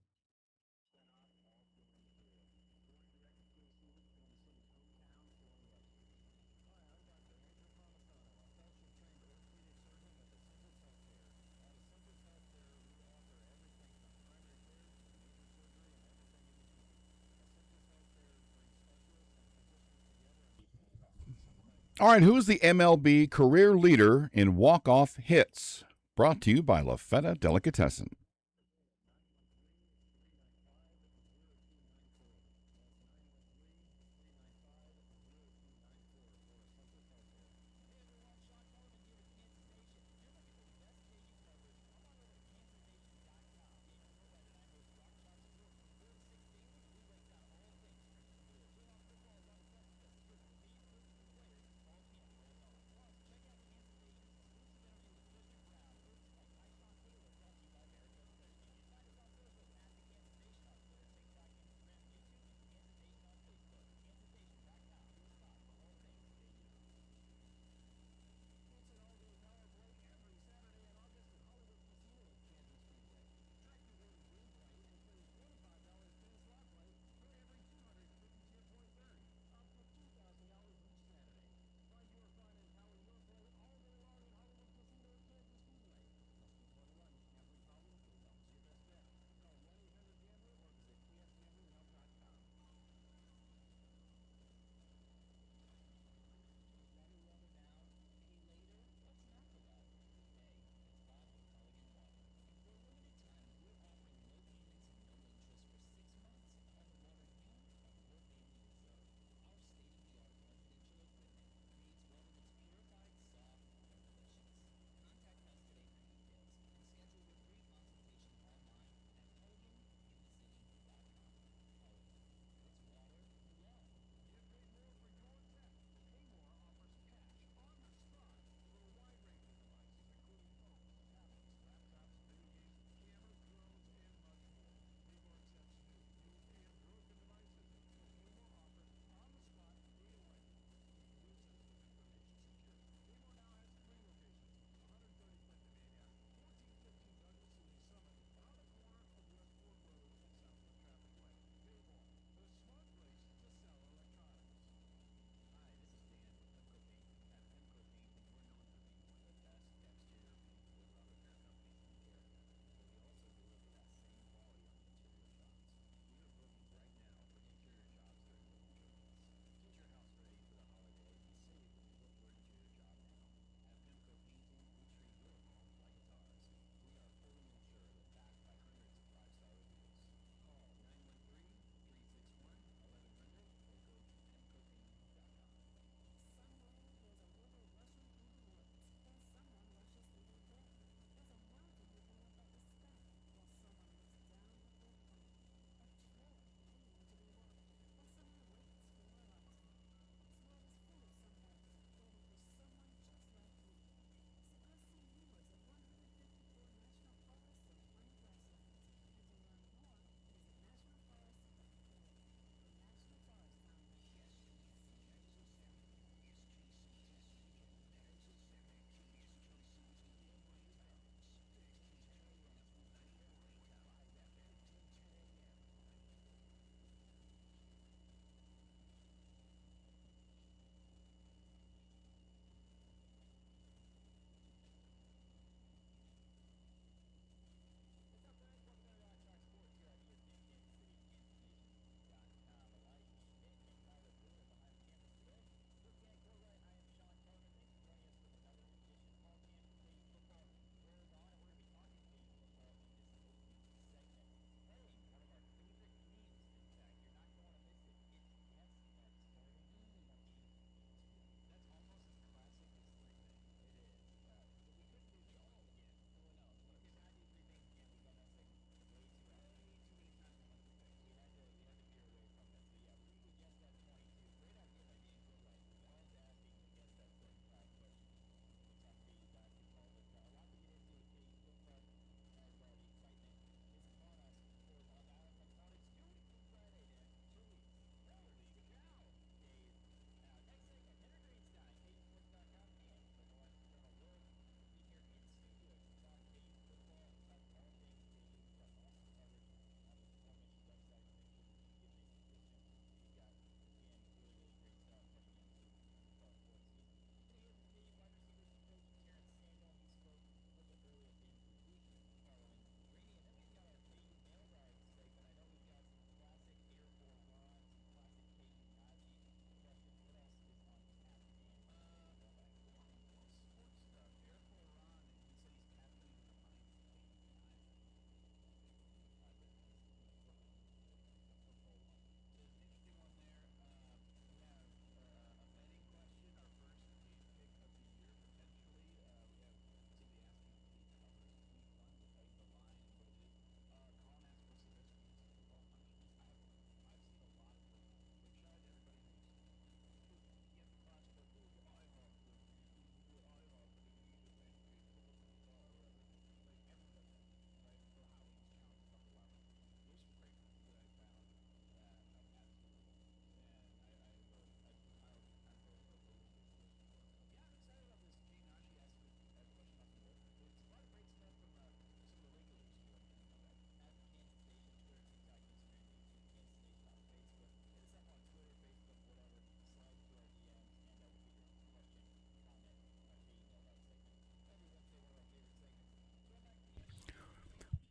Speaker 2: All right, who's the MLB career leader in walk-off hits? Brought to you by La Feta Delicatessen.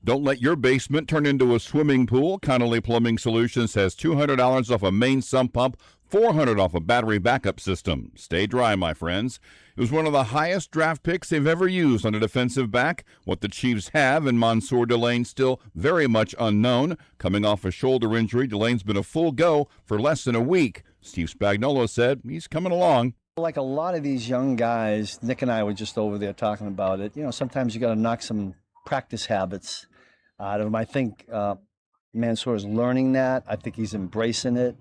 Speaker 2: Don't let your basement turn into a swimming pool. Connolly Plumbing Solutions has $200 off a main sump pump, $400 off a battery backup system. Stay dry, my friends. It was one of the highest draft picks they've ever used on a defensive back. What the Chiefs have in Mansour Delane still very much unknown. Coming off a shoulder injury, Delane's been a full go for less than a week. Steve Spagnuolo said he's coming along.
Speaker 11: Like a lot of these young guys, Nick and I were just over there talking about it. Sometimes you got to knock some practice habits out of him. I think Mansour is learning that. I think he's embracing it.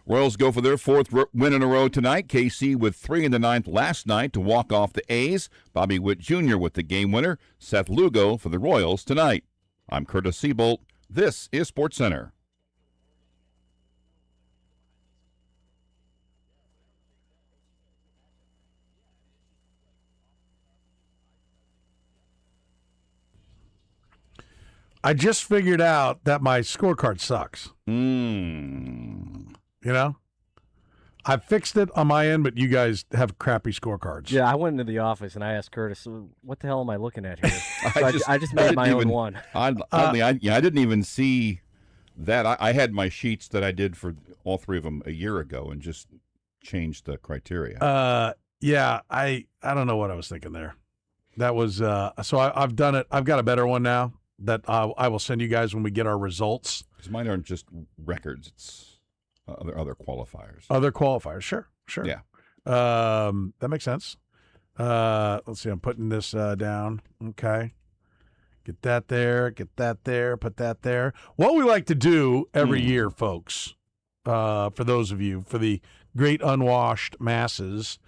Speaker 2: Royals go for their fourth win in a row tonight. KC with 3 in the ninth last night to walk off the A's. Bobby Witt Jr. with the game winner. Seth Lugo for the Royals tonight. I'm Curtis Siebold. This is SportsCenter.
Speaker 1: I just figured out that my scorecard sucks. I fixed it on my end, but you guys have crappy scorecards.
Speaker 3: Yeah, I went into the office and I asked Curtis, "What the hell am I looking at here?" So I just made my own one.
Speaker 2: Oddly, I didn't even see that. I had my sheets that I did for all three of them a year ago and just changed the criteria.
Speaker 1: Yeah, I don't know what I was thinking there. That was so I've done it. I've got a better one now that I will send you guys when we get our results.
Speaker 2: Because mine aren't just records; it's other qualifiers.
Speaker 1: Other qualifiers, sure.
Speaker 2: Yeah,
Speaker 1: that makes sense. Let's see. I'm putting this down. Okay, get that there. Put that there. What we like to do every year, folks, for those of you, for the great unwashed masses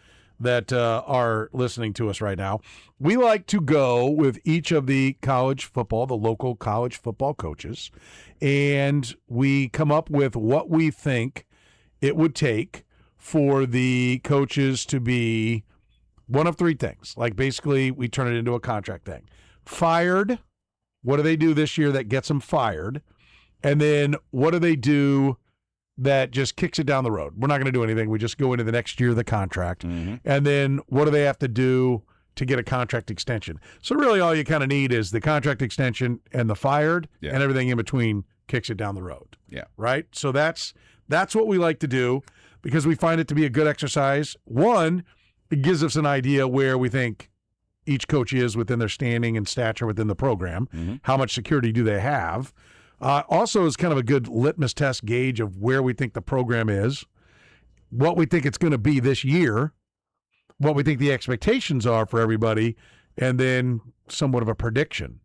Speaker 1: that are listening to us right now, we like to go with each of the local college football coaches, and we come up with what we think it would take for the coaches to be one of three things. Like, basically, we turn it into a contract thing. Fired. What do they do this year that gets them fired? And then what do they do that just kicks it down the road? We're not going to do anything. We just go into the next year of the contract.
Speaker 2: Mm-hmm.
Speaker 1: And then what do they have to do to get a contract extension? So really all you kind of need is the contract extension and the fired, and everything in between kicks it down the road.
Speaker 2: Yeah.
Speaker 1: Right? So that's what we like to do because we find it to be a good exercise. One, it gives us an idea where we think each coach is within their standing and stature within the program.
Speaker 2: Mm-hmm.
Speaker 1: How much security do they have? Also is kind of a good litmus test gauge of where we think the program is, what we think it's going to be this year, what we think the expectations are for everybody, and then somewhat of a prediction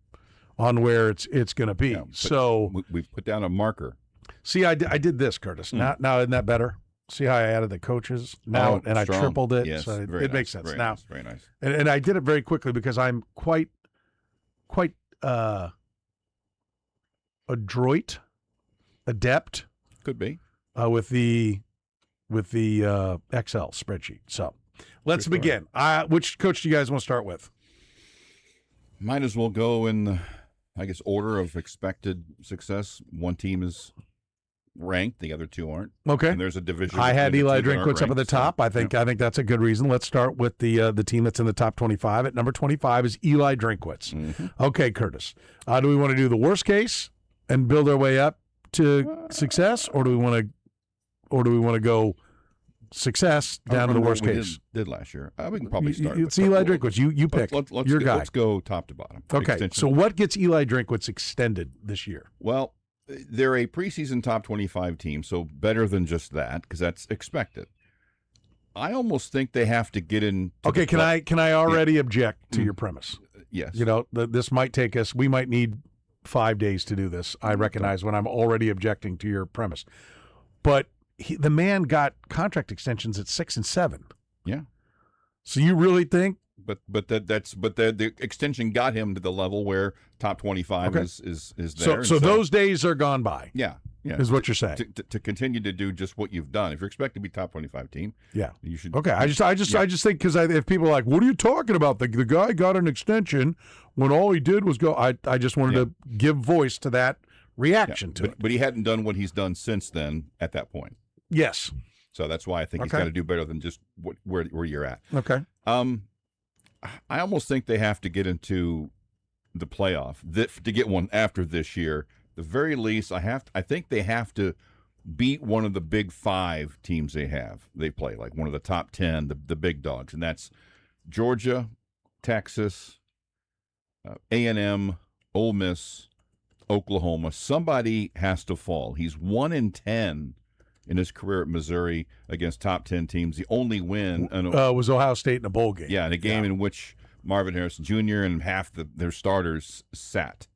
Speaker 1: on where it's going to be.
Speaker 2: Yeah,
Speaker 1: so
Speaker 2: we've put down a marker.
Speaker 1: See, I did this, Curtis. Now isn't that better? See how I added the coaches now, and
Speaker 2: strong.
Speaker 1: I tripled it,
Speaker 2: Yes,
Speaker 1: so it
Speaker 2: nice,
Speaker 1: makes sense
Speaker 2: very
Speaker 1: now.
Speaker 2: Nice, very nice.
Speaker 1: And I did it very quickly because I'm quite adroit, adept.
Speaker 2: Could be
Speaker 1: with the Excel spreadsheet. So let's begin. Which coach do you guys want to start with?
Speaker 2: Might as well go in the, order of expected success. One team is ranked, the other two aren't.
Speaker 1: Okay.
Speaker 2: And there's a division.
Speaker 1: I had Eli Drinkwitz up at the top.
Speaker 2: So,
Speaker 1: I think that's a good reason. Let's start with the team that's in the top 25. At number 25 is Eli Drinkwitz.
Speaker 2: Mm-hmm.
Speaker 1: Okay, Curtis. Do we want to do the worst case and build our way up to success, or do we want to go success down to the worst case?
Speaker 2: Did last year. We can probably start.
Speaker 1: It's Eli Drinkwitz. You pick your guy.
Speaker 2: Let's go top to bottom.
Speaker 1: Okay.
Speaker 2: Extension.
Speaker 1: So what gets Eli Drinkwitz extended this year?
Speaker 2: Well, they're a preseason top 25 team, so better than just that because that's expected. I almost think they have to get in.
Speaker 1: Okay. Can I already object to your premise?
Speaker 2: Yes.
Speaker 1: This might take us. We might need 5 days to do this. I recognize when I'm already objecting to your premise, but the man got contract extensions at 6 and 7.
Speaker 2: Yeah.
Speaker 1: So you really think?
Speaker 2: But the extension got him to the level where top 25 is there.
Speaker 1: So those days are gone by.
Speaker 2: Yeah.
Speaker 1: Is what you're saying.
Speaker 2: To continue to do just what you've done. If you're expected to be top 25 team, you should.
Speaker 1: Okay. I just think because if people are like, what are you talking about? The guy got an extension when all he did was go. I just wanted to give voice to that reaction to it.
Speaker 2: But he hadn't done what he's done since then at that point.
Speaker 1: Yes.
Speaker 2: So that's why I think he's got to do better than just where you're at.
Speaker 1: Okay.
Speaker 2: I almost think they have to get into the playoff to get one after this year. The very least, I think they have to beat one of the big 5 teams they play, like one of the top 10, the big dogs, and that's Georgia, Texas, A&M, Ole Miss, Oklahoma. Somebody has to fall. He's 1-10 in his career at Missouri against top 10 teams. The only win
Speaker 1: was Ohio State in a bowl game.
Speaker 2: Yeah, in a game in which Marvin Harrison Jr. and half their starters sat.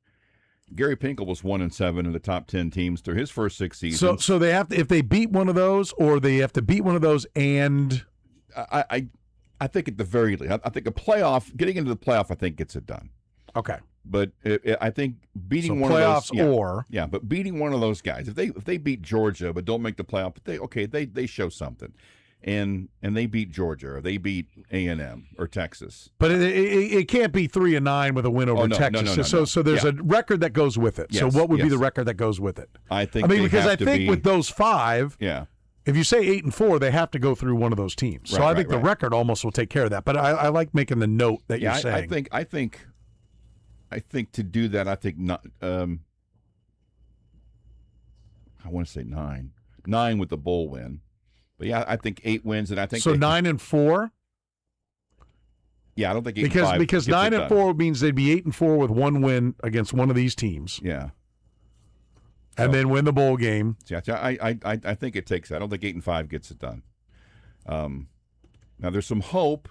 Speaker 2: Gary Pinkel was 1-7 in the top 10 teams through his first 6 seasons.
Speaker 1: So they have to, if they beat one of those, or they have to beat one of those, and
Speaker 2: I think at the very least, I think getting into the playoff, I think gets it done.
Speaker 1: Okay.
Speaker 2: But I think beating one
Speaker 1: playoffs
Speaker 2: of those, but beating one of those guys, if they beat Georgia but don't make the playoff, but they show something, and they beat Georgia or they beat A&M or Texas.
Speaker 1: But it can't be 3-9 with a win over Texas.
Speaker 2: No.
Speaker 1: So there's a record that goes with it.
Speaker 2: Yes,
Speaker 1: so what would be the record that goes with it?
Speaker 2: I think
Speaker 1: with those 5, if you say 8-4, they have to go through one of those teams. So I think the record almost will take care of that. But I like making the note that you're saying.
Speaker 2: I think to do that, I think not. I want to say 9 with the bowl win, but I think 8 wins, and I think
Speaker 1: 9-4.
Speaker 2: Yeah, I don't think 8-5
Speaker 1: because 9-4 means they'd be 8-4 with 1 win against one of these teams.
Speaker 2: Yeah,
Speaker 1: and then win the bowl game.
Speaker 2: Yeah, I think it takes that. I don't think 8-5 gets it done. Now there's some hope.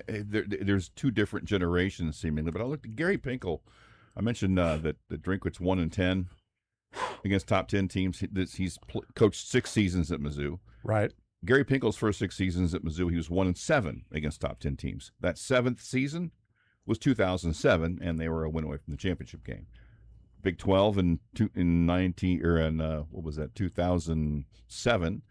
Speaker 2: There's 2 different generations seemingly, but I looked at Gary Pinkel. I mentioned that Drinkwitz 1-10 against top 10 teams. He's coached 6 seasons at Mizzou.
Speaker 1: Right.
Speaker 2: Gary Pinkel's first 6 seasons at Mizzou, he was 1-7 against top 10 teams. That 7th season was 2007, and they were a win away from the championship game. Big 12 in 2007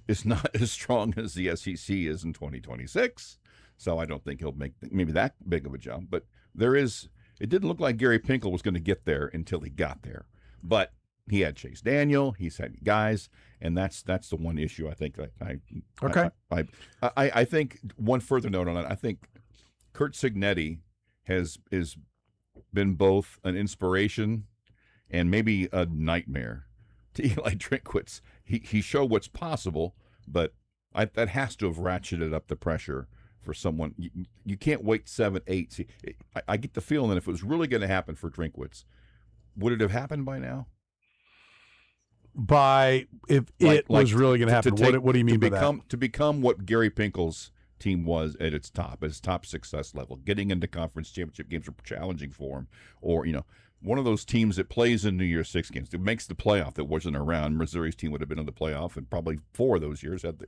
Speaker 2: is not as strong as the SEC is in 2026. So I don't think he'll make maybe that big of a jump. But it didn't look like Gary Pinkel was going to get there until he got there. But he had Chase Daniel, he's had guys, and that's the one issue I think. I think one further note on it. I think Curt Cignetti has been both an inspiration and maybe a nightmare to Eli Drinkwitz. He showed what's possible, but that has to have ratcheted up the pressure for someone. You can't wait 7, 8. See, I get the feeling that if it was really going to happen for Drinkwitz, would it have happened by now?
Speaker 1: If it was really going to happen, what do you mean by that?
Speaker 2: To become what Gary Pinkel's team was at its top success level, getting into conference championship games are challenging for him, or one of those teams that plays in New Year's Six games, that makes the playoff, that wasn't around. Missouri's team would have been in the playoff, and probably 4 of those years had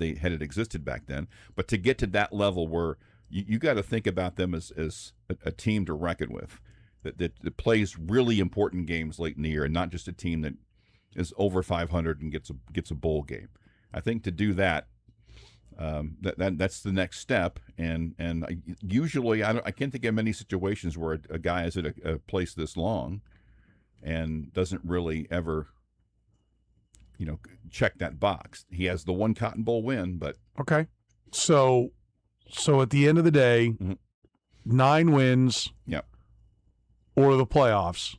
Speaker 2: it existed back then. But to get to that level where you got to think about them as a team to reckon with, that plays really important games late in the year, and not just a team that is over 500 and gets a bowl game. I think to do that, that's the next step, and usually I can't think of many situations where a guy is at a place this long and doesn't really ever check that box. He has the 1 Cotton Bowl win, but
Speaker 1: okay. So at the end of the day, 9 wins, or the playoffs,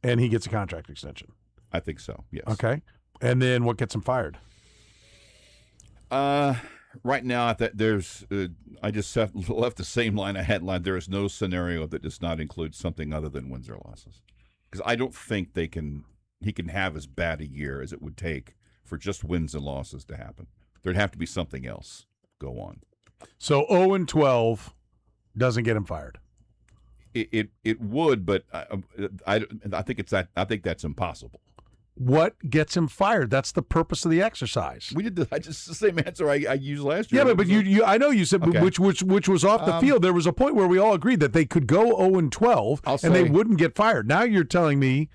Speaker 1: and he gets a contract extension.
Speaker 2: I think so. Yes.
Speaker 1: Okay, and then what gets him fired?
Speaker 2: Right now, there's. I just left the same line I had. There is no scenario that does not include something other than wins or losses, because I don't think he can have as bad a year as it would take for just wins and losses to happen. There'd have to be something else go on.
Speaker 1: So 0-12 doesn't get him fired.
Speaker 2: It would, but I think that's impossible.
Speaker 1: What gets him fired? That's the purpose of the exercise.
Speaker 2: We did the same answer I used last year.
Speaker 1: Yeah, but you I know you said which was off the field. There was a point where we all agreed that they could go 0-12 and they wouldn't get fired. Now you're telling me,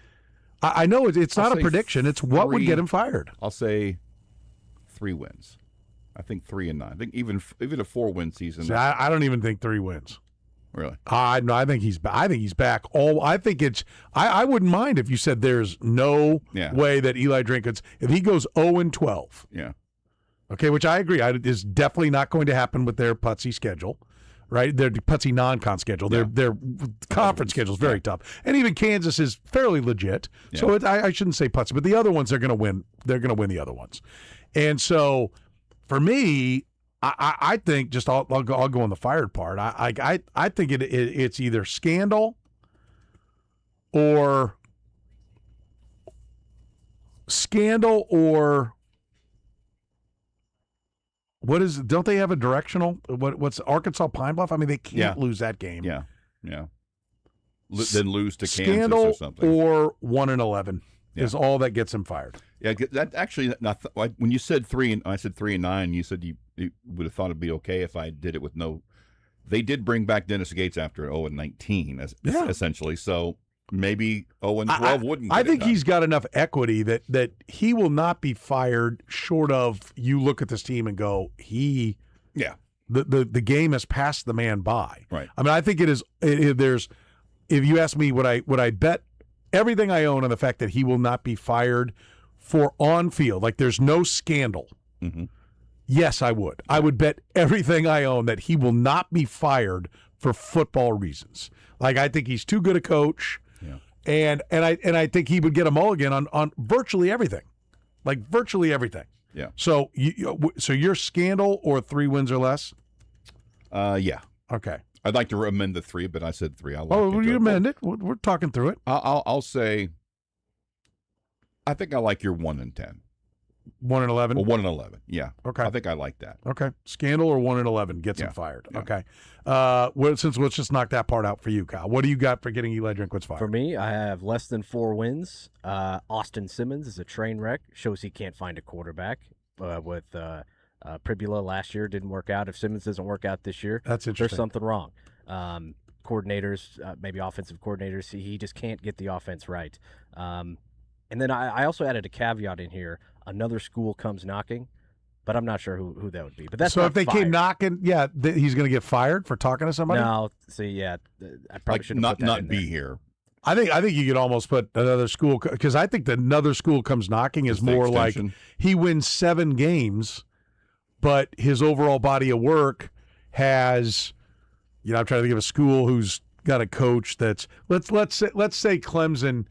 Speaker 1: I know it's not a prediction. It's what would get him fired.
Speaker 2: I'll say 3 wins. I think 3 and 9. I think even a 4-win season.
Speaker 1: See, I don't even think 3 wins.
Speaker 2: Really?
Speaker 1: No, I think he's back. I wouldn't mind if you said there's no way that Eli Drinkwitz, if he goes 0-12.
Speaker 2: Yeah.
Speaker 1: Okay, which I agree. Is definitely not going to happen with their putsy schedule. right? Their Putsy non-con schedule, their conference schedule is very tough, and even Kansas is fairly legit.
Speaker 2: Yeah.
Speaker 1: So I shouldn't say Putsy, but the other ones they're going to win. They're going to win the other ones, and so for me, I think just I'll go on the fired part. I think it's either scandal or what is? Don't they have a directional? What's Arkansas Pine Bluff? I mean, they can't lose that game.
Speaker 2: Yeah. Then lose to Kansas
Speaker 1: Scandal
Speaker 2: or something.
Speaker 1: or 1-11 is all that gets them fired.
Speaker 2: Yeah, that actually. When you said 3 and I said 3-9, you said you would have thought it'd be okay if I did it with no. They did bring back Dennis Gates after 0-19, essentially. So maybe 0-12 wouldn't.
Speaker 1: I think he's got enough equity that he will not be fired. Short of you look at this team and go, the game has passed the man by.
Speaker 2: Right.
Speaker 1: I mean, I think it is. There's. If you ask me, would I bet everything I own on the fact that he will not be fired for on field, like there's no scandal?
Speaker 2: Mm-hmm.
Speaker 1: Yes, I would. I would bet everything I own that he will not be fired for football reasons. Like I think he's too good a coach, and I think he would get a mulligan on virtually everything, like virtually everything.
Speaker 2: Yeah.
Speaker 1: So so you're scandal or 3 wins or less?
Speaker 2: Yeah.
Speaker 1: Okay.
Speaker 2: I'd like to amend the 3, but I said 3.
Speaker 1: Will you amend it? We're talking through it.
Speaker 2: I'll say. I think I like your 1-10.
Speaker 1: 1-11.
Speaker 2: Well, 1-11. Yeah.
Speaker 1: Okay.
Speaker 2: I think I like that.
Speaker 1: Okay. Scandal or 1-11 gets him fired.
Speaker 2: Yeah.
Speaker 1: Okay. Let's just knock that part out for you, Kyle. What do you got for getting Eli Drinkwitz fired?
Speaker 3: For me, I have less than 4 wins. Austin Simmons is a train wreck. Shows he can't find a quarterback. With Pribula last year didn't work out. If Simmons doesn't work out this year,
Speaker 1: that's interesting.
Speaker 3: There's something wrong. Coordinators, maybe offensive coordinators, he just can't get the offense right. And then I also added a caveat in here. Another school comes knocking, but I'm not sure who that would be. But that's
Speaker 1: so
Speaker 3: not
Speaker 1: if they
Speaker 3: fired.
Speaker 1: came knocking, he's going to get fired for talking to somebody.
Speaker 3: No, see, I probably should
Speaker 2: not
Speaker 3: put that in
Speaker 2: be
Speaker 3: there.
Speaker 2: here.
Speaker 1: I think you could almost put another school, because I think the another school comes knocking is more like he wins 7 games, but his overall body of work has, I'm trying to think of a school who's got a coach that's let's say Clemson.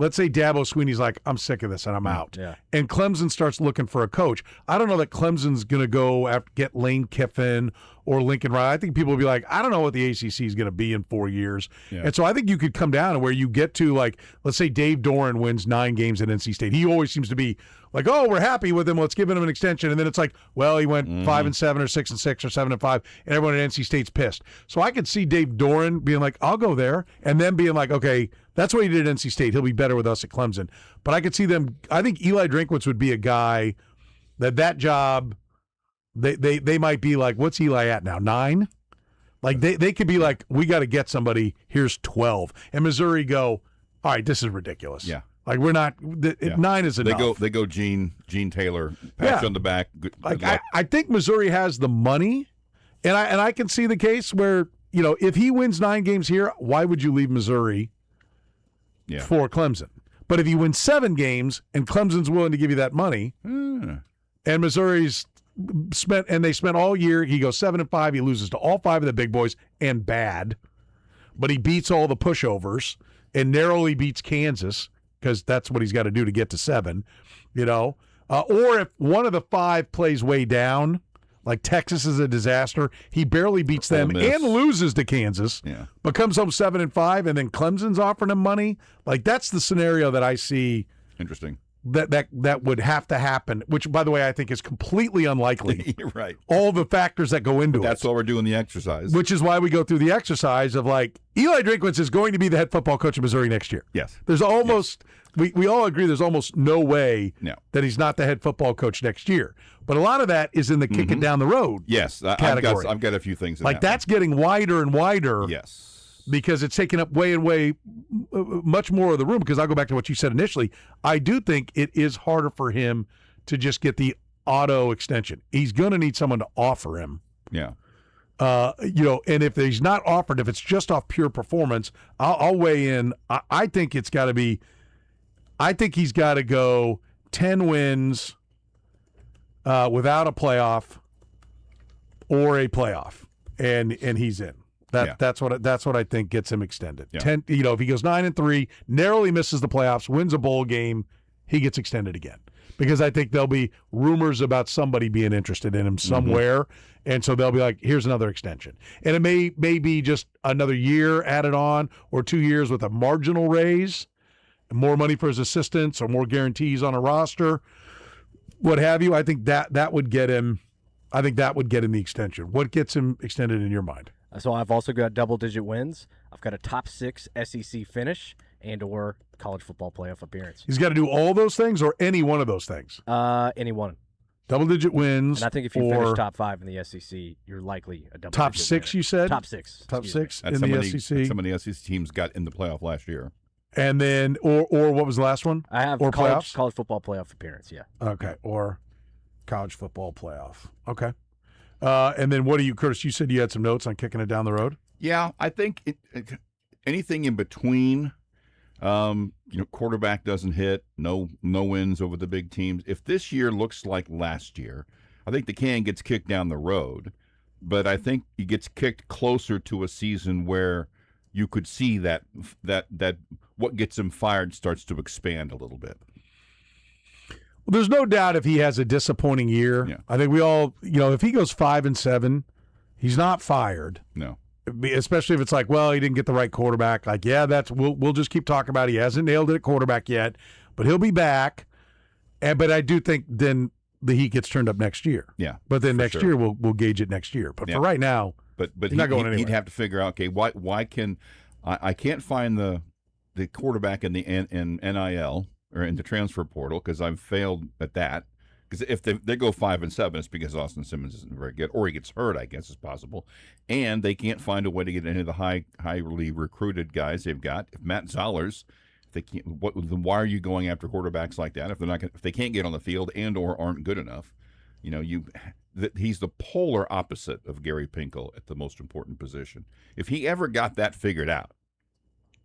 Speaker 1: Let's say Dabo Swinney's like, I'm sick of this and I'm out.
Speaker 3: Yeah.
Speaker 1: And Clemson starts looking for a coach. I don't know that Clemson's going to go after get Lane Kiffin or Lincoln Riley. I think people will be like, I don't know what the ACC is going to be in 4 years.
Speaker 2: Yeah.
Speaker 1: And so I think you could come down to where you get to, like, let's say Dave Doran wins 9 games at NC State. He always seems to be like, oh, we're happy with him. Let's give him an extension. And then it's like, well, he went 5-7 or 6-6 or 7-5, and everyone at NC State's pissed. So I could see Dave Doran being like, I'll go there, and then being like, okay, that's what he did at NC State. He'll be better with us at Clemson. But I could see them. I think Eli Drinkwitz would be a guy that job. They might be like, what's Eli at now? 9? Like they could be like, we got to get somebody. Here's 12, and Missouri go, all right, this is ridiculous.
Speaker 2: Yeah.
Speaker 1: Like we're not. 9 is enough.
Speaker 2: They go Gene Taylor, pat you on the back. Good luck.
Speaker 1: I think Missouri has the money, and I can see the case where if he wins 9 games here, why would you leave Missouri?
Speaker 2: Yeah.
Speaker 1: For Clemson. But if you win 7 games and Clemson's willing to give you that money, and Missouri's spent all year, he goes 7-5, he loses to all 5 of the big boys and bad, but he beats all the pushovers and narrowly beats Kansas because that's what he's got to do to get to 7, or if one of the 5 plays way down, like Texas is a disaster. He barely beats them and loses to Kansas.
Speaker 2: Yeah.
Speaker 1: But comes home 7-5, and then Clemson's offering him money. Like that's the scenario that I see.
Speaker 2: Interesting.
Speaker 1: That would have to happen. Which, by the way, I think is completely unlikely.
Speaker 2: You're right.
Speaker 1: All the factors that go into
Speaker 2: That's why we're doing the exercise.
Speaker 1: Which is why we go through the exercise of like Eli Drinkwitz is going to be the head football coach of Missouri next year.
Speaker 2: Yes.
Speaker 1: There's almost we all agree there's almost no way
Speaker 2: No.
Speaker 1: that he's not the head football coach next year. But a lot of that is in the kick it down the road.
Speaker 2: Yes,
Speaker 1: category.
Speaker 2: I've got a few things.
Speaker 1: Like that's getting wider and wider.
Speaker 2: Yes,
Speaker 1: because it's taking up way and way much more of the room. Because I'll go back to what you said initially. I do think it is harder for him to just get the auto extension. He's going to need someone to offer him.
Speaker 2: Yeah.
Speaker 1: And if he's not offered, if it's just off pure performance, I'll weigh in. I think it's got to be. I think he's got to go 10 wins without a playoff or a playoff. and he's in. That's what I think gets him extended.
Speaker 2: Yeah.
Speaker 1: If he goes 9-3, narrowly misses the playoffs, wins a bowl game, he gets extended again. Because I think there'll be rumors about somebody being interested in him somewhere, and so they'll be like, "Here's another extension." And it may be just another year added on, or 2 years with a marginal raise, more money for his assistants, or more guarantees on a roster, what have you. I think that would get him. I think that would get him the extension. What gets him extended in your mind?
Speaker 3: So I've also got double-digit wins. I've got a top 6 SEC finish and/or college football playoff appearance.
Speaker 1: He's got to do all those things or any one of those things?
Speaker 3: Any one.
Speaker 1: Double-digit wins.
Speaker 3: And I think if you finish top 5 in the SEC, you're likely a double-digit
Speaker 1: top 6,
Speaker 3: winner.
Speaker 1: you said?
Speaker 3: Top 6.
Speaker 1: Top 6
Speaker 2: That's
Speaker 1: in the SEC.
Speaker 2: Some of the SEC teams got in the playoff last year.
Speaker 1: And then, or what was the last one?
Speaker 3: I have
Speaker 1: or
Speaker 3: college
Speaker 1: playoffs?
Speaker 3: football playoff appearance, yeah.
Speaker 1: Okay, or college football playoff. Okay. And then what do you, Curtis, you said you had some notes on kicking it down the road?
Speaker 2: Yeah, I think anything in between, quarterback doesn't hit, no wins over the big teams. If this year looks like last year, I think the can gets kicked down the road, but I think he gets kicked closer to a season where you could see that what gets him fired starts to expand a little bit.
Speaker 1: Well, there's no doubt if he has a disappointing year. I think we all, if he goes 5-7, he's not fired.
Speaker 2: No.
Speaker 1: Especially if it's like, well, he didn't get the right quarterback. Like, yeah, we'll just keep talking about it. He hasn't nailed it at quarterback yet, but he'll be back. But I do think then the heat gets turned up next year.
Speaker 2: Yeah.
Speaker 1: But then next year we'll gauge it next year. But for right now,
Speaker 2: but
Speaker 1: he's not going anywhere.
Speaker 2: He'd have to figure out, okay, why can I can't find the quarterback in the NIL or in the transfer portal because I've failed at that. Because if they go 5-7, it's because Austin Simmons isn't very good, or he gets hurt, I guess is possible, and they can't find a way to get any of the highly recruited guys they've got. If Matt Zollers, why are you going after quarterbacks like that if they can't get on the field and/or aren't good enough? He's the polar opposite of Gary Pinkel at the most important position. If he ever got that figured out,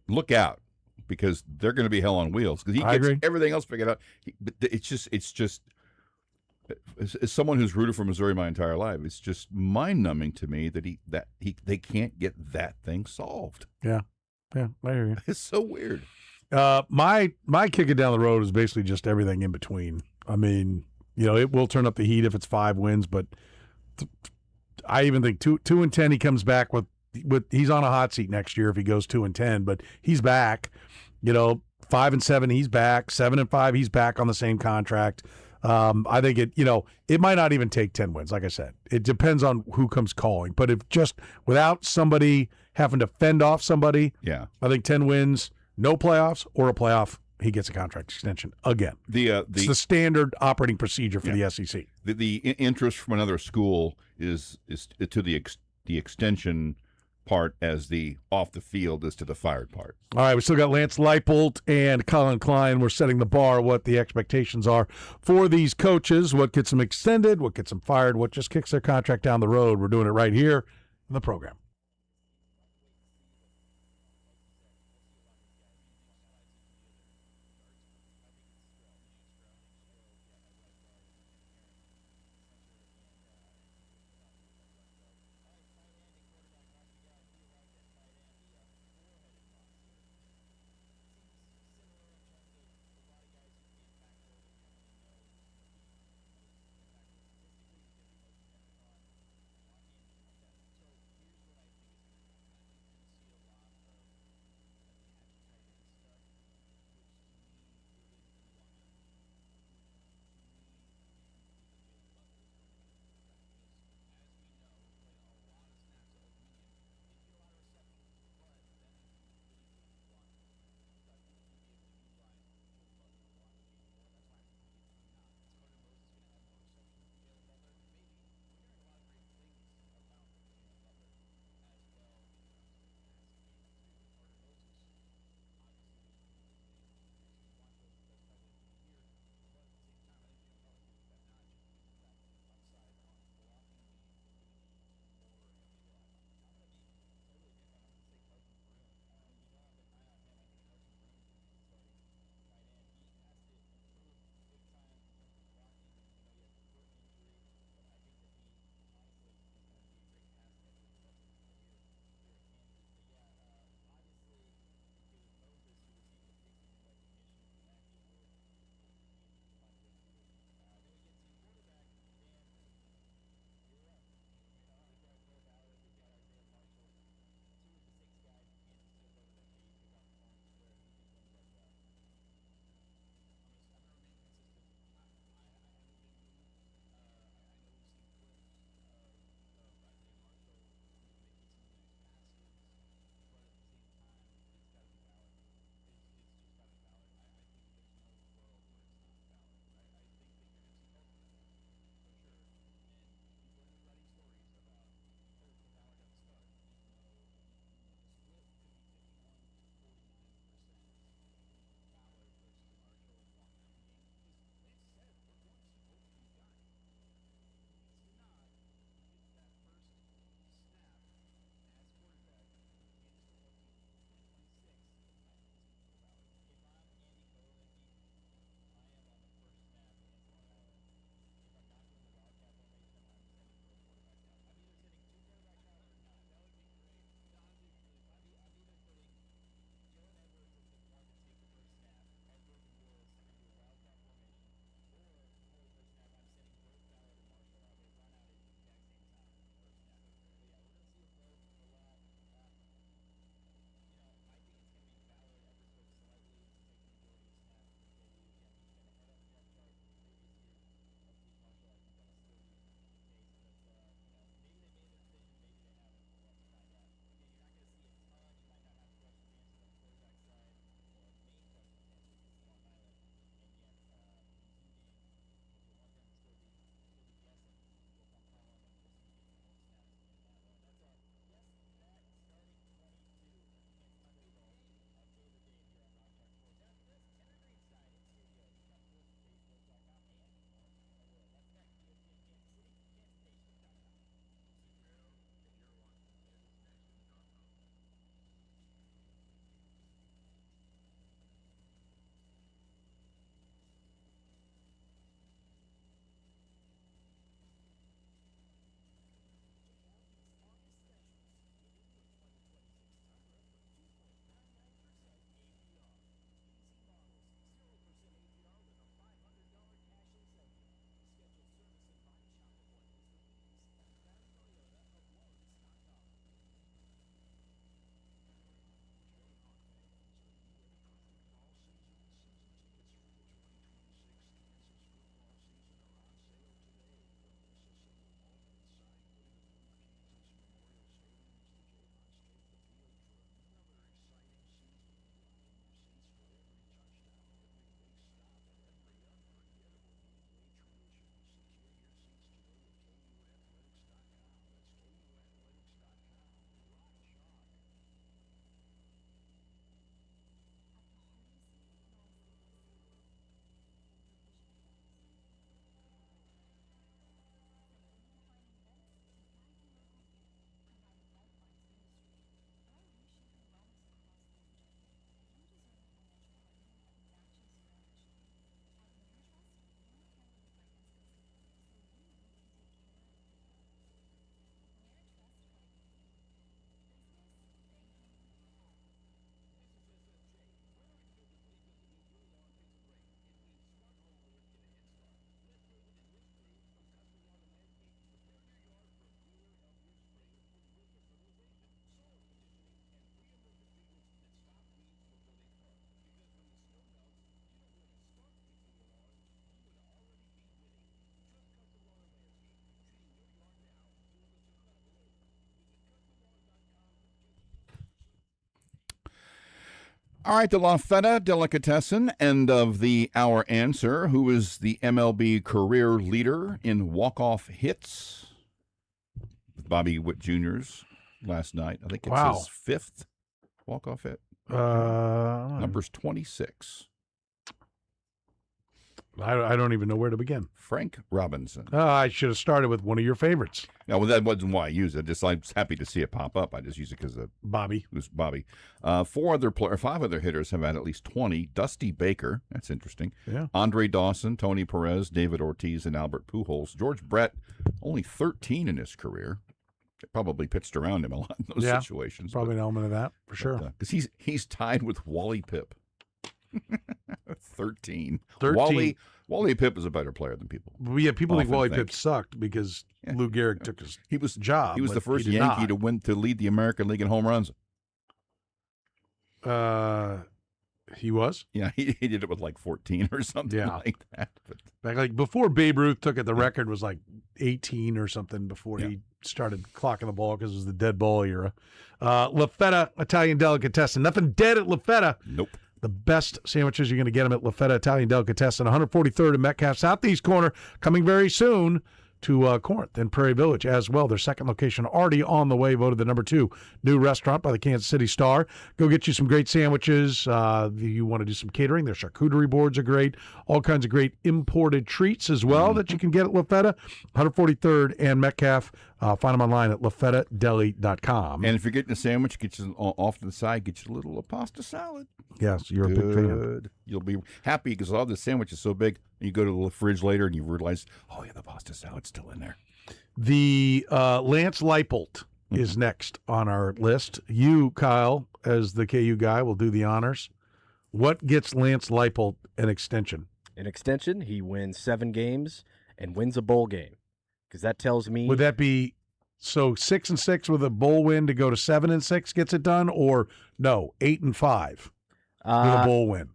Speaker 2: look out, because they're going to be hell on wheels because he gets everything else figured out. It's just. As someone who's rooted for Missouri my entire life, it's just mind-numbing to me that they can't get that thing solved.
Speaker 1: Yeah, I hear you.
Speaker 2: It's so weird.
Speaker 1: My kick it down the road is basically just everything in between. I mean, it will turn up the heat if it's 5 wins, but I even think 2-10 he comes back with he's on a hot seat next year if he goes 2-10, but he's back. 5-7 he's back. 7-5 he's back on the same contract. I think it might not even take 10 wins. Like I said, it depends on who comes calling. But if just without somebody having to fend off somebody, I think 10 wins, no playoffs or a playoff, he gets a contract extension again. It's the standard operating procedure for the SEC.
Speaker 2: The interest from another school is to the extension part as the off the field is to the fired part.
Speaker 1: All right, we still got Lance Leipold and Colin Klein. We're setting the bar, what the expectations are for these coaches, what gets them extended, what gets them fired, what just kicks their contract down the road. We're doing it right here in the program.
Speaker 2: All right, the La Feta Delicatessen, end of the hour answer. Who is the MLB career leader in walk-off hits? Bobby Witt Jr.'s last night. I think it's his 5th walk-off hit. Number's 26.
Speaker 1: I don't even know where to begin.
Speaker 2: Frank Robinson.
Speaker 1: I should have started with one of your favorites.
Speaker 2: No, well, that wasn't why I used it. I was happy to see it pop up. I just used it because of
Speaker 1: Bobby.
Speaker 2: It was Bobby. 5 other hitters have had at least 20. Dusty Baker. That's interesting.
Speaker 1: Yeah.
Speaker 2: Andre Dawson, Tony Perez, David Ortiz, and Albert Pujols. George Brett, only 13 in his career. Probably pitched around him a lot in those situations.
Speaker 1: Probably an element of that, for sure.
Speaker 2: Because he's tied with Wally Pipp. 13.
Speaker 1: 13.
Speaker 2: Wally Pipp is a better player than people.
Speaker 1: Yeah, people think
Speaker 2: often
Speaker 1: Wally Pipp sucked because Lou Gehrig took his job.
Speaker 2: He was
Speaker 1: but
Speaker 2: the first
Speaker 1: he did
Speaker 2: Yankee
Speaker 1: not.
Speaker 2: to lead the American League in home runs.
Speaker 1: He was?
Speaker 2: Yeah, he did it with like 14 or something like that. But
Speaker 1: like before Babe Ruth took it, the record was like 18 or something before he started clocking the ball because it was the dead ball era. La Feta Italian Delicatessen. Nothing dead at La Feta.
Speaker 2: Nope.
Speaker 1: The best sandwiches, you're going to get them at La Feta Italian Delicatessen, 143rd and Metcalf Southeast corner, coming very soon to Corinth and Prairie Village as well. Their second location already on the way, voted the number 2 new restaurant by the Kansas City Star. Go get you some great sandwiches. You want to do some catering. Their charcuterie boards are great. All kinds of great imported treats as well that you can get at La Feta, 143rd and Metcalf. Find them online at lafetadeli.com.
Speaker 2: And if you're getting a sandwich, get you off to the side, get you a little pasta salad.
Speaker 1: Yes, you're a big fan.
Speaker 2: You'll be happy because all the sandwich is so big. And you go to the fridge later and you realize, oh, yeah, the pasta salad's still in there.
Speaker 1: The Lance Leipold is next on our list. You, Kyle, as the KU guy, will do the honors. What gets Lance Leipold an extension?
Speaker 3: An extension, he wins 7 games and wins a bowl game. Because that tells me...
Speaker 1: Would that be... So 6-6 with a bowl win to go to 7-6 gets it done, or no, 8-5 with a bowl win?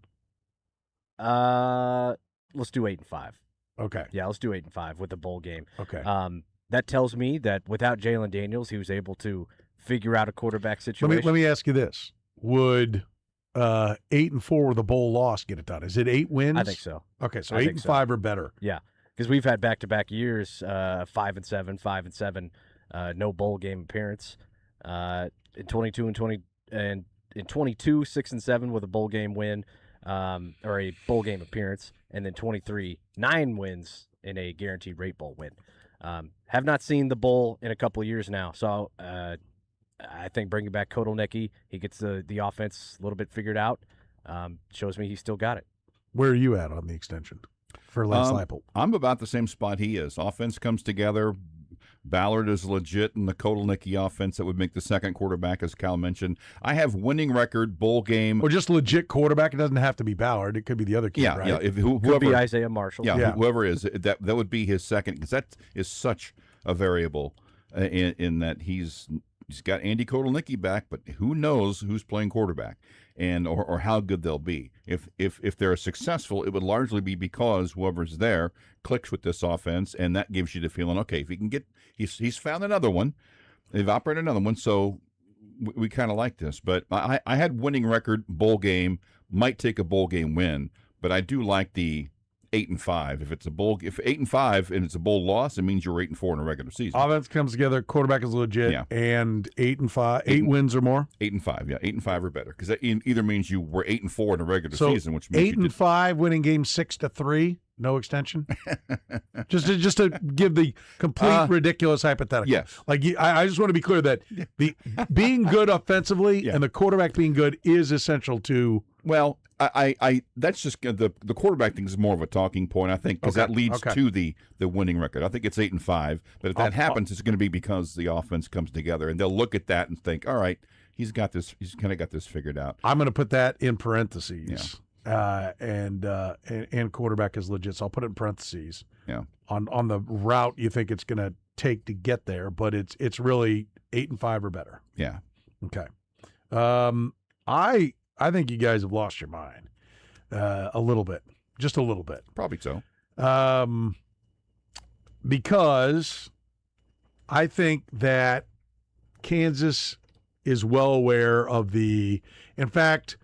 Speaker 3: Let's do 8-5.
Speaker 1: Okay.
Speaker 3: Yeah, let's do 8-5 with the bowl game.
Speaker 1: Okay.
Speaker 3: That tells me that without Jalen Daniels, he was able to figure out a quarterback situation.
Speaker 1: Let me ask you this: would 8-4 with a bowl loss get it done? Is it 8 wins?
Speaker 3: I think so.
Speaker 1: Okay, so 8-5 or better.
Speaker 3: Yeah, because we've had back-to-back years, 5-7, 5-7, no bowl game appearance. In 22 and 20 and in 22, 6-7 with a bowl game win, or a bowl game appearance, and then 23, 9 wins in a guaranteed rate bowl win. Have not seen the bowl in a couple of years now, so I think bringing back Kotelnicki, he gets the offense a little bit figured out. Shows me he's still got it.
Speaker 1: Where are you at on the extension for Lance Leipold?
Speaker 2: I'm about the same spot he is. Offense comes together. Ballard is legit in the Kotelnicki offense that would make the second quarterback, as Cal mentioned. I have winning record, bowl game.
Speaker 1: Or just legit quarterback. It doesn't have to be Ballard. It could be the other kid, right?
Speaker 2: Yeah,
Speaker 3: whoever, could be Isaiah Marshall.
Speaker 2: Yeah, whoever is. That would be his second, because that is such a variable in that he's got Andy Kotelnicki back, but who knows who's playing quarterback and or how good they'll be. If they're successful, it would largely be because whoever's there clicks with this offense, and that gives you the feeling, okay, if he can get, he's found another one, they've operated another one, so we kind of like this. But I had winning record, bowl game, might take a bowl game win, but I do like the 8-5. If 8-5 and it's a bowl loss, it means you're 8-4 in a regular season.
Speaker 1: Offense comes together, quarterback is legit, and 8-5, 8 wins or more.
Speaker 2: 8-5, yeah, 8-5 or better, because that either means you were 8-4 in a regular
Speaker 1: so
Speaker 2: season, which means
Speaker 1: 8-5, winning game 6-3, no extension. just to give the complete ridiculous hypothetical.
Speaker 2: Yes,
Speaker 1: like I just want to be clear that the being good offensively and the quarterback being good is essential to.
Speaker 2: Well, I that's just the quarterback thing is more of a talking point, I think, because that leads to the winning record. I think it's 8-5, but if that happens, it's going to be because the offense comes together, and they'll look at that and think, all right, he's got this. He's kind of got this figured out.
Speaker 1: I'm going to put that in parentheses. And quarterback is legit, so I'll put it in parentheses.
Speaker 2: Yeah.
Speaker 1: On the route you think it's going to take to get there, but it's really 8-5 or better.
Speaker 2: Yeah.
Speaker 1: Okay. I think you guys have lost your mind a little bit, just a little bit.
Speaker 2: Probably so.
Speaker 1: Because I think that Kansas is well aware of in fact,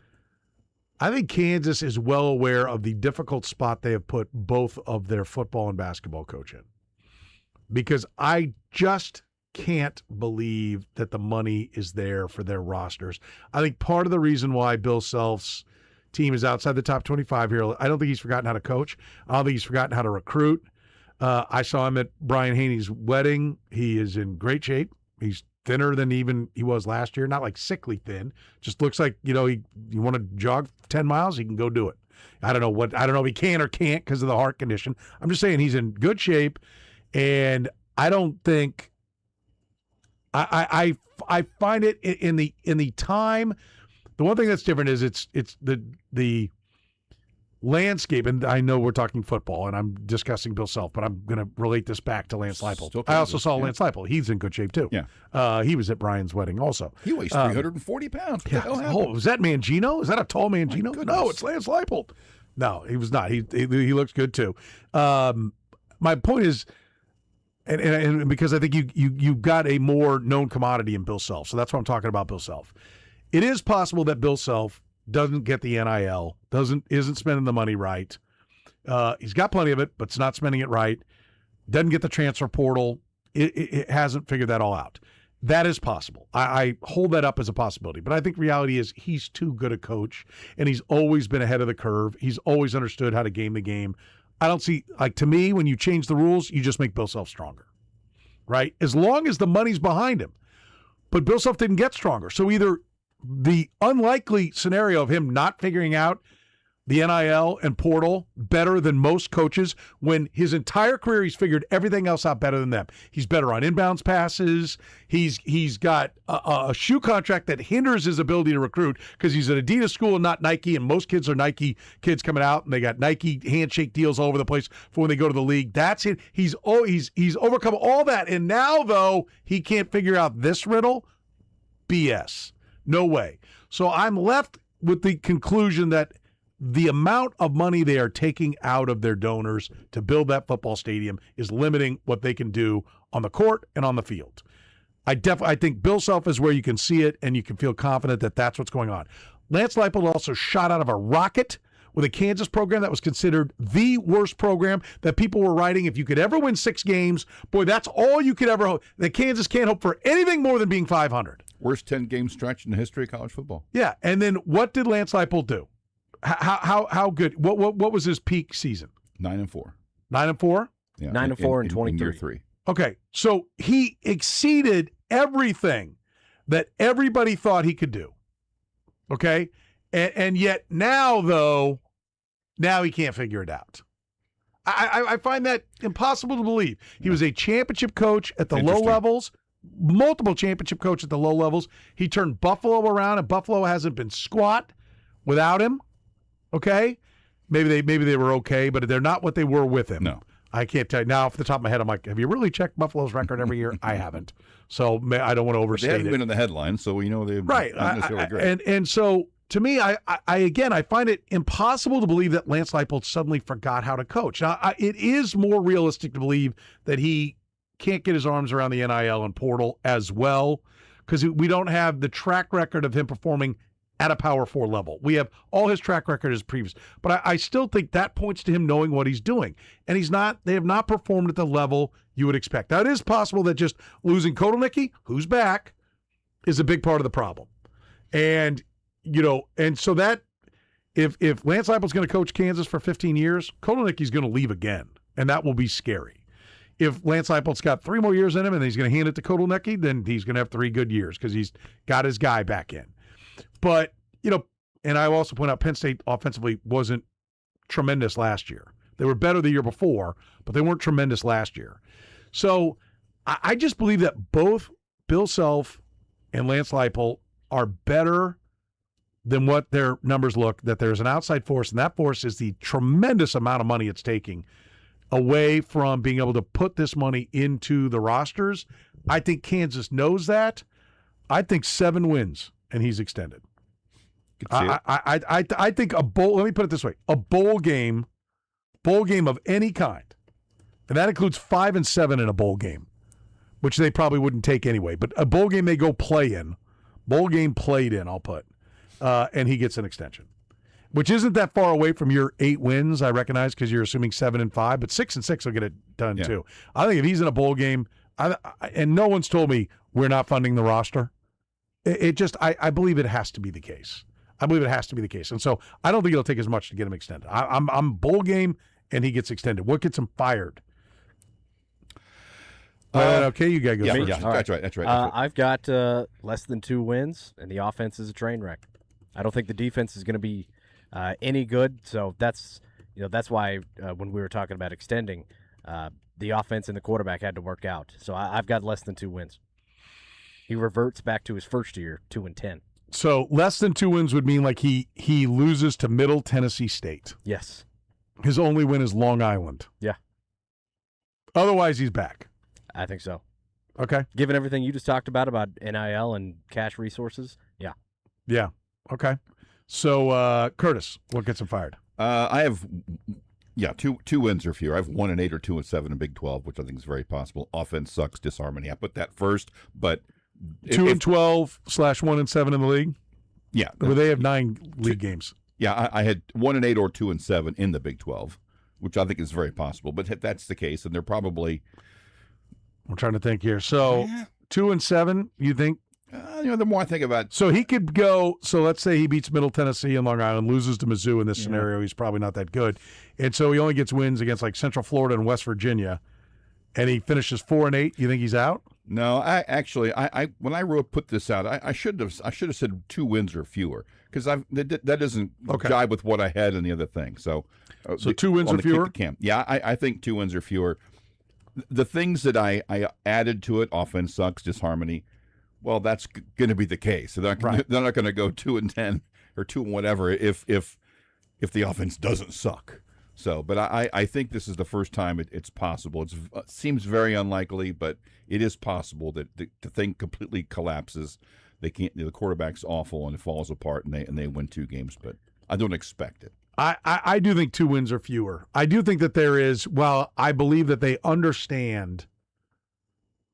Speaker 1: I think Kansas is well aware of the difficult spot they have put both of their football and basketball coach in. Because I just can't believe that the money is there for their rosters. I think part of the reason why Bill Self's team is outside the top 25 here, I don't think he's forgotten how to coach. I don't think he's forgotten how to recruit. I saw him at Brian Haney's wedding. He is in great shape. He's thinner than even he was last year. Not like sickly thin. Just looks like, you want to jog 10 miles, he can go do it. I don't know if he can or can't because of the heart condition. I'm just saying he's in good shape. And I don't think I find it in the time. The one thing that's different is it's the landscape, and I know we're talking football, and I'm discussing Bill Self, but I'm going to relate this back to Lance Leipold. I also saw Lance Leipold. He's in good shape too.
Speaker 2: Yeah,
Speaker 1: he was at Brian's wedding also.
Speaker 2: He weighs 340 pounds. What the hell happened?
Speaker 1: Was that Mangino? Is that a tall Mangino? No, it's Lance Leipold. No, he was not. He looks good too. My point is. And because I think you got a more known commodity in Bill Self. So that's why I'm talking about Bill Self. It is possible that Bill Self doesn't get the NIL, isn't spending the money right. He's got plenty of it, but it's not spending it right. Doesn't get the transfer portal. It hasn't figured that all out. That is possible. I hold that up as a possibility. But I think reality is he's too good a coach, and he's always been ahead of the curve. He's always understood how to game the game. I don't see, to me, when you change the rules, you just make Bill Self stronger, right? As long as the money's behind him. But Bill Self didn't get stronger. So either the unlikely scenario of him not figuring out the NIL and portal better than most coaches when his entire career he's figured everything else out better than them. He's better on inbounds passes. He's got a shoe contract that hinders his ability to recruit because he's at Adidas school and not Nike, and most kids are Nike kids coming out, and they got Nike handshake deals all over the place for when they go to the league. That's it. He's overcome all that, and now, though, he can't figure out this riddle. BS. No way. So I'm left with the conclusion that the amount of money they are taking out of their donors to build that football stadium is limiting what they can do on the court and on the field. I think Bill Self is where you can see it and you can feel confident that that's what's going on. Lance Leipold also shot out of a rocket with a Kansas program that was considered the worst program that people were writing. If you could ever win 6 games, boy, that's all you could ever hope. That Kansas can't hope for anything more than being 500.
Speaker 2: Worst 10-game stretch in the history of college football.
Speaker 1: Yeah, and then what did Lance Leipold do? How good? What was his peak season?
Speaker 2: 9-4.
Speaker 1: 9-4?
Speaker 3: Yeah, 9-4 and 23.
Speaker 1: Okay, so he exceeded everything that everybody thought he could do. Okay, and yet now he can't figure it out. I find that impossible to believe. He was a championship coach at the low levels, multiple championship coach at the low levels. He turned Buffalo around, and Buffalo hasn't been squat without him. Okay, maybe they were okay, but they're not what they were with him.
Speaker 2: No,
Speaker 1: I can't tell you now off the top of my head. I'm like, have you really checked Buffalo's record every year? I haven't, so I don't want to overstate it.
Speaker 2: They haven't been in the headlines, so we know they've
Speaker 1: right.
Speaker 2: Not necessarily great.
Speaker 1: And so to me, I find it impossible to believe that Lance Leipold suddenly forgot how to coach. Now, it is more realistic to believe that he can't get his arms around the NIL and portal as well because we don't have the track record of him performing at a Power 4 level. We have all his track record as previous. But I still think that points to him knowing what he's doing. And they have not performed at the level you would expect. Now, it is possible that just losing Kotelnicki, who's back, is a big part of the problem. And, and so that if Lance Leipold's going to coach Kansas for 15 years, Kotelnicki's going to leave again. And that will be scary. If Lance Leipold's got 3 more years in him and he's going to hand it to Kotelnicki, then he's going to have 3 good years because he's got his guy back in. But, and I also point out Penn State offensively wasn't tremendous last year. They were better the year before, but they weren't tremendous last year. So I just believe that both Bill Self and Lance Leipold are better than what their numbers look, that there's an outside force, and that force is the tremendous amount of money it's taking away from being able to put this money into the rosters. I think Kansas knows that. I think 7 wins, and he's extended. I think a bowl, let me put it this way, a bowl game of any kind, and that includes 5 and 7 in a bowl game, which they probably wouldn't take anyway, but a bowl game they go play in, bowl game played in, I'll put, and he gets an extension. which isn't that far away from your 8 wins, I recognize, because you're assuming 7-5, but 6-6 will get it done too. I think if he's in a bowl game, and no one's told me we're not funding the roster, I believe it has to be the case. I believe it has to be the case. And so I don't think it'll take as much to get him extended. I'm bowl game, and he gets extended. What gets him fired? Okay, you got to go first.
Speaker 2: Yeah, that's right.
Speaker 3: I've got less than 2 wins, and the offense is a train wreck. I don't think the defense is going to be any good. So that's why when we were talking about extending, the offense and the quarterback had to work out. So I've got less than 2 wins. He reverts back to his first year, 2-10.
Speaker 1: So less than 2 wins would mean like he loses to Middle Tennessee State.
Speaker 3: Yes.
Speaker 1: His only win is Long Island.
Speaker 3: Yeah.
Speaker 1: Otherwise, he's back.
Speaker 3: I think so.
Speaker 1: Okay.
Speaker 3: Given everything you just talked about NIL and cash resources, yeah.
Speaker 1: Yeah. Okay. So, Curtis, what gets him fired?
Speaker 2: I have, two wins or fewer. I have 1-8 or 2-7 in Big 12, which I think is very possible. Offense sucks, disharmony. I put that first, but
Speaker 1: 2-12 / 1-7 in the league.
Speaker 2: Yeah,
Speaker 1: where they have 9 league games.
Speaker 2: Yeah, I had 1-8 or 2-7 in the Big 12, which I think is very possible. But if that's the case, and they're probably.
Speaker 1: I'm trying to think here. So 2-7, you think?
Speaker 2: The more I think about.
Speaker 1: So he could go. So let's say he beats Middle Tennessee and Long Island, loses to Mizzou in this scenario. He's probably not that good, and so he only gets wins against like Central Florida and West Virginia, and he finishes 4-8. You think he's out?
Speaker 2: No, when I put this out, I should have said 2 wins or fewer because that doesn't jive with what I had in the other thing. So
Speaker 1: 2 wins or fewer.
Speaker 2: Yeah, I think 2 wins or fewer. The things that I added to it, offense sucks, disharmony. Well, that's going to be the case. They're not going to go 2-10 or 2 whatever if the offense doesn't suck. So, but I think this is the first time it's possible. It seems very unlikely, but it is possible that the thing completely collapses. They can't. The quarterback's awful and it falls apart, and they win 2 games. But I don't expect it.
Speaker 1: I do think 2 wins or fewer. I do think that there is. Well, I believe that they understand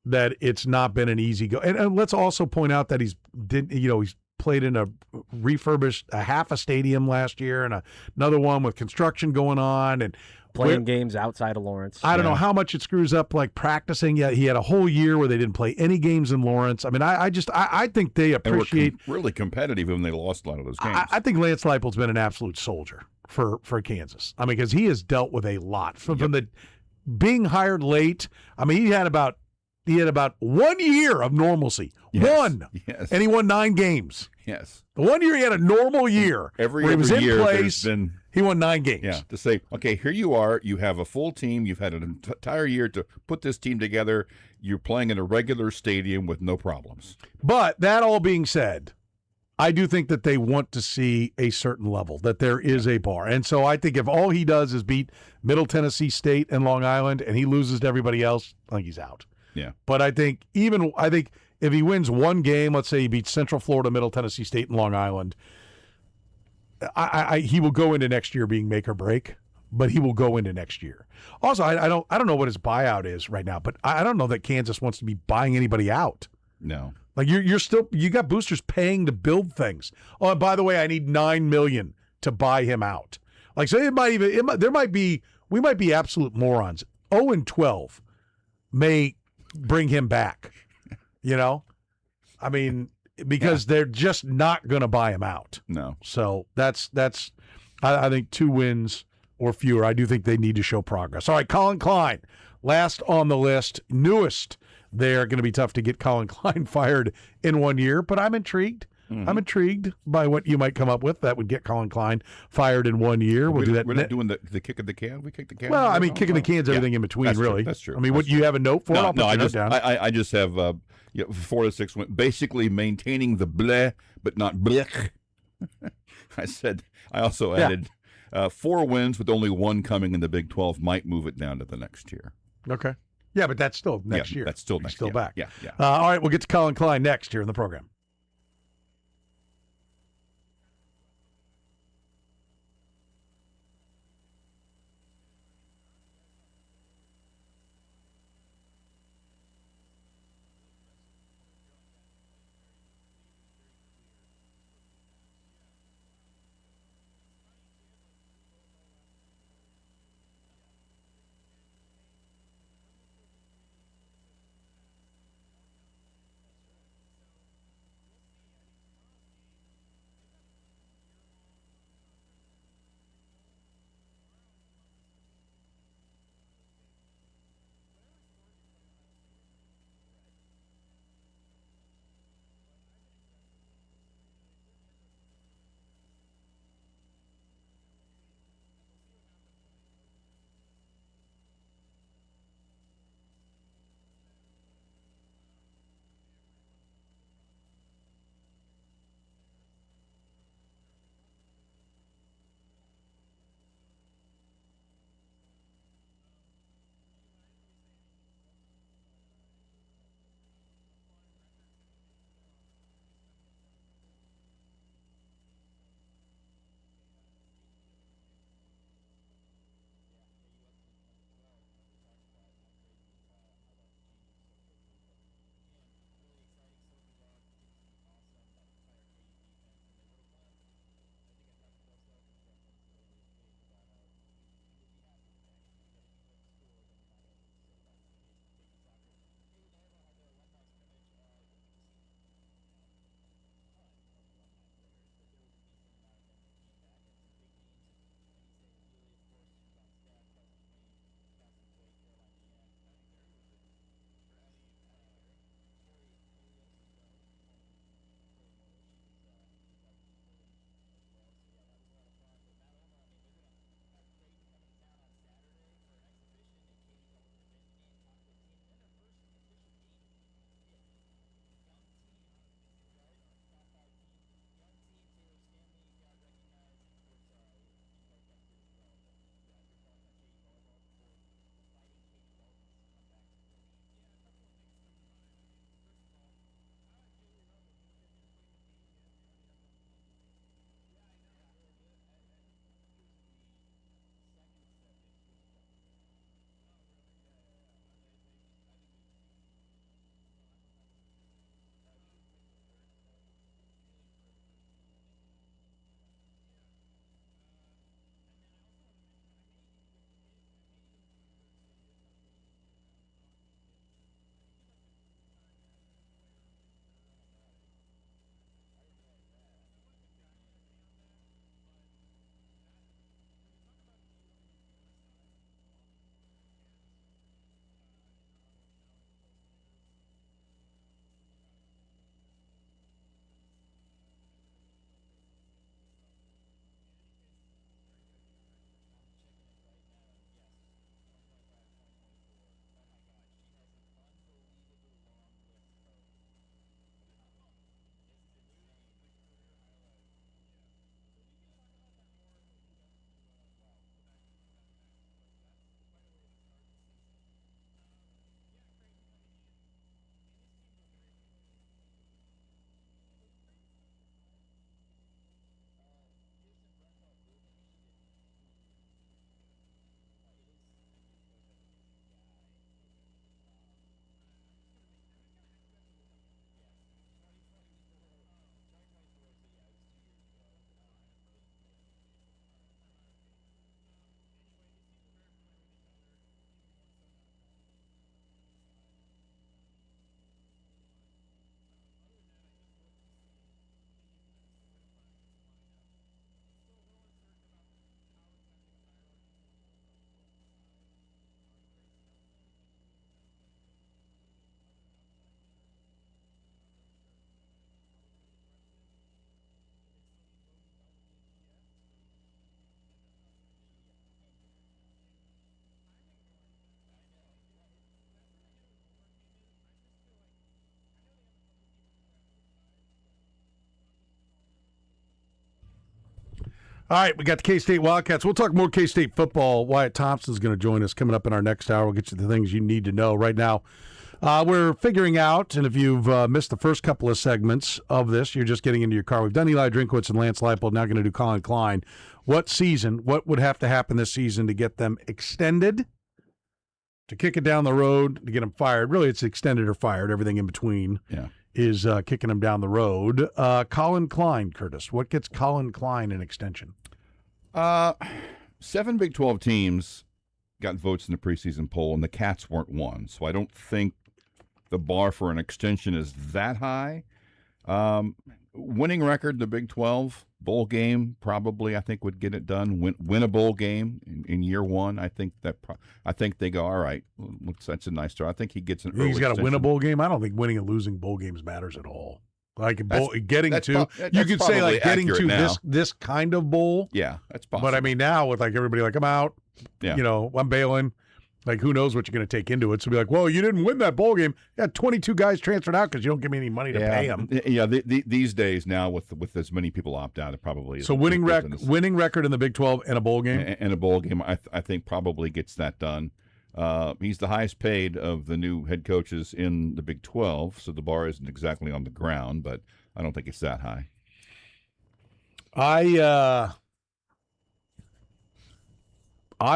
Speaker 1: that it's not been an easy go. And let's also point out that he's played in a half a stadium last year and another one with construction going on and
Speaker 3: playing games outside of Lawrence.
Speaker 1: I don't know how much it screws up like practicing. Yeah, he had a whole year where they didn't play any games in Lawrence. I mean, I think they appreciate
Speaker 2: really competitive when they lost a lot of those games.
Speaker 1: I think Lance Leipold's been an absolute soldier for Kansas. I mean, because he has dealt with a lot from the being hired late. I mean, he had about 1 year of normalcy.
Speaker 2: Yes.
Speaker 1: And he won 9 games.
Speaker 2: Yes.
Speaker 1: The 1 year he had a normal year.
Speaker 2: Every
Speaker 1: where he was in
Speaker 2: year
Speaker 1: place. He won 9 games.
Speaker 2: Yeah. To say, okay, here you are. You have a full team. You've had an entire year to put this team together. You're playing in a regular stadium with no problems.
Speaker 1: But that all being said, I do think that they want to see a certain level, that there is a bar. And so I think if all he does is beat Middle Tennessee State and Long Island and he loses to everybody else, I think he's out.
Speaker 2: Yeah.
Speaker 1: But I think if he wins 1 game, let's say he beats Central Florida, Middle Tennessee State, and Long Island, he will go into next year being make or break. But he will go into next year. Also, I don't know what his buyout is right now, but I don't know that Kansas wants to be buying anybody out.
Speaker 2: No.
Speaker 1: Like you got boosters paying to build things. Oh, and by the way, I need $9 million to buy him out. Like so, we might be absolute morons. 0-12 may bring him back. I mean, because they're just not going to buy him out.
Speaker 2: No.
Speaker 1: So that's I think 2 wins or fewer. I do think they need to show progress. All right, Colin Klein, last on the list, newest. They're going to be tough to get Colin Klein fired in 1 year, but I'm intrigued. Mm-hmm. I'm intrigued by what you might come up with that would get Colin Klein fired in 1 year. We'll do that.
Speaker 2: We're not doing the kick of the can. We kick the can.
Speaker 1: Well, I mean, kicking the can's everything in between,
Speaker 2: that's
Speaker 1: really.
Speaker 2: True. That's true.
Speaker 1: I mean, you have a note for it?
Speaker 2: No,
Speaker 1: I
Speaker 2: just have 4 to 6. Basically maintaining the bleh, but not blech. I also added 4 wins with only 1 coming in the Big 12 might move it down to the next year.
Speaker 1: Okay. Yeah, but that's still next year.
Speaker 2: That's still next
Speaker 1: year. Still back.
Speaker 2: Yeah.
Speaker 1: All right, we'll get to Colin Klein next here in the program. All right, we got the K-State Wildcats. We'll talk more K-State football. Wyatt Thompson's going to join us coming up in our next hour. We'll get you the things you need to know. Right now, we're figuring out, and if you've missed the first couple of segments of this, you're just getting into your car. We've done Eli Drinkwitz and Lance Leipold, now going to do Colin Klein. What would have to happen this season to get them extended, to kick it down the road, to get them fired? Really, it's extended or fired. Everything in between is kicking them down the road. Colin Klein, Curtis. What gets Colin Klein an extension?
Speaker 2: 7 Big 12 teams got votes in the preseason poll, and the Cats weren't one. So I don't think the bar for an extension is that high. Winning record in the Big 12, bowl game probably I think would get it done. Win a bowl game in year one. I think they go, all right, that's a nice start. I think he gets an early
Speaker 1: He's got to
Speaker 2: extension.
Speaker 1: win a bowl game. I don't think winning and losing bowl games matters at all. Like getting
Speaker 2: that's
Speaker 1: to,
Speaker 2: pro-
Speaker 1: you could say like
Speaker 2: probably
Speaker 1: getting to
Speaker 2: accurate now.
Speaker 1: this kind of bowl.
Speaker 2: Yeah, that's possible.
Speaker 1: But I mean, now with like everybody like, I'm out.
Speaker 2: Yeah.
Speaker 1: I'm bailing. Like, who knows what you're going to take into it? So be like, well, you didn't win that bowl game. You got 22 guys transferred out because you don't give me any money to pay them.
Speaker 2: Yeah, these days now with as many people opt out, it probably is.
Speaker 1: So winning record in the Big 12 and a bowl game?
Speaker 2: And a bowl game, I think probably gets that done. He's the highest paid of the new head coaches in the Big 12, so the bar isn't exactly on the ground, but I don't think it's that high.
Speaker 1: I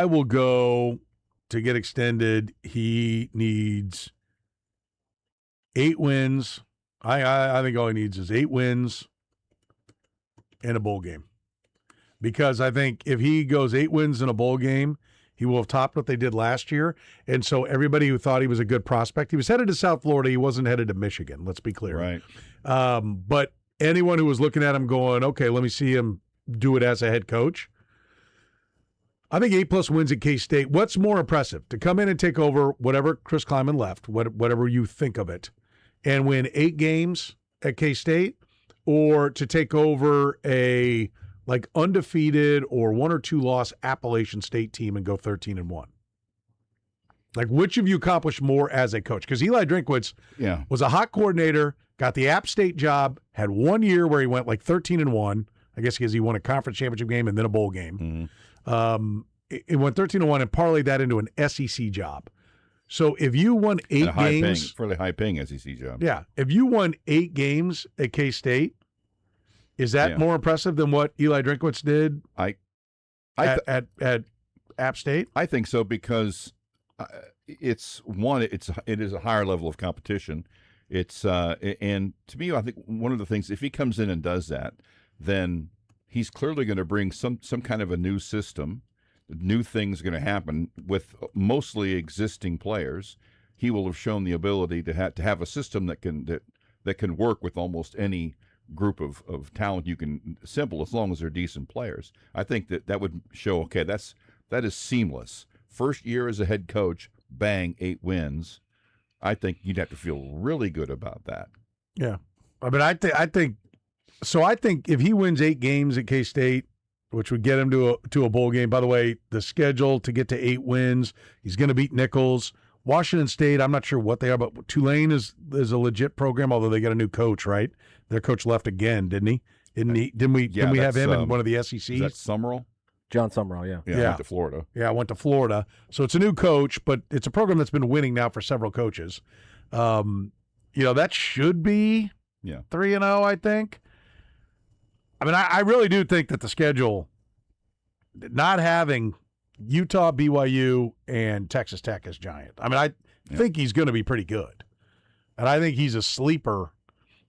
Speaker 1: will go to get extended. He needs 8 wins. I think all he needs is 8 wins and a bowl game. Because I think if he goes 8 wins in a bowl game, he will have topped what they did last year. And so everybody who thought he was a good prospect, he was headed to South Florida. He wasn't headed to Michigan. Let's be clear.
Speaker 2: Right.
Speaker 1: But anyone who was looking at him going, okay, let me see him do it as a head coach. I think 8+ wins at K-State. What's more impressive? To come in and take over whatever Chris Kleiman left, whatever you think of it, and win 8 games at K-State, or to take over a like undefeated or 1 or 2 loss Appalachian State team and go 13-1? Like, which of you accomplished more as a coach? Because Eli Drinkwitz was a hot coordinator, got the App State job, had 1 year where he went like 13-1. I guess because he won a conference championship game and then a bowl game. It went 13-1 and parlayed that into an SEC job. So if you won 8 games,
Speaker 2: fairly high paying SEC job.
Speaker 1: Yeah, if you won 8 games at K-State, is that more impressive than what Eli Drinkwitz did at App State?
Speaker 2: I think so, because it is a higher level of competition. And to me, I think one of the things, if he comes in and does that, then he's clearly going to bring some kind of a new system. New things are going to happen with mostly existing players. He will have shown the ability to have a system that can work with almost any group of talent you can assemble, as long as they're decent players. I think that would show, okay, that is seamless. First year as a head coach, bang, 8 wins. I think you'd have to feel really good about that.
Speaker 1: Yeah, I mean, I think if he wins 8 games at K-State, which would get him to a bowl game. By the way, the schedule to get to 8 wins, he's going to beat Nichols. Washington State, I'm not sure what they are, but Tulane is a legit program, although they got a new coach, right? Their coach left again, didn't he? Didn't we have him in one of the SECs?
Speaker 2: Is that Summerall?
Speaker 3: John Summerall, yeah.
Speaker 2: Yeah, went to Florida.
Speaker 1: Yeah, I went to Florida. So it's a new coach, but it's a program that's been winning now for several coaches. That should be 3-0, I think. I mean, I really do think that the schedule, not having Utah, BYU, and Texas Tech is giant. I mean, I think he's going to be pretty good. And I think he's a sleeper.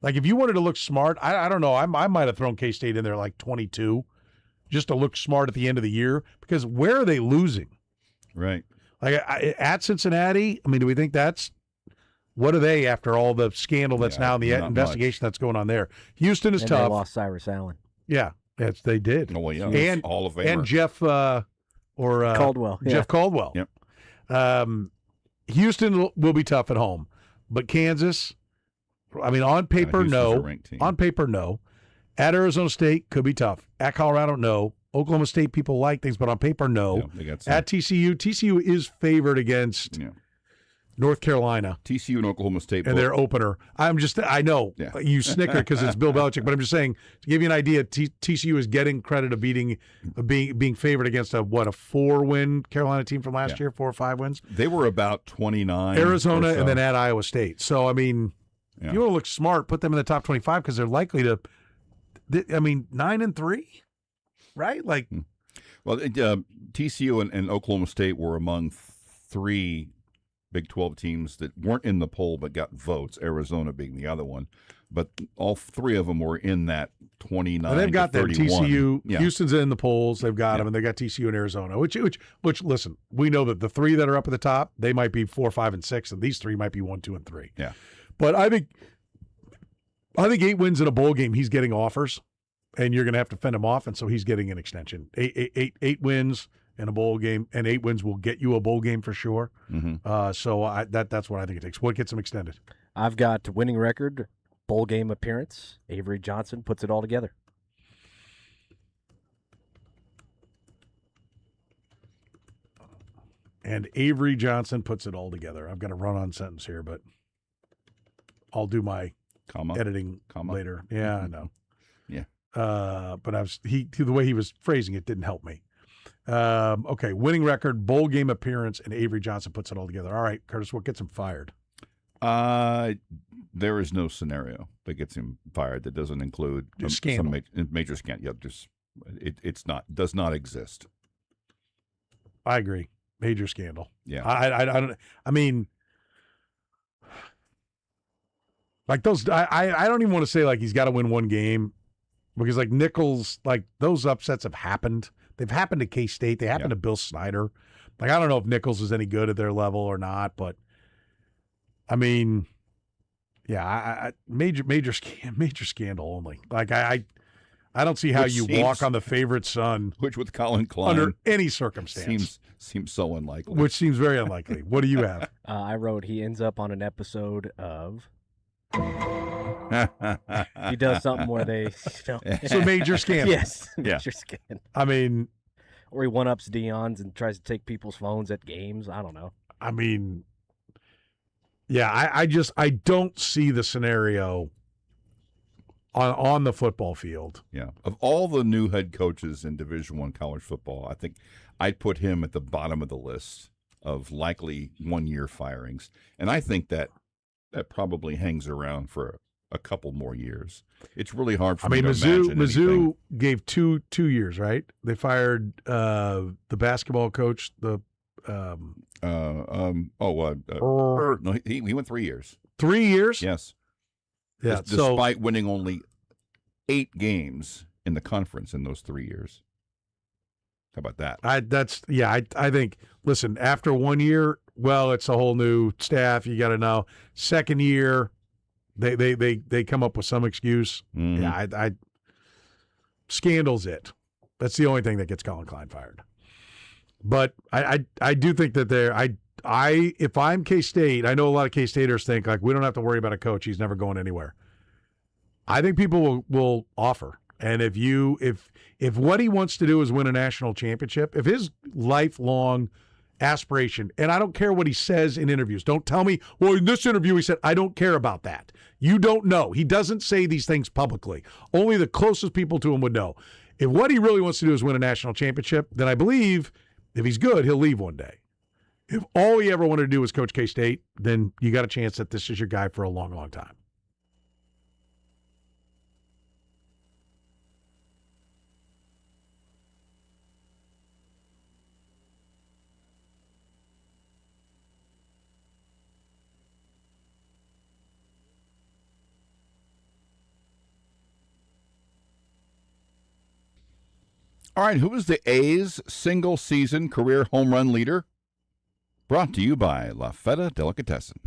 Speaker 1: Like, if you wanted to look smart, I don't know. I might have thrown K-State in there like 22 just to look smart at the end of the year, because where are they losing?
Speaker 2: Right.
Speaker 1: Like, at Cincinnati, I mean, do we think what are they after all the scandal that's now in the investigation that's going on there? Houston is tough.
Speaker 3: They lost Cyrus Allen.
Speaker 1: Yeah, they did.
Speaker 2: Oh, well, yeah.
Speaker 1: And
Speaker 2: Hall of Famer.
Speaker 1: And Jeff
Speaker 3: Caldwell.
Speaker 1: Jeff Caldwell.
Speaker 2: Yep.
Speaker 1: Houston will be tough at home, but Kansas, I mean, on paper, no. On paper, no. At Arizona State, could be tough. At Colorado, no. Oklahoma State, people like things, but on paper, no.
Speaker 2: Yeah, they got some.
Speaker 1: At TCU is favored against North Carolina,
Speaker 2: TCU and Oklahoma State,
Speaker 1: and their opener. I know you snicker because it's Bill Belichick, but I'm just saying to give you an idea. TCU is getting credit of being favored against a 4-win Carolina team from last year, 4 or 5 wins.
Speaker 2: They were about 29.
Speaker 1: Arizona,
Speaker 2: or so.
Speaker 1: and then at Iowa State. So I mean, if you want to look smart, put them in the top 25 because they're likely to. 9-3, right? Like,
Speaker 2: well, TCU and Oklahoma State were among 3 Big 12 teams that weren't in the poll but got votes, Arizona being the other one. But all 3 of them were in that 29
Speaker 1: and they've got
Speaker 2: to
Speaker 1: that
Speaker 2: 31.
Speaker 1: TCU.
Speaker 2: Yeah.
Speaker 1: Houston's in the polls. They've got them, and they got TCU and Arizona. Which, listen, we know that the 3 that are up at the top, they might be 4, 5, and 6, and these 3 might be 1, 2, and 3.
Speaker 2: Yeah.
Speaker 1: But I think 8 wins in a bowl game, he's getting offers, and you're going to have to fend him off, and so he's getting an extension. 8 wins in a bowl game, and 8 wins will get you a bowl game for sure.
Speaker 2: Mm-hmm.
Speaker 1: So that's what I think it takes. What gets him extended?
Speaker 3: I've got winning record, bowl game appearance. Avery Johnson puts it all together.
Speaker 1: And Avery Johnson puts it all together. I've got a run-on sentence here, but I'll do my editing later. Yeah, I know.
Speaker 2: Yeah.
Speaker 1: But the way he was phrasing it didn't help me. Okay, winning record, bowl game appearance, and Avery Johnson puts it all together. All right, Curtis, what gets him fired?
Speaker 2: There is no scenario that gets him fired that doesn't include
Speaker 1: scandal.
Speaker 2: some major scandal. Yeah, it's not does not exist.
Speaker 1: I agree. Major scandal.
Speaker 2: Yeah.
Speaker 1: I don't. I mean, like those. I don't even want to say like he's got to win one game because like Nichols, like those upsets have happened. They've happened to K-State. They happened to Bill Snyder. Like I don't know if Nichols is any good at their level or not, but I mean, yeah, major scandal only. Like I don't see how you walk on the favorite son,
Speaker 2: which with Colin Klein
Speaker 1: under any circumstance
Speaker 2: seems so unlikely.
Speaker 1: Which seems very unlikely. What do you have?
Speaker 3: I wrote he ends up on an episode of. He does something where they.
Speaker 1: So major scandal.
Speaker 3: Yes, major scandal.
Speaker 1: I mean,
Speaker 3: or he one-ups Dion's and tries to take people's phones at games. I don't know.
Speaker 1: I mean, yeah, I don't see the scenario on the football field.
Speaker 2: Yeah, of all the new head coaches in Division I college football, I think I'd put him at the bottom of the list of likely one-year firings, and I think that probably hangs around for a couple more years. It's really hard for me to imagine
Speaker 1: Mizzou gave two years, right? They fired the basketball coach. No, he went 3 years. 3 years?
Speaker 2: Yes.
Speaker 1: Yeah.
Speaker 2: Despite winning only 8 games in the conference in those 3 years. How about that?
Speaker 1: I think. Listen, after 1 year, well, it's a whole new staff. You got to know. Second year, they come up with some excuse.
Speaker 2: Mm-hmm.
Speaker 1: Yeah, scandal's it. That's the only thing that gets Colin Klein fired. But I do think that if I'm K-State, I know a lot of K-Staters think like we don't have to worry about a coach. He's never going anywhere. I think people will offer. And if what he wants to do is win a national championship, if his lifelong aspiration, and I don't care what he says in interviews. Don't tell me, well, in this interview he said, I don't care about that. You don't know. He doesn't say these things publicly. Only the closest people to him would know. If what he really wants to do is win a national championship, then I believe if he's good, he'll leave one day. If all he ever wanted to do was coach K-State, then you got a chance that this is your guy for a long, long time.
Speaker 2: All right, who is the A's single-season career home run leader? Brought to you by La Feta Delicatessen.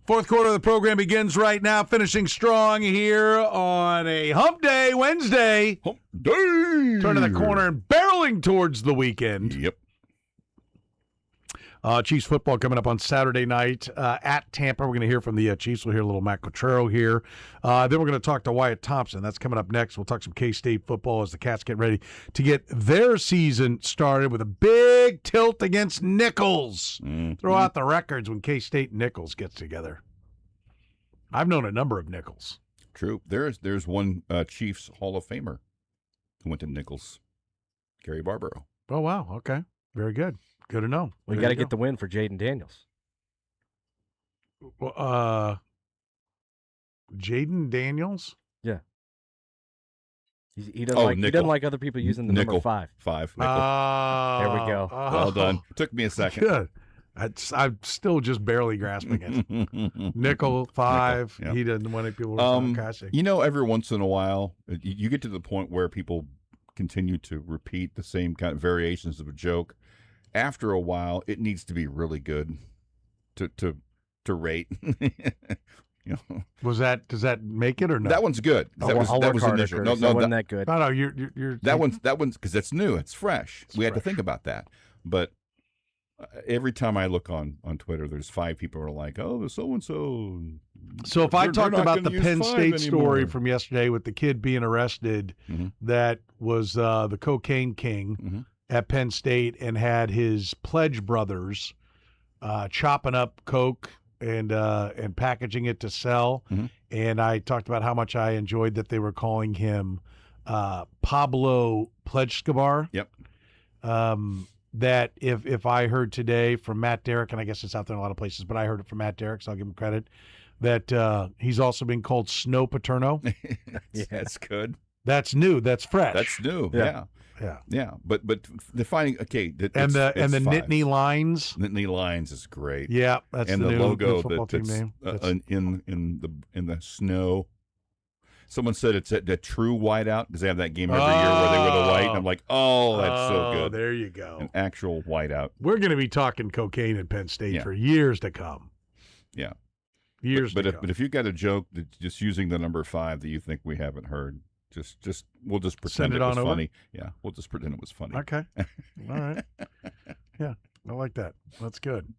Speaker 1: Fourth quarter of the program begins right now, finishing strong here on a Hump Day Wednesday.
Speaker 2: Hump Day!
Speaker 1: Turning the corner and barreling towards the weekend.
Speaker 2: Yep.
Speaker 1: Chiefs football coming up on Saturday night at Tampa. We're going to hear from the Chiefs. We'll hear a little Matt Cotrero here. Then we're going to talk to Wyatt Thompson. That's coming up next. We'll talk some K-State football as the Cats get ready to get their season started with a big tilt against Nichols. Throw out the records when K-State and Nichols gets together. I've known a number of Nichols.
Speaker 2: True. There's one Chiefs Hall of Famer who went to Nichols, Gary Barbaro.
Speaker 1: Oh, wow. Okay. Very good. Good to know.
Speaker 3: We got to get the win for Jaden Daniels.
Speaker 1: Well, Jaden Daniels?
Speaker 3: Yeah. He doesn't like other people using the number 5.
Speaker 2: 5.
Speaker 3: There we go.
Speaker 2: Well done. Took me a second.
Speaker 1: Good. I'm still just barely grasping it. Nickel 5.
Speaker 2: Nickel, yeah.
Speaker 1: He doesn't want people to
Speaker 2: every once in a while, you get to the point where people continue to repeat the same kind of variations of a joke. After a while, it needs to be really good to rate.
Speaker 1: Does that make it or no?
Speaker 2: That one's good. That was initial. No,
Speaker 3: wasn't that good.
Speaker 1: No, you're
Speaker 2: that one's because it's new. It's fresh. We had to think about that. But every time I look on Twitter, there's 5 people who are like, "Oh, so and so."
Speaker 1: So if I talked about the Penn State story from yesterday with the kid being arrested, that was the cocaine king at Penn State and had his pledge brothers chopping up coke and packaging it to sell. And I talked about how much I enjoyed that they were calling him Pablo Pledge-Scabar.
Speaker 2: Yep.
Speaker 1: That if I heard today from Matt Derrick, and I guess it's out there in a lot of places, but I heard it from Matt Derrick, so I'll give him credit, that he's also been called Snow Paterno.
Speaker 2: That's good.
Speaker 1: That's new. That's fresh.
Speaker 2: That's new. Yeah. But defining the
Speaker 1: Nittany Lines.
Speaker 2: Nittany Lines is great.
Speaker 1: Yeah, that's
Speaker 2: and
Speaker 1: the new
Speaker 2: logo
Speaker 1: football team name.
Speaker 2: In the snow. Someone said it's a true whiteout because they have that game every year where they wear the white. And I'm like, that's so good.
Speaker 1: There you go.
Speaker 2: An actual whiteout.
Speaker 1: We're going to be talking cocaine at Penn State for years to come.
Speaker 2: Yeah.
Speaker 1: Years
Speaker 2: to
Speaker 1: come.
Speaker 2: But if you've got a joke that's just using the number 5 that you think we haven't heard, we'll just pretend it was funny. Yeah, we'll just pretend it was funny.
Speaker 1: Okay. All right. Yeah, I like that. That's good.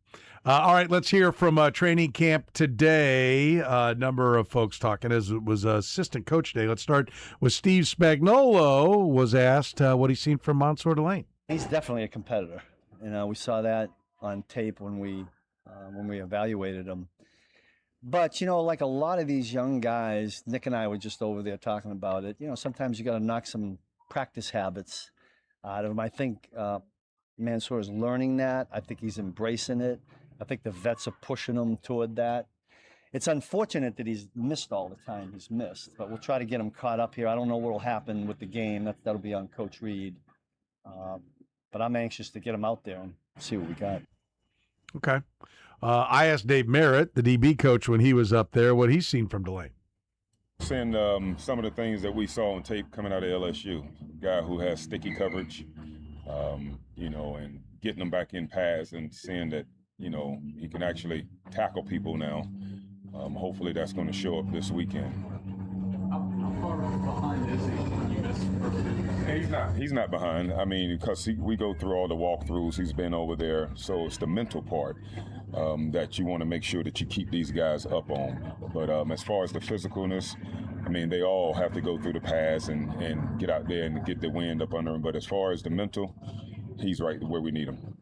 Speaker 1: All right, let's hear from training camp today. A number of folks talking as it was assistant coach day. Let's start with Steve Spagnuolo was asked what he's seen from Mansour Delane.
Speaker 11: He's definitely a competitor. We saw that on tape when we evaluated him. But, like a lot of these young guys, Nick and I were just over there talking about it, sometimes you got to knock some practice habits out of him. I think Mansour is learning that. I think he's embracing it. I think the vets are pushing him toward that. It's unfortunate that he's missed all the time he's missed, but we'll try to get him caught up here. I don't know what will happen with the game. That'll be on Coach Reed. But I'm anxious to get him out there and see what we got.
Speaker 1: Okay. I asked Dave Merritt, the DB coach, when he was up there, what he's seen from Delane.
Speaker 14: Seeing some of the things that we saw on tape coming out of LSU, guy who has sticky coverage, and getting them back in pass and seeing that, he can actually tackle people now. Hopefully that's going to show up this weekend.
Speaker 15: How far behind is he when you miss perfect?
Speaker 14: He's not behind. I mean, because we go through all the walkthroughs. He's been over there. So it's the mental part that you want to make sure that you keep these guys up on. But as far as the physicalness, I mean, they all have to go through the pass and get out there and get the wind up under him. But as far as the mental, he's right where we need him.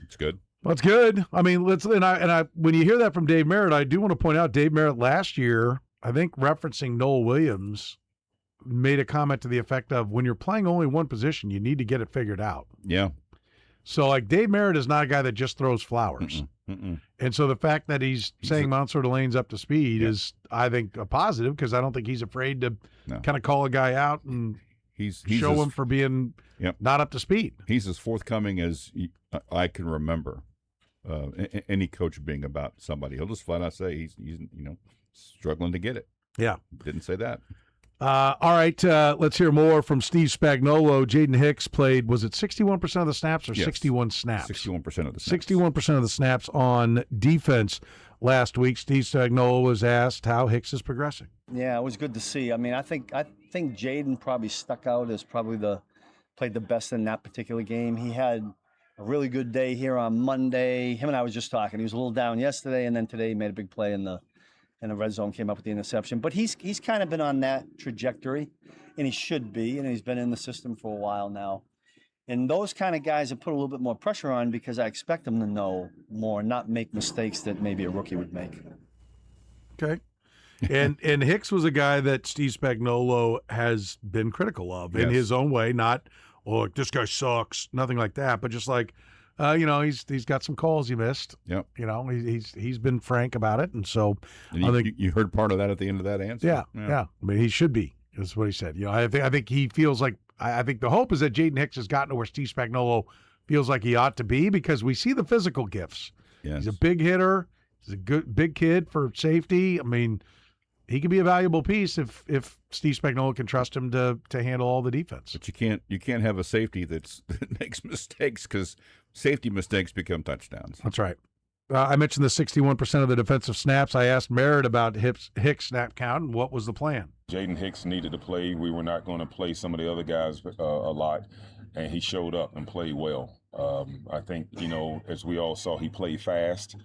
Speaker 2: It's good.
Speaker 1: That's good. I mean, when you hear that from Dave Merritt, I do want to point out Dave Merritt last year, I think referencing Noel Williams, made a comment to the effect of when you're playing only one position, you need to get it figured out.
Speaker 2: Yeah.
Speaker 1: So, Dave Merritt is not a guy that just throws flowers. And so the fact that he's saying Mansour Delane's up to speed is, I think, a positive because I don't think he's afraid to kind of call a guy out and show him for being not up to speed.
Speaker 2: He's as forthcoming as I can remember any coach being about somebody. He'll just flat out say he's struggling to get it.
Speaker 1: Yeah.
Speaker 2: Didn't say that.
Speaker 1: All right, let's hear more from Steve Spagnuolo. Jaden Hicks played, was it 61% of the snaps or 61 snaps?
Speaker 2: 61% of the snaps.
Speaker 1: 61% of the snaps on defense last week, Steve Spagnuolo was asked how Hicks is progressing.
Speaker 11: Yeah, it was good to see. I mean, I think Jaden probably stuck out as probably played the best in that particular game. He had a really good day here on Monday. Him and I was just talking. He was a little down yesterday, and then today he made a big play in the red zone, came up with the interception. But he's kind of been on that trajectory, and he should be, and he's been in the system for a while now. And those kind of guys have put a little bit more pressure on because I expect them to know more and not make mistakes that maybe a rookie would make.
Speaker 1: Okay. And Hicks was a guy that Steve Spagnuolo has been critical of in his own way, not, this guy sucks, nothing like that, but just like, he's got some calls he missed.
Speaker 2: Yep.
Speaker 1: He's been frank about it, and so
Speaker 2: and I think you heard part of that at the end of that answer.
Speaker 1: Yeah. I mean, he should be. Is what he said. I think he feels like. I think the hope is that Jaden Hicks has gotten to where Steve Spagnuolo feels like he ought to be because we see the physical gifts.
Speaker 2: Yes.
Speaker 1: He's a big hitter. He's a good big kid for safety. I mean, he could be a valuable piece if Steve Spagnuolo can trust him to handle all the defense.
Speaker 2: But you can't have a safety that makes mistakes because safety mistakes become touchdowns.
Speaker 1: That's right. I mentioned the 61% of the defensive snaps. I asked Merritt about Hicks' snap count and what was the plan.
Speaker 14: Jaden Hicks needed to play. We were not going to play some of the other guys a lot, and he showed up and played well. I think, as we all saw, he played fast.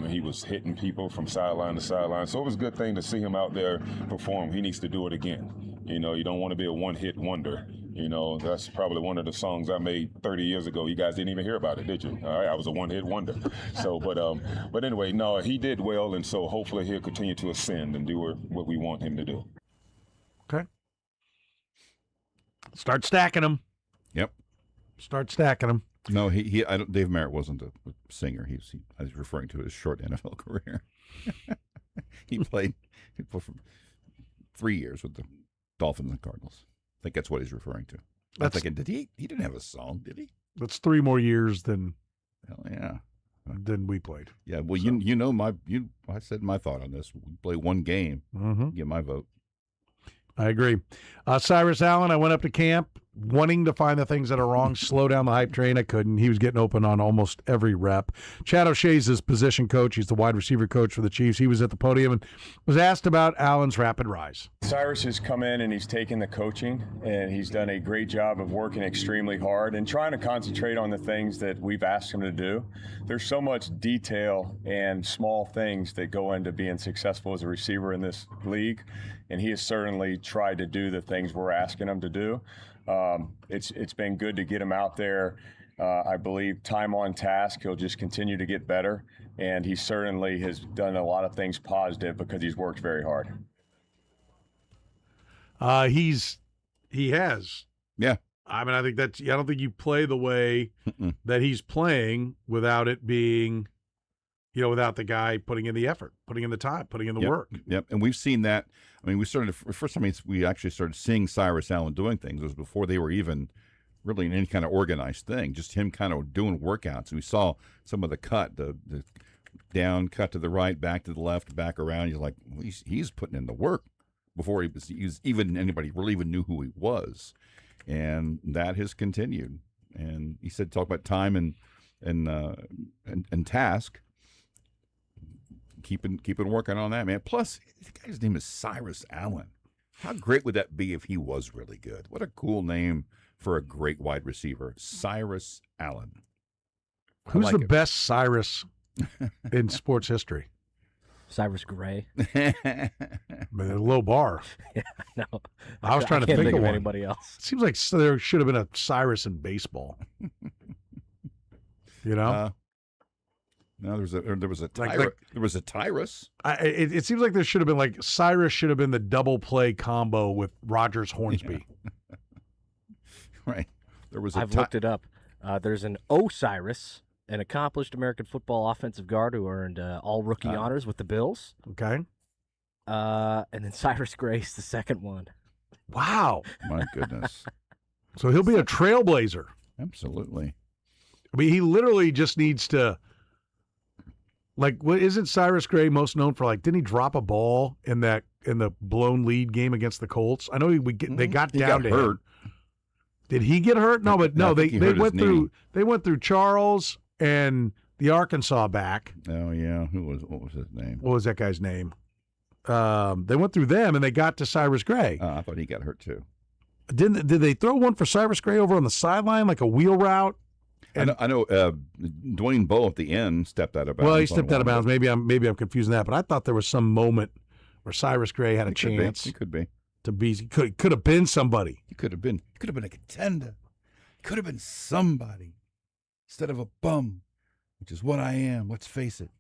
Speaker 14: He was hitting people from sideline to sideline. So it was a good thing to see him out there perform. He needs to do it again. You don't want to be a one-hit wonder. That's probably one of the songs I made 30 years ago. You guys didn't even hear about it, did you? All right, I was a one-hit wonder. So, but anyway, no, he did well, and so hopefully he'll continue to ascend and do what we want him to do.
Speaker 1: Okay. Start stacking them.
Speaker 2: Yep.
Speaker 1: Start stacking them.
Speaker 2: No, Dave Merritt wasn't a singer. I was referring to his short NFL career. he played for 3 years with the Dolphins and Cardinals. I think that's what he's referring to. I'm thinking, he didn't have a song, did he?
Speaker 1: That's 3 more years than we played.
Speaker 2: Yeah, well, so. I said my thought on this. We play one game, get my vote.
Speaker 1: I agree. Cyrus Allen, I went up to camp wanting to find the things that are wrong, slow down the hype train. I couldn't. He was getting open on almost every rep. Chad O'Shea's his position coach. He's the wide receiver coach for the Chiefs. He was at the podium and was asked about Allen's rapid rise.
Speaker 21: Cyrus has come in and he's taken the coaching, and he's done a great job of working extremely hard and trying to concentrate on the things that we've asked him to do. There's so much detail and small things that go into being successful as a receiver in this league, and he has certainly tried to do the things we're asking him to do. It's been good to get him out there. I believe time on task, he'll just continue to get better, and he certainly has done a lot of things positive because he's worked very hard.
Speaker 1: He has.
Speaker 2: Yeah.
Speaker 1: I mean, I think I don't think you play the way that he's playing without it being, without the guy putting in the effort, putting in the time, putting in the work.
Speaker 2: Yep. And we've seen that. I mean, first time we actually started seeing Cyrus Allen doing things was before they were even really in any kind of organized thing, just him kind of doing workouts. We saw some of the cut, the down, cut to the right, back to the left, back around. You're like, well, he's putting in the work before he was even anybody really even knew who he was. And that has continued. And he said, talk about time and task. Keeping working on that, man. Plus, the guy's name is Cyrus Allen. How great would that be if he was really good? What a cool name for a great wide receiver, Cyrus Allen.
Speaker 1: Who's the best Cyrus in sports history?
Speaker 3: Cyrus Gray.
Speaker 1: A low bar.
Speaker 3: Yeah, no.
Speaker 1: I was trying to think of
Speaker 3: anybody else.
Speaker 1: It seems like there should have been a Cyrus in baseball.
Speaker 2: No, there was a Tyrus.
Speaker 1: It seems like there should have been Cyrus should have been the double play combo with Rogers Hornsby.
Speaker 2: Yeah. Right.
Speaker 3: I've looked it up. There's an Osiris, an accomplished American football offensive guard who earned all rookie honors with the Bills.
Speaker 1: Okay.
Speaker 3: And then Cyrus Gray's the second one.
Speaker 1: Wow.
Speaker 2: My goodness.
Speaker 1: So he'll be a trailblazer.
Speaker 2: Absolutely.
Speaker 1: I mean, he literally just needs to. What isn't Cyrus Gray most known for? Didn't he drop a ball in the blown lead game against the Colts? I know they got down to hurt. Did he get hurt? No, but no, they went through Charles and the Arkansas back.
Speaker 2: Oh yeah, what was his name?
Speaker 1: What was that guy's name? They went through them and they got to Cyrus Gray.
Speaker 2: I thought he got hurt too.
Speaker 1: Did they throw one for Cyrus Gray over on the sideline, like a wheel route?
Speaker 2: And I know Dwayne Bowe at the end stepped out of bounds.
Speaker 1: Well, he stepped out of bounds. Maybe I'm confusing that, but I thought there was some moment where Cyrus Gray had a chance.
Speaker 2: He could be.
Speaker 1: To be. He could have been somebody.
Speaker 2: He could have been. He could have been a contender. He could have been somebody instead of a bum, which is what I am. Let's face it.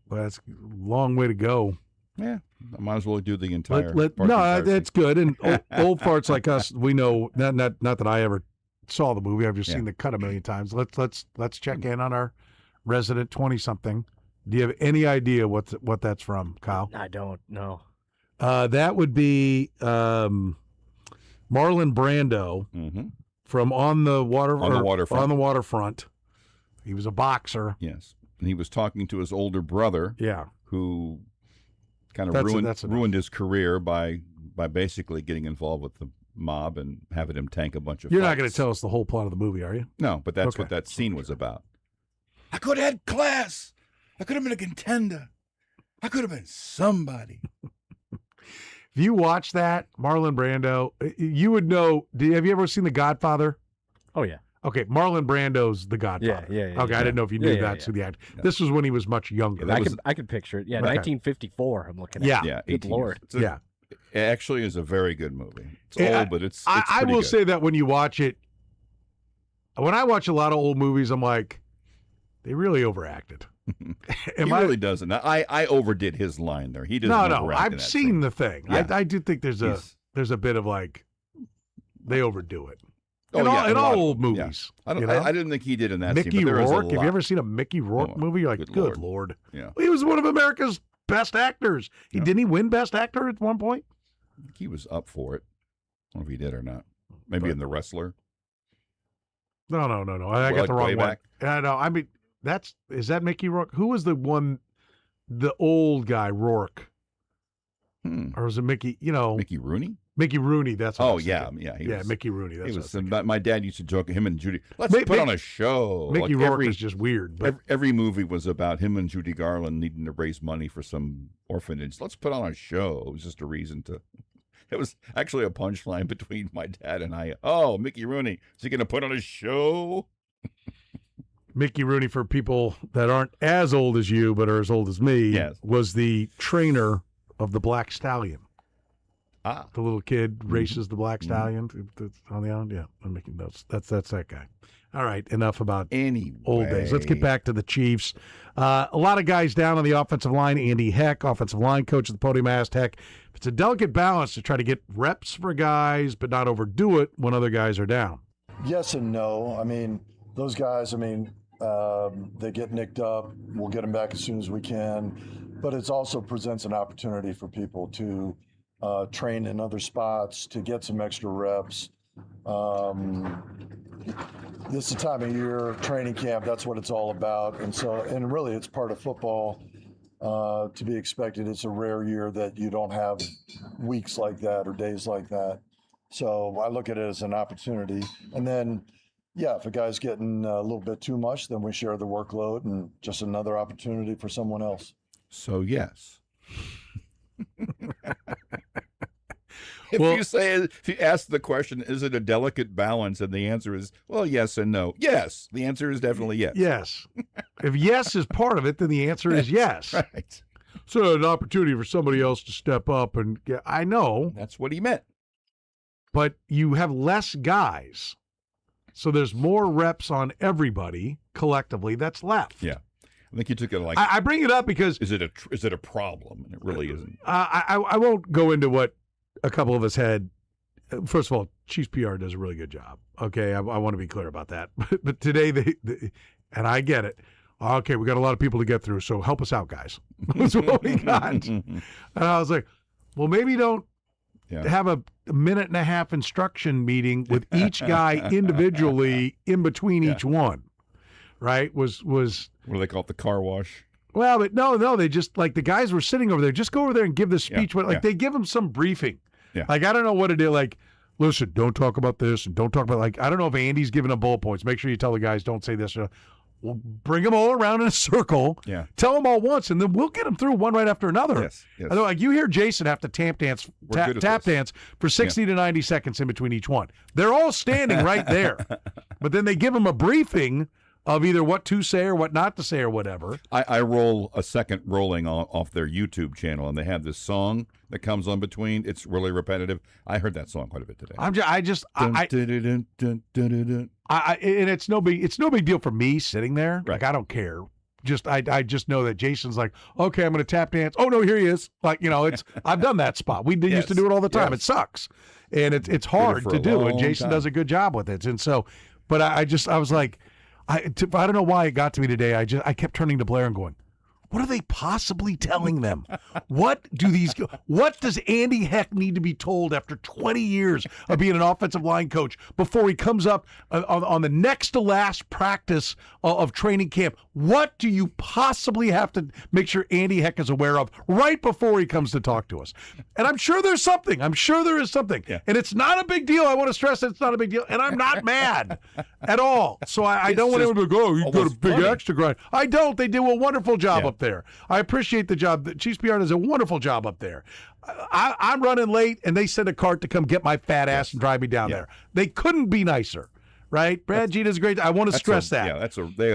Speaker 1: Well, that's a long way to go.
Speaker 2: Yeah, I might as well do the entire.
Speaker 1: That's good. And old farts like us, we know. Not that I ever saw the movie. I've just seen the cut a million times. Let's check in on our resident 20-something. Do you have any idea what that's from, Kyle?
Speaker 3: I don't know.
Speaker 1: That would be Marlon Brando from On the Waterfront. He was a boxer.
Speaker 2: Yes, and he was talking to his older brother.
Speaker 1: Yeah,
Speaker 2: who kind of ruined his career by basically getting involved with the mob and having him tank a bunch of
Speaker 1: You're
Speaker 2: fights.
Speaker 1: not going to tell us the whole plot of the movie, are you?
Speaker 2: No, but that's what that scene was about. I could have had class. I could have been a contender. I could have been somebody.
Speaker 1: If you watch that, Marlon Brando, you would know. Have you ever seen The Godfather?
Speaker 3: Oh, yeah.
Speaker 1: Okay, Marlon Brando's The Godfather.
Speaker 3: Yeah.
Speaker 1: Okay, I didn't know if you knew that. So the act. This was when he was much younger.
Speaker 3: I could picture it. Yeah, 1954. I'm looking at.
Speaker 2: Yeah,
Speaker 3: Good Lord.
Speaker 2: It actually is a very good movie. It's old, but it's
Speaker 1: I will
Speaker 2: good.
Speaker 1: say that when you watch it, when I watch a lot of old movies, I'm like, they really overacted.
Speaker 2: He really doesn't. I overdid his line there. He doesn't.
Speaker 1: No. I've seen the thing. Yeah. I do think there's a bit of like they overdo it. In all old movies.
Speaker 2: Yeah. I didn't think he did in that
Speaker 1: Mickey
Speaker 2: scene. But
Speaker 1: Rourke. Have you ever seen a Mickey Rourke movie? You're like, good Lord.
Speaker 2: Yeah.
Speaker 1: He was one of America's best actors. Didn't he win Best Actor at one point?
Speaker 2: He was up for it. I don't know if he did or not. Maybe in The Wrestler.
Speaker 1: No. I got the wrong one. I know. I mean, is that Mickey Rourke? Who was the one, the old guy, Rourke? Or was it Mickey,
Speaker 2: Mickey Rooney?
Speaker 1: Mickey Rooney, that's what I was
Speaker 2: yeah.
Speaker 1: thinking. Mickey Rooney. That's
Speaker 2: he
Speaker 1: what
Speaker 2: was.
Speaker 1: I was thinking.
Speaker 2: My dad used to joke him and Judy. Let's put on a show.
Speaker 1: Mickey Rourke is just weird. But
Speaker 2: every movie was about him and Judy Garland needing to raise money for some orphanage. Let's put on a show. It was just a reason to. It was actually a punchline between my dad and I. Oh, Mickey Rooney, is he going to put on a show?
Speaker 1: Mickey Rooney, for people that aren't as old as you but are as old as me, was the trainer of the Black Stallion. The little kid races the Black Stallion on the island. Yeah, I'm making notes. That's that guy. All right, enough about old days. Let's get back to the Chiefs. A lot of guys down on the offensive line. Andy Heck, offensive line coach at the podium, asked Heck, it's a delicate balance to try to get reps for guys but not overdo it when other guys are down.
Speaker 5: Yes and no. I mean, those guys, they get nicked up. We'll get them back as soon as we can. But it also presents an opportunity for people to train in other spots, to get some extra reps. This is the time of year, training camp, that's what it's all about. And really it's part of football to be expected. It's a rare year that you don't have weeks like that or days like that. So I look at it as an opportunity. And then, if a guy's getting a little bit too much, then we share the workload and just another opportunity for someone else.
Speaker 2: So, yes. If you ask the question, is it a delicate balance? And the answer is, well, yes and no. Yes. The answer is definitely yes.
Speaker 1: Yes. If yes is part of it, then the answer is yes.
Speaker 2: Right.
Speaker 1: So an opportunity for somebody else to step up and I know.
Speaker 2: That's what he meant.
Speaker 1: But you have less guys. So there's more reps on everybody collectively that's left.
Speaker 2: Yeah. I think you took it like
Speaker 1: I bring it up because
Speaker 2: is it a problem? And it really isn't.
Speaker 1: I won't go into what a couple of us had. First of all, Chiefs PR does a really good job. Okay, I want to be clear about that. But today they and I get it. Okay, we got a lot of people to get through, so help us out, guys. That's what we got. And I was like, well, maybe don't have a minute and a half instruction meeting with each guy individually in between each one. Right? Was
Speaker 2: what do they call it? The car wash?
Speaker 1: Well, but no, they just like the guys were sitting over there. Just go over there and give this speech. They give them some briefing.
Speaker 2: Yeah.
Speaker 1: Like, I don't know what it is. Like, listen, don't talk about this and don't talk about, like, I don't know if Andy's giving them bullet points. Make sure you tell the guys, don't say this. We'll bring them all around in a circle.
Speaker 2: Yeah.
Speaker 1: Tell them all once, and then we'll get them through one right after another.
Speaker 2: Yes.
Speaker 1: I know, like you hear Jason have to tap dance for 60 to 90 seconds in between each one. They're all standing right there, but then they give them a briefing of either what to say or what not to say or whatever.
Speaker 2: I roll a second rolling off their YouTube channel, and they have this song that comes on between. It's really repetitive. I heard that song quite a bit today.
Speaker 1: And it's no big deal for me sitting there. Right. Like I don't care. I just know that Jason's like, okay, I'm going to tap dance. Oh no, here he is. Like I've done that spot. We used to do it all the time. Yes. It sucks, and it's hard to do. And Jason does a good job with it. And so, but I was like. I don't know why it got to me today. I kept turning to Blair and going, what are they possibly telling them? What does Andy Heck need to be told after 20 years of being an offensive line coach before he comes up on the next to last practice of training camp? What do you possibly have to make sure Andy Heck is aware of right before he comes to talk to us? And I'm sure there's something. I'm sure there is something. Yeah. And it's not a big deal. I want to stress that it's not a big deal. And I'm not mad at all. So I don't want anyone to go, you've got a big extra grind. I don't. They do a wonderful job up there. I appreciate the job. Chiefs PR does a wonderful job up there. I'm running late, and they send a cart to come get my fat ass and drive me down there. They couldn't be nicer, right? Brad G does great. I want to stress that.
Speaker 2: Yeah,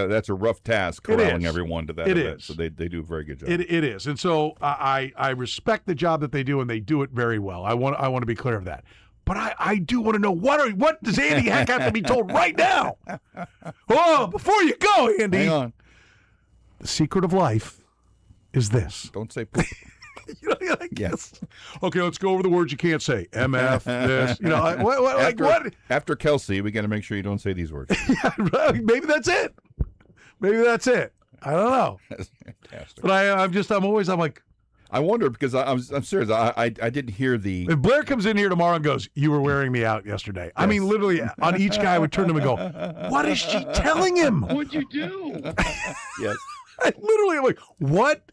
Speaker 2: that's a rough task corralling everyone to that event.
Speaker 1: Is.
Speaker 2: So they do a very good job.
Speaker 1: It is, and so I respect the job that they do, and they do it very well. I want to be clear of that. But I do want to know what does Andy Heck have to be told right now? Oh, before you go, Andy.
Speaker 2: Hang on.
Speaker 1: The secret of life is this.
Speaker 2: Don't say
Speaker 1: yes. Okay, let's go over the words you can't say. MF, this. What?
Speaker 2: After Kelsey, we got to make sure you don't say these words.
Speaker 1: Yeah, right. Maybe that's it. I don't know.
Speaker 2: That's fantastic.
Speaker 1: But I'm like.
Speaker 2: I wonder because I'm serious. I didn't hear the.
Speaker 1: If Blair comes in here tomorrow and goes, "You were wearing me out yesterday." Yes. I mean, literally, on each guy I would turn to him and go, "What is she telling him?
Speaker 13: What'd you do?"
Speaker 2: Yes.
Speaker 1: I literally am like, what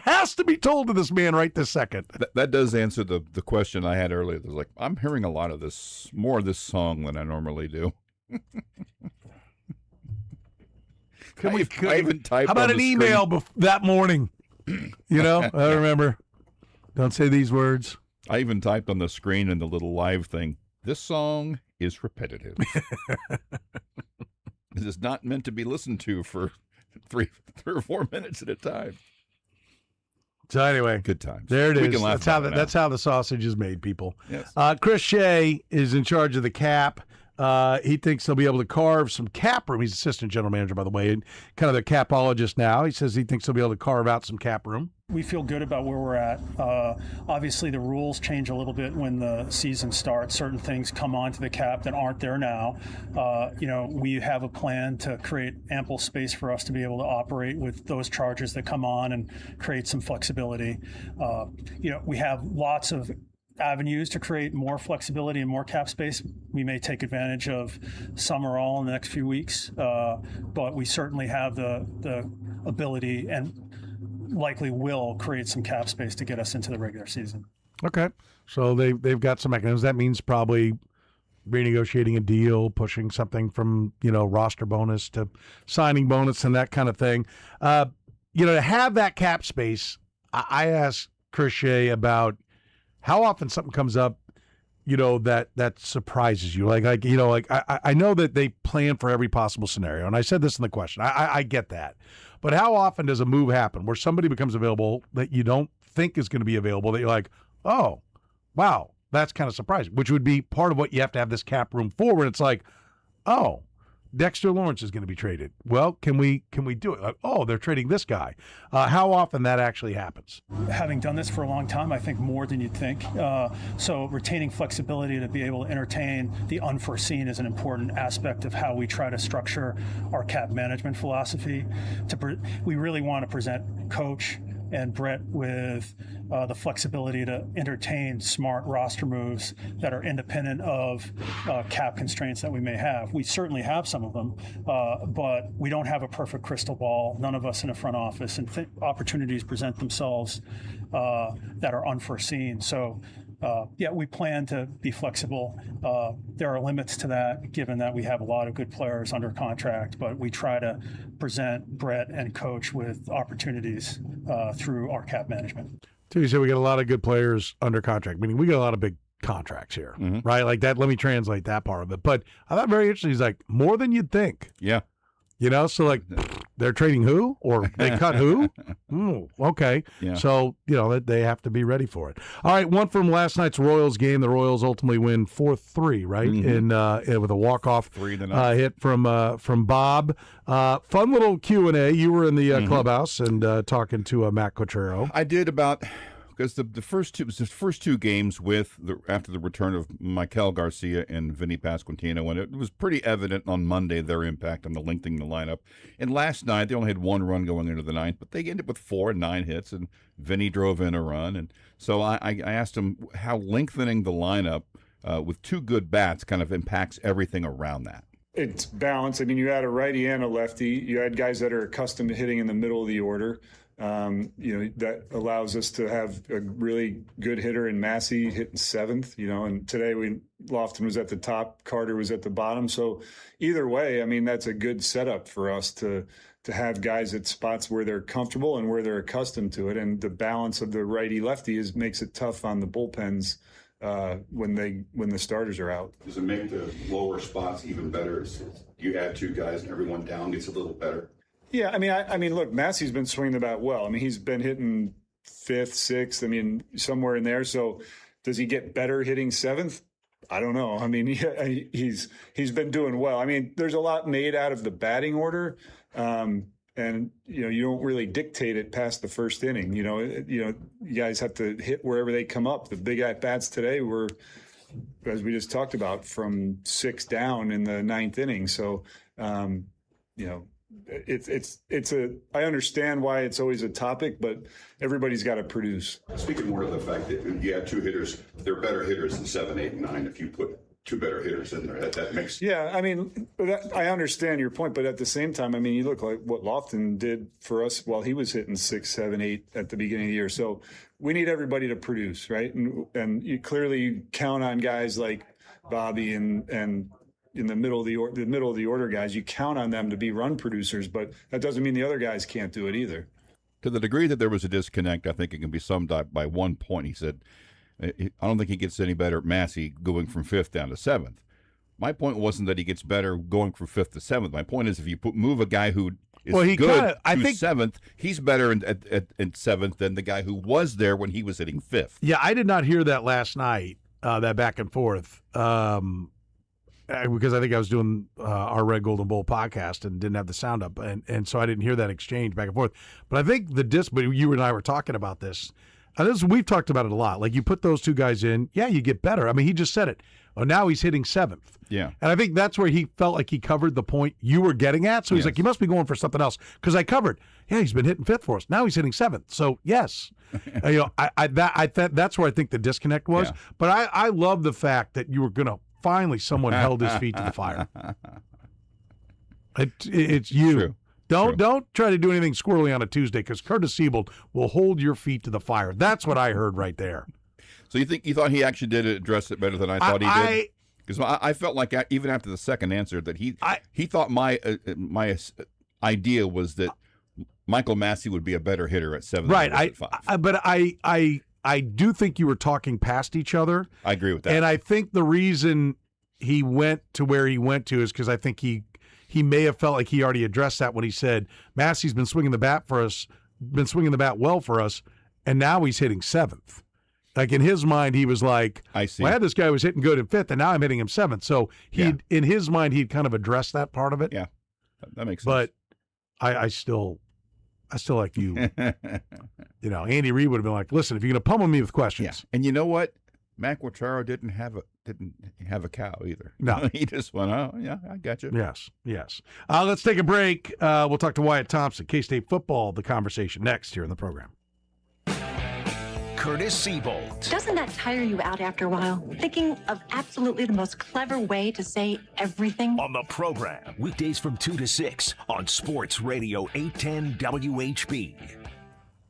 Speaker 1: has to be told to this man right this second?
Speaker 2: That does answer the question I had earlier. There's like, I'm hearing a lot of this, more of this song than I normally do. I even typed.
Speaker 1: How about an email that morning? I remember. Don't say these words.
Speaker 2: I even typed on the screen in the little live thing. This song is repetitive. This is not meant to be listened to for three or 4 minutes at a time.
Speaker 1: So anyway,
Speaker 2: good times.
Speaker 1: There it is. That's how the sausage is made, people.
Speaker 2: Yes.
Speaker 1: Chris Shea is in charge of the cap. He thinks he'll be able to carve some cap room. He's assistant general manager, by the way, and kind of the capologist now. He says he thinks he'll be able to carve out some cap room.
Speaker 6: We feel good about where we're at. Obviously, the rules change a little bit when the season starts. Certain things come onto the cap that aren't there now. We have a plan to create ample space for us to be able to operate with those charges that come on and create some flexibility. We have lots of avenues to create more flexibility and more cap space. We may take advantage of some or all in the next few weeks, but we certainly have the ability and likely will create some cap space to get us into the regular season.
Speaker 1: Okay. So they've got some mechanisms. That means probably renegotiating a deal, pushing something from, roster bonus to signing bonus and that kind of thing. To have that cap space, I asked Chris Shea about how often something comes up, that surprises you. I know that they plan for every possible scenario. And I said this in the question. I get that. But how often does a move happen where somebody becomes available that you don't think is going to be available, that you're like, oh, wow, that's kind of surprising, which would be part of what you have to have this cap room for, when it's like, oh, Dexter Lawrence is going to be traded. Well, can we do it? Like, oh, they're trading this guy. How often that actually happens?
Speaker 6: Having done this for a long time, I think more than you'd think. So retaining flexibility to be able to entertain the unforeseen is an important aspect of how we try to structure our cap management philosophy. We really want to present Coach and Brett with the flexibility to entertain smart roster moves that are independent of cap constraints that we may have. We certainly have some of them, but we don't have a perfect crystal ball, none of us in the front office, and opportunities present themselves that are unforeseen. So we plan to be flexible. There are limits to that, given that we have a lot of good players under contract, but we try to present Brett and coach with opportunities through our cap management.
Speaker 1: So you said we got a lot of good players under contract, meaning we got a lot of big contracts here, right? Like that. Let me translate that part of it. But I thought very interesting. He's like, more than you'd think.
Speaker 2: Yeah.
Speaker 1: You know, so like they're trading who or they cut who? Okay.
Speaker 2: Yeah.
Speaker 1: So, you know, they have to be ready for it. All right. One from last night's Royals game. The Royals ultimately win 4-3, right? And with a walk-off hit from Bob. Fun little Q&A. You were in the clubhouse and talking to Matt Quatrero.
Speaker 2: I did because the first two games after the return of Michael Garcia and Vinny Pasquantino, and it was pretty evident on Monday their impact on the lengthening the lineup. And last night they only had one run going into the ninth, but they ended up with 4 and 9 hits, and Vinny drove in a run. And so I asked him how lengthening the lineup with two good bats kind of impacts everything around that.
Speaker 7: It's balance. I mean, you had a righty and a lefty. You had guys that are accustomed to hitting in the middle of the order. That allows us to have a really good hitter in Massey hitting 7th, and today Lofton was at the top, Carter was at the bottom. So either way, I mean, that's a good setup for us to have guys at spots where they're comfortable and where they're accustomed to it. And the balance of the righty lefty makes it tough on the bullpens when the starters are out.
Speaker 2: Does it make the lower spots even better? You add two guys and everyone down gets a little better.
Speaker 7: Yeah, I mean, look, Massey's been swinging the bat well. I mean, he's been hitting 5th, 6th. I mean, somewhere in there. So, does he get better hitting 7th? I don't know. I mean, he's been doing well. I mean, there's a lot made out of the batting order, and you don't really dictate it past the first inning. You guys have to hit wherever they come up. The big at bats today were, as we just talked about, from 6 down in the 9th inning. So, I understand why it's always a topic, but everybody's got to produce.
Speaker 2: Speaking more of the fact that you have two hitters, they're better hitters than 7, 8, and 9. If you put two better hitters in there, that makes.
Speaker 7: Yeah, I mean, I understand your point, but at the same time, I mean, you look like what Lofton did for us while he was hitting 6, 7, 8 at the beginning of the year. So we need everybody to produce, right? And you clearly count on guys like Bobby and in the middle of the order guys, you count on them to be run producers, but that doesn't mean the other guys can't do it either.
Speaker 2: To the degree that there was a disconnect, I think it can be summed up by one point. He said, I don't think he gets any better at Massey going from 5th down to 7th. My point wasn't that he gets better going from 5th to 7th. My point is if you move a guy who is good to 7th, he's better in 7th than the guy who was there when he was hitting 5th.
Speaker 1: Yeah, I did not hear that last night, that back and forth. Because I think I was doing our Red Golden Bowl podcast and didn't have the sound up, and so I didn't hear that exchange back and forth. But I think but you and I were talking about this. We've talked about it a lot. Like you put those two guys in, you get better. I mean, he just said it. Oh, now he's hitting 7th.
Speaker 2: Yeah.
Speaker 1: And I think that's where he felt like he covered the point you were getting at. So he's like, you must be going for something else because I covered. Yeah, he's been hitting 5th for us. Now he's hitting 7th. So yes, that's where I think the disconnect was.
Speaker 2: Yeah.
Speaker 1: But I love the fact that you were going to. Finally, someone held his feet to the fire. It's you.
Speaker 2: True.
Speaker 1: Don't try to do anything squirrely on a Tuesday because Curtis Siebold will hold your feet to the fire. That's what I heard right there.
Speaker 2: So you thought he actually did address it better than I thought he did? Because I felt like even after the second answer that he thought my idea was that Michael Massey would be a better hitter at 7
Speaker 1: right.
Speaker 2: than at 5.
Speaker 1: I do think you were talking past each other.
Speaker 2: I agree with that.
Speaker 1: And I think the reason he went to where he went to is because I think he may have felt like he already addressed that when he said, Massey's been swinging the bat well for us, and now he's hitting 7th. Like in his mind, he was like,
Speaker 2: I see.
Speaker 1: Well, I had this guy who was hitting good in 5th, and now I'm hitting him 7th. So in his mind, he'd kind of addressed that part of it.
Speaker 2: Yeah, that makes sense.
Speaker 1: But I still like you. Andy Reid would have been like, "Listen, if you're going to pummel me with questions."
Speaker 2: And you know what? Matt Quatrero didn't have a cow either.
Speaker 1: No,
Speaker 2: he just went, "Oh, yeah, I got you."
Speaker 1: Yes. Let's take a break. We'll talk to Wyatt Thompson, K-State football. The conversation next here in the program.
Speaker 4: Curtis Siebold.
Speaker 22: Doesn't that tire you out after a while? Thinking of absolutely the most clever way to say everything?
Speaker 4: On the program, weekdays from 2 to 6 on Sports Radio 810 WHB.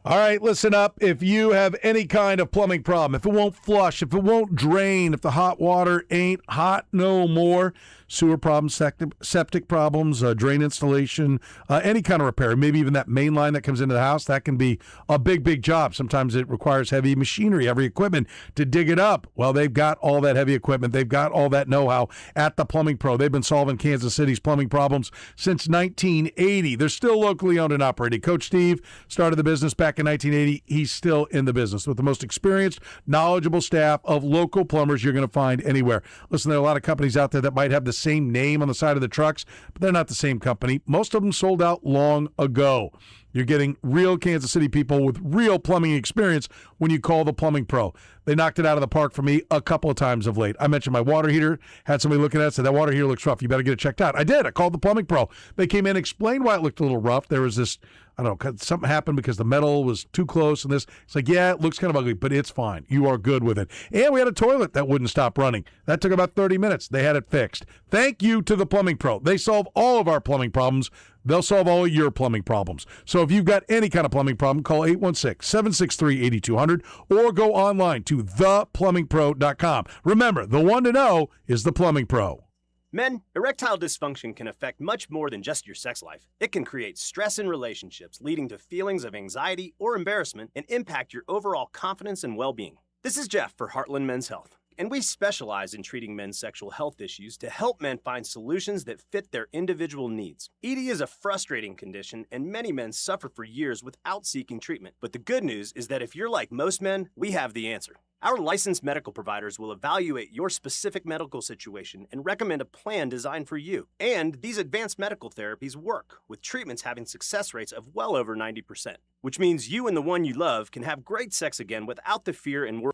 Speaker 1: All right, listen up. If you have any kind of plumbing problem, if it won't flush, if it won't drain, if the hot water ain't hot no more, sewer problems, septic problems, drain installation, any kind of repair, maybe even that main line that comes into the house, that can be a big, big job. Sometimes it requires heavy machinery, heavy equipment to dig it up. Well, they've got all that heavy equipment. They've got all that know-how at the Plumbing Pro. They've been solving Kansas City's plumbing problems since 1980. They're still locally owned and operated. Coach Steve started the business back in 1980. He's still in the business with the most experienced, knowledgeable staff of local plumbers you're going to find anywhere. Listen, there are a lot of companies out there that might have the same name on the side of the trucks, but they're not the same company. Most of them sold out long ago. You're getting real Kansas City people with real plumbing experience when you call the Plumbing Pro. They knocked it out of the park for me a couple of times of late. I mentioned my water heater, had somebody looking at it, said, that water heater looks rough. You better get it checked out. I did. I called the Plumbing Pro. They came in, explained why it looked a little rough. There was this, I don't know, something happened because the metal was too close and this. It's like, yeah, it looks kind of ugly, but it's fine. You are good with it. And we had a toilet that wouldn't stop running. That took about 30 minutes. They had it fixed. Thank you to the Plumbing Pro. They solve all of our plumbing problems. They'll solve all your plumbing problems. So if you've got any kind of plumbing problem, call 816-763-8200 or go online to theplumbingpro.com. Remember, the one to know is the Plumbing Pro.
Speaker 8: Men, erectile dysfunction can affect much more than just your sex life. It can create stress in relationships, leading to feelings of anxiety or embarrassment and impact your overall confidence and well-being. This is Jeff for Heartland Men's Health, and we specialize in treating men's sexual health issues to help men find solutions that fit their individual needs. ED is a frustrating condition, and many men suffer for years without seeking treatment. But the good news is that if you're like most men, we have the answer. Our licensed medical providers will evaluate your specific medical situation and recommend a plan designed for you. And these advanced medical therapies work, with treatments having success rates of well over 90%, which means you and the one you love can have great sex again without the fear and worry.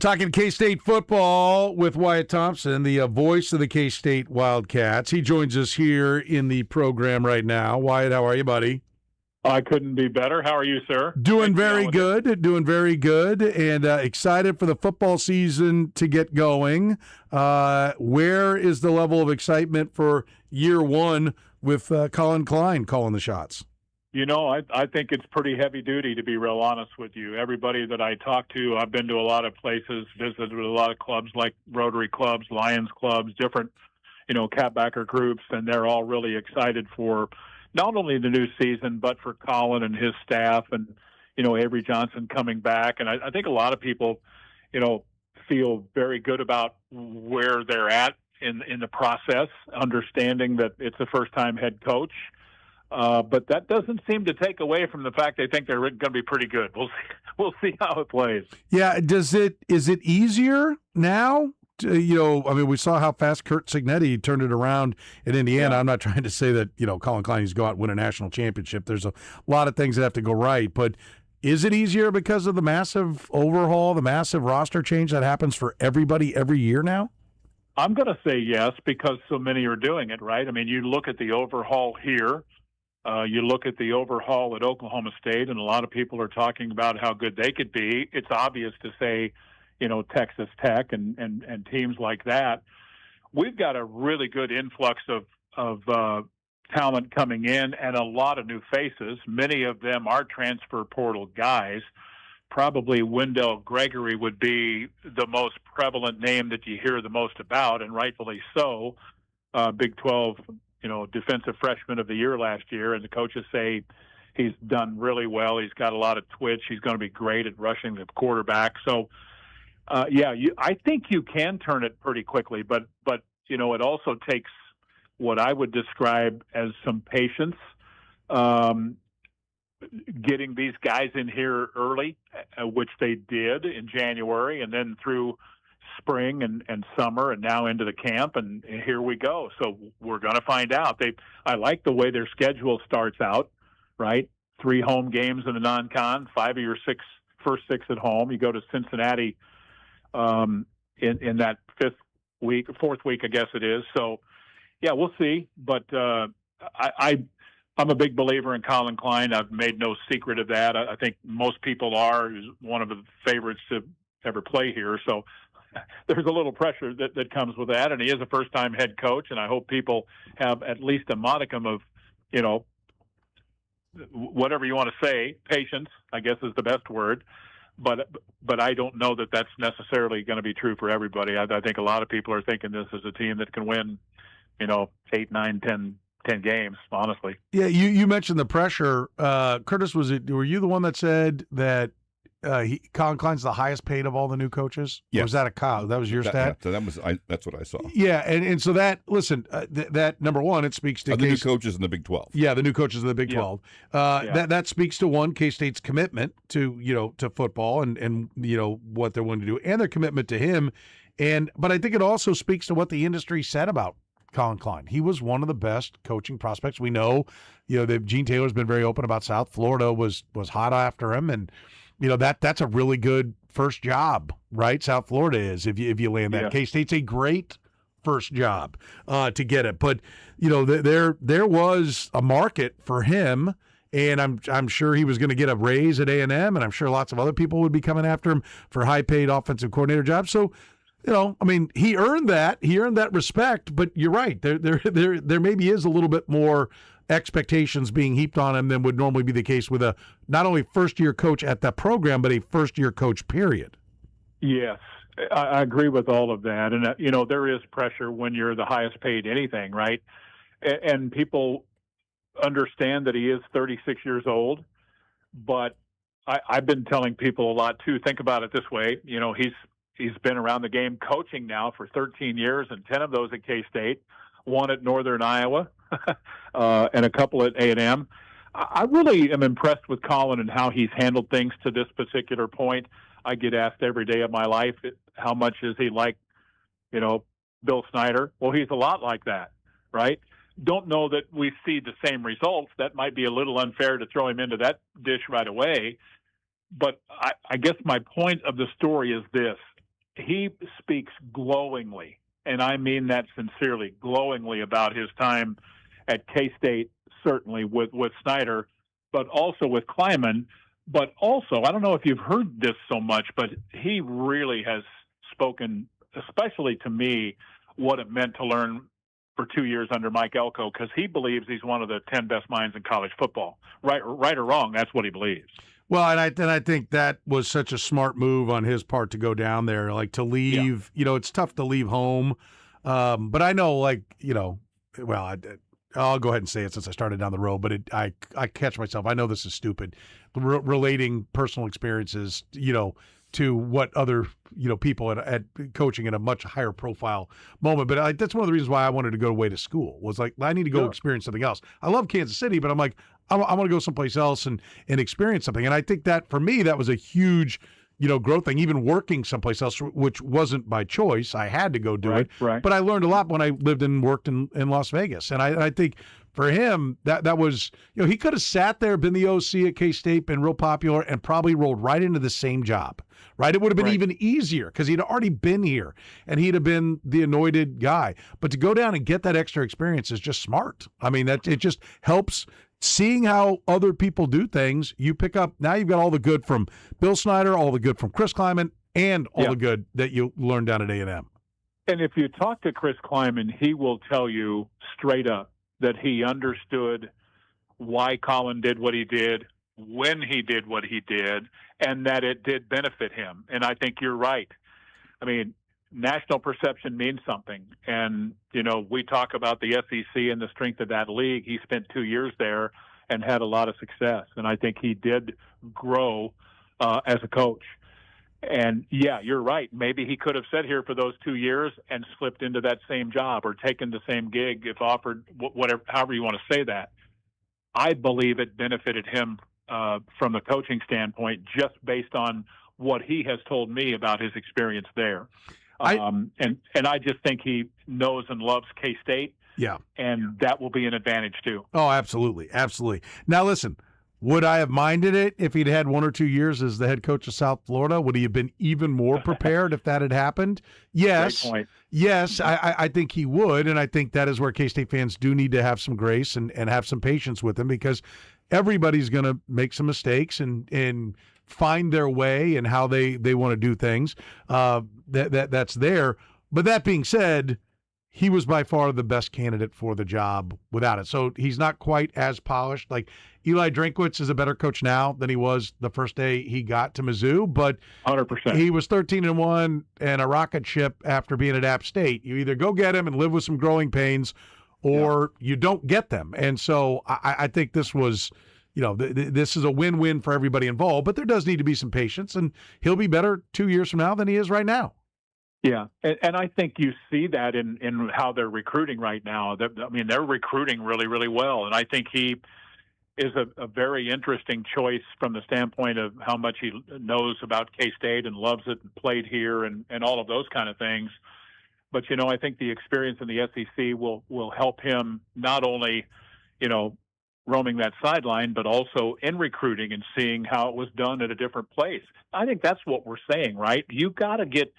Speaker 1: Talking K-State football with Wyatt Thompson, the voice of the K-State Wildcats. He joins us here in the program right now. Wyatt, how are you, buddy?
Speaker 9: I couldn't be better. How are you, sir?
Speaker 1: Doing very good, and excited for the football season to get going. Where is the level of excitement for year one with Colin Klein calling the shots?
Speaker 9: I think it's pretty heavy duty, to be real honest with you. Everybody that I talk to, I've been to a lot of places, visited with a lot of clubs like Rotary clubs, Lions clubs, different, catbacker groups, and they're all really excited for not only the new season, but for Colin and his staff and, Avery Johnson coming back. And I think a lot of people, feel very good about where they're at in the process, understanding that it's a first-time head coach. But that doesn't seem to take away from the fact they think they're going to be pretty good. We'll see how it plays.
Speaker 1: Yeah, is it easier now? We saw how fast Curt Cignetti turned it around in Indiana. Yeah. I'm not trying to say that, Colin Klein needs to go out and win a national championship. There's a lot of things that have to go right. But is it easier because of the massive overhaul, the massive roster change that happens for everybody every year now?
Speaker 9: I'm going to say yes, because so many are doing it, right? I mean, you look at the overhaul here. You look at the overhaul at Oklahoma State, and a lot of people are talking about how good they could be. It's obvious to say, Texas Tech and teams like that. We've got a really good influx of talent coming in and a lot of new faces. Many of them are transfer portal guys. Probably Wendell Gregory would be the most prevalent name that you hear the most about, and rightfully so. Big 12 defensive freshman of the year last year, and the coaches say he's done really well. He's got a lot of twitch. He's going to be great at rushing the quarterback. So, I think you can turn it pretty quickly, but it also takes what I would describe as some patience, getting these guys in here early, which they did in January, and then through spring and summer and now into the camp, and here we go. So we're going to find out. I like the way their schedule starts out, right? 3 home games in the non-con, 5 of your first 6 at home. You go to Cincinnati in that 4th week, I guess it is. So yeah, we'll see. But I'm a big believer in Colin Klein. I've made no secret of that. I think most people are. He's one of the favorites to ever play here. So there's a little pressure that comes with that, and he is a first-time head coach, and I hope people have at least a modicum of, whatever you want to say, patience, I guess is the best word, but I don't know that that's necessarily going to be true for everybody. I think a lot of people are thinking this is a team that can win, 8, 9, 10 games, honestly.
Speaker 1: Yeah, you mentioned the pressure. Curtis, were you the one that said that Colin Klein's the highest paid of all the new coaches?
Speaker 2: Yes.
Speaker 1: Or was that a Kyle? That was your stat?
Speaker 2: Yeah, that's what I saw.
Speaker 1: Yeah, and so that, listen, that number one, it speaks to
Speaker 2: the new coaches in the Big 12.
Speaker 1: Yeah, the new coaches in the Big 12. That speaks to one, K-State's commitment to to football and what they're willing to do, and their commitment to him. But I think it also speaks to what the industry said about Colin Klein. He was one of the best coaching prospects. We know, that Gene Taylor's been very open about South Florida was hot after him, and that's a really good first job, right? South Florida is, if you land that. Yeah. K-State's a great first job to get it, but there was a market for him, and I'm sure he was going to get a raise at A&M, and I'm sure lots of other people would be coming after him for high-paid offensive coordinator jobs. So, he earned that. He earned that respect. But you're right. There maybe is a little bit more expectations being heaped on him than would normally be the case with a not only first-year coach at that program, but a first-year coach, period.
Speaker 9: Yes, I agree with all of that. And, there is pressure when you're the highest paid anything, right? And people understand that he is 36 years old. But I've been telling people a lot, too. Think about it this way. He's been around the game coaching now for 13 years, and 10 of those at K-State, 1 at Northern Iowa, and a couple at A&M. I really am impressed with Colin and how he's handled things to this particular point. I get asked every day of my life, how much is he like, Bill Snyder? Well, he's a lot like that, right? Don't know that we see the same results. That might be a little unfair to throw him into that dish right away. But I guess my point of the story is this. He speaks glowingly, and I mean that sincerely, glowingly about his time at K-State, certainly with Snyder, but also with Kleiman. But also, I don't know if you've heard this so much, but he really has spoken, especially to me, what it meant to learn for 2 years under Mike Elko because he believes he's one of the 10 best minds in college football. Right or wrong, that's what he believes.
Speaker 1: Well, and I think that was such a smart move on his part to go down there, like to leave. You know, it's tough to leave home, but I know, like, you know, well, I'll go ahead and say it since I started down the road. But I catch myself. I know this is stupid, relating personal experiences, you know, to what other, you know, people at coaching in a much higher profile moment. But that's one of the reasons why I wanted to go away to school, was like, I need to go experience something else. I love Kansas City, but I'm like, I want to go someplace else and experience something. And I think that for me, that was a huge, you know, growth thing, even working someplace else, which wasn't by choice. I had to go do it.
Speaker 9: Right.
Speaker 1: But I learned a lot when I lived and worked in Las Vegas. And I think for him, that was, you know, he could have sat there, been the OC at K-State, been real popular, and probably rolled right into the same job, right? It would have been even easier because he'd already been here and he'd have been the anointed guy. But to go down and get that extra experience is just smart. I mean, that it just helps. Seeing how other people do things, you pick up. Now you've got all the good from Bill Snyder, all the good from Chris Kleiman, and all the good that you learned down at A&M.
Speaker 9: And if you talk to Chris Kleiman, he will tell you straight up that he understood why Colin did what he did, when he did what he did, and that it did benefit him. And I think you're right. I mean, national perception means something. And, you know, we talk about the SEC and the strength of that league. He spent 2 years there and had a lot of success. And I think he did grow as a coach. And, yeah, you're right. Maybe he could have sat here for those 2 years and slipped into that same job or taken the same gig if offered, whatever, however you want to say that. I believe it benefited him from the coaching standpoint just based on what he has told me about his experience there. And I just think he knows and loves K-State.
Speaker 1: Yeah.
Speaker 9: And that will be an advantage too.
Speaker 1: Oh, absolutely. Absolutely. Now, listen, would I have minded it if he'd had 1 or 2 years as the head coach of South Florida? Would he have been even more prepared if that had happened? Yes.
Speaker 9: Great point.
Speaker 1: Yes, I think he would. And I think that is where K-State fans do need to have some grace and have some patience with him, because everybody's going to make some mistakes and find their way and how they want to do things. That's there. But that being said, he was by far the best candidate for the job without it. So he's not quite as polished. Like, Eli Drinkwitz is a better coach now than he was the first day he got to Mizzou, but
Speaker 9: 100%.
Speaker 1: He was 13-1 and a rocket ship after being at App State. You either go get him and live with some growing pains, or you don't get them. And so I think this was, you know, this is a win-win for everybody involved, but there does need to be some patience, and he'll be better 2 years from now than he is right now.
Speaker 9: Yeah, and I think you see that in how they're recruiting right now. I mean, they're recruiting really, really well, and I think he is a very interesting choice from the standpoint of how much he knows about K-State and loves it and played here and all of those kind of things. But, you know, I think the experience in the SEC will help him not only, you know, roaming that sideline, but also in recruiting and seeing how it was done at a different place. I think that's what we're saying, right? You got to get,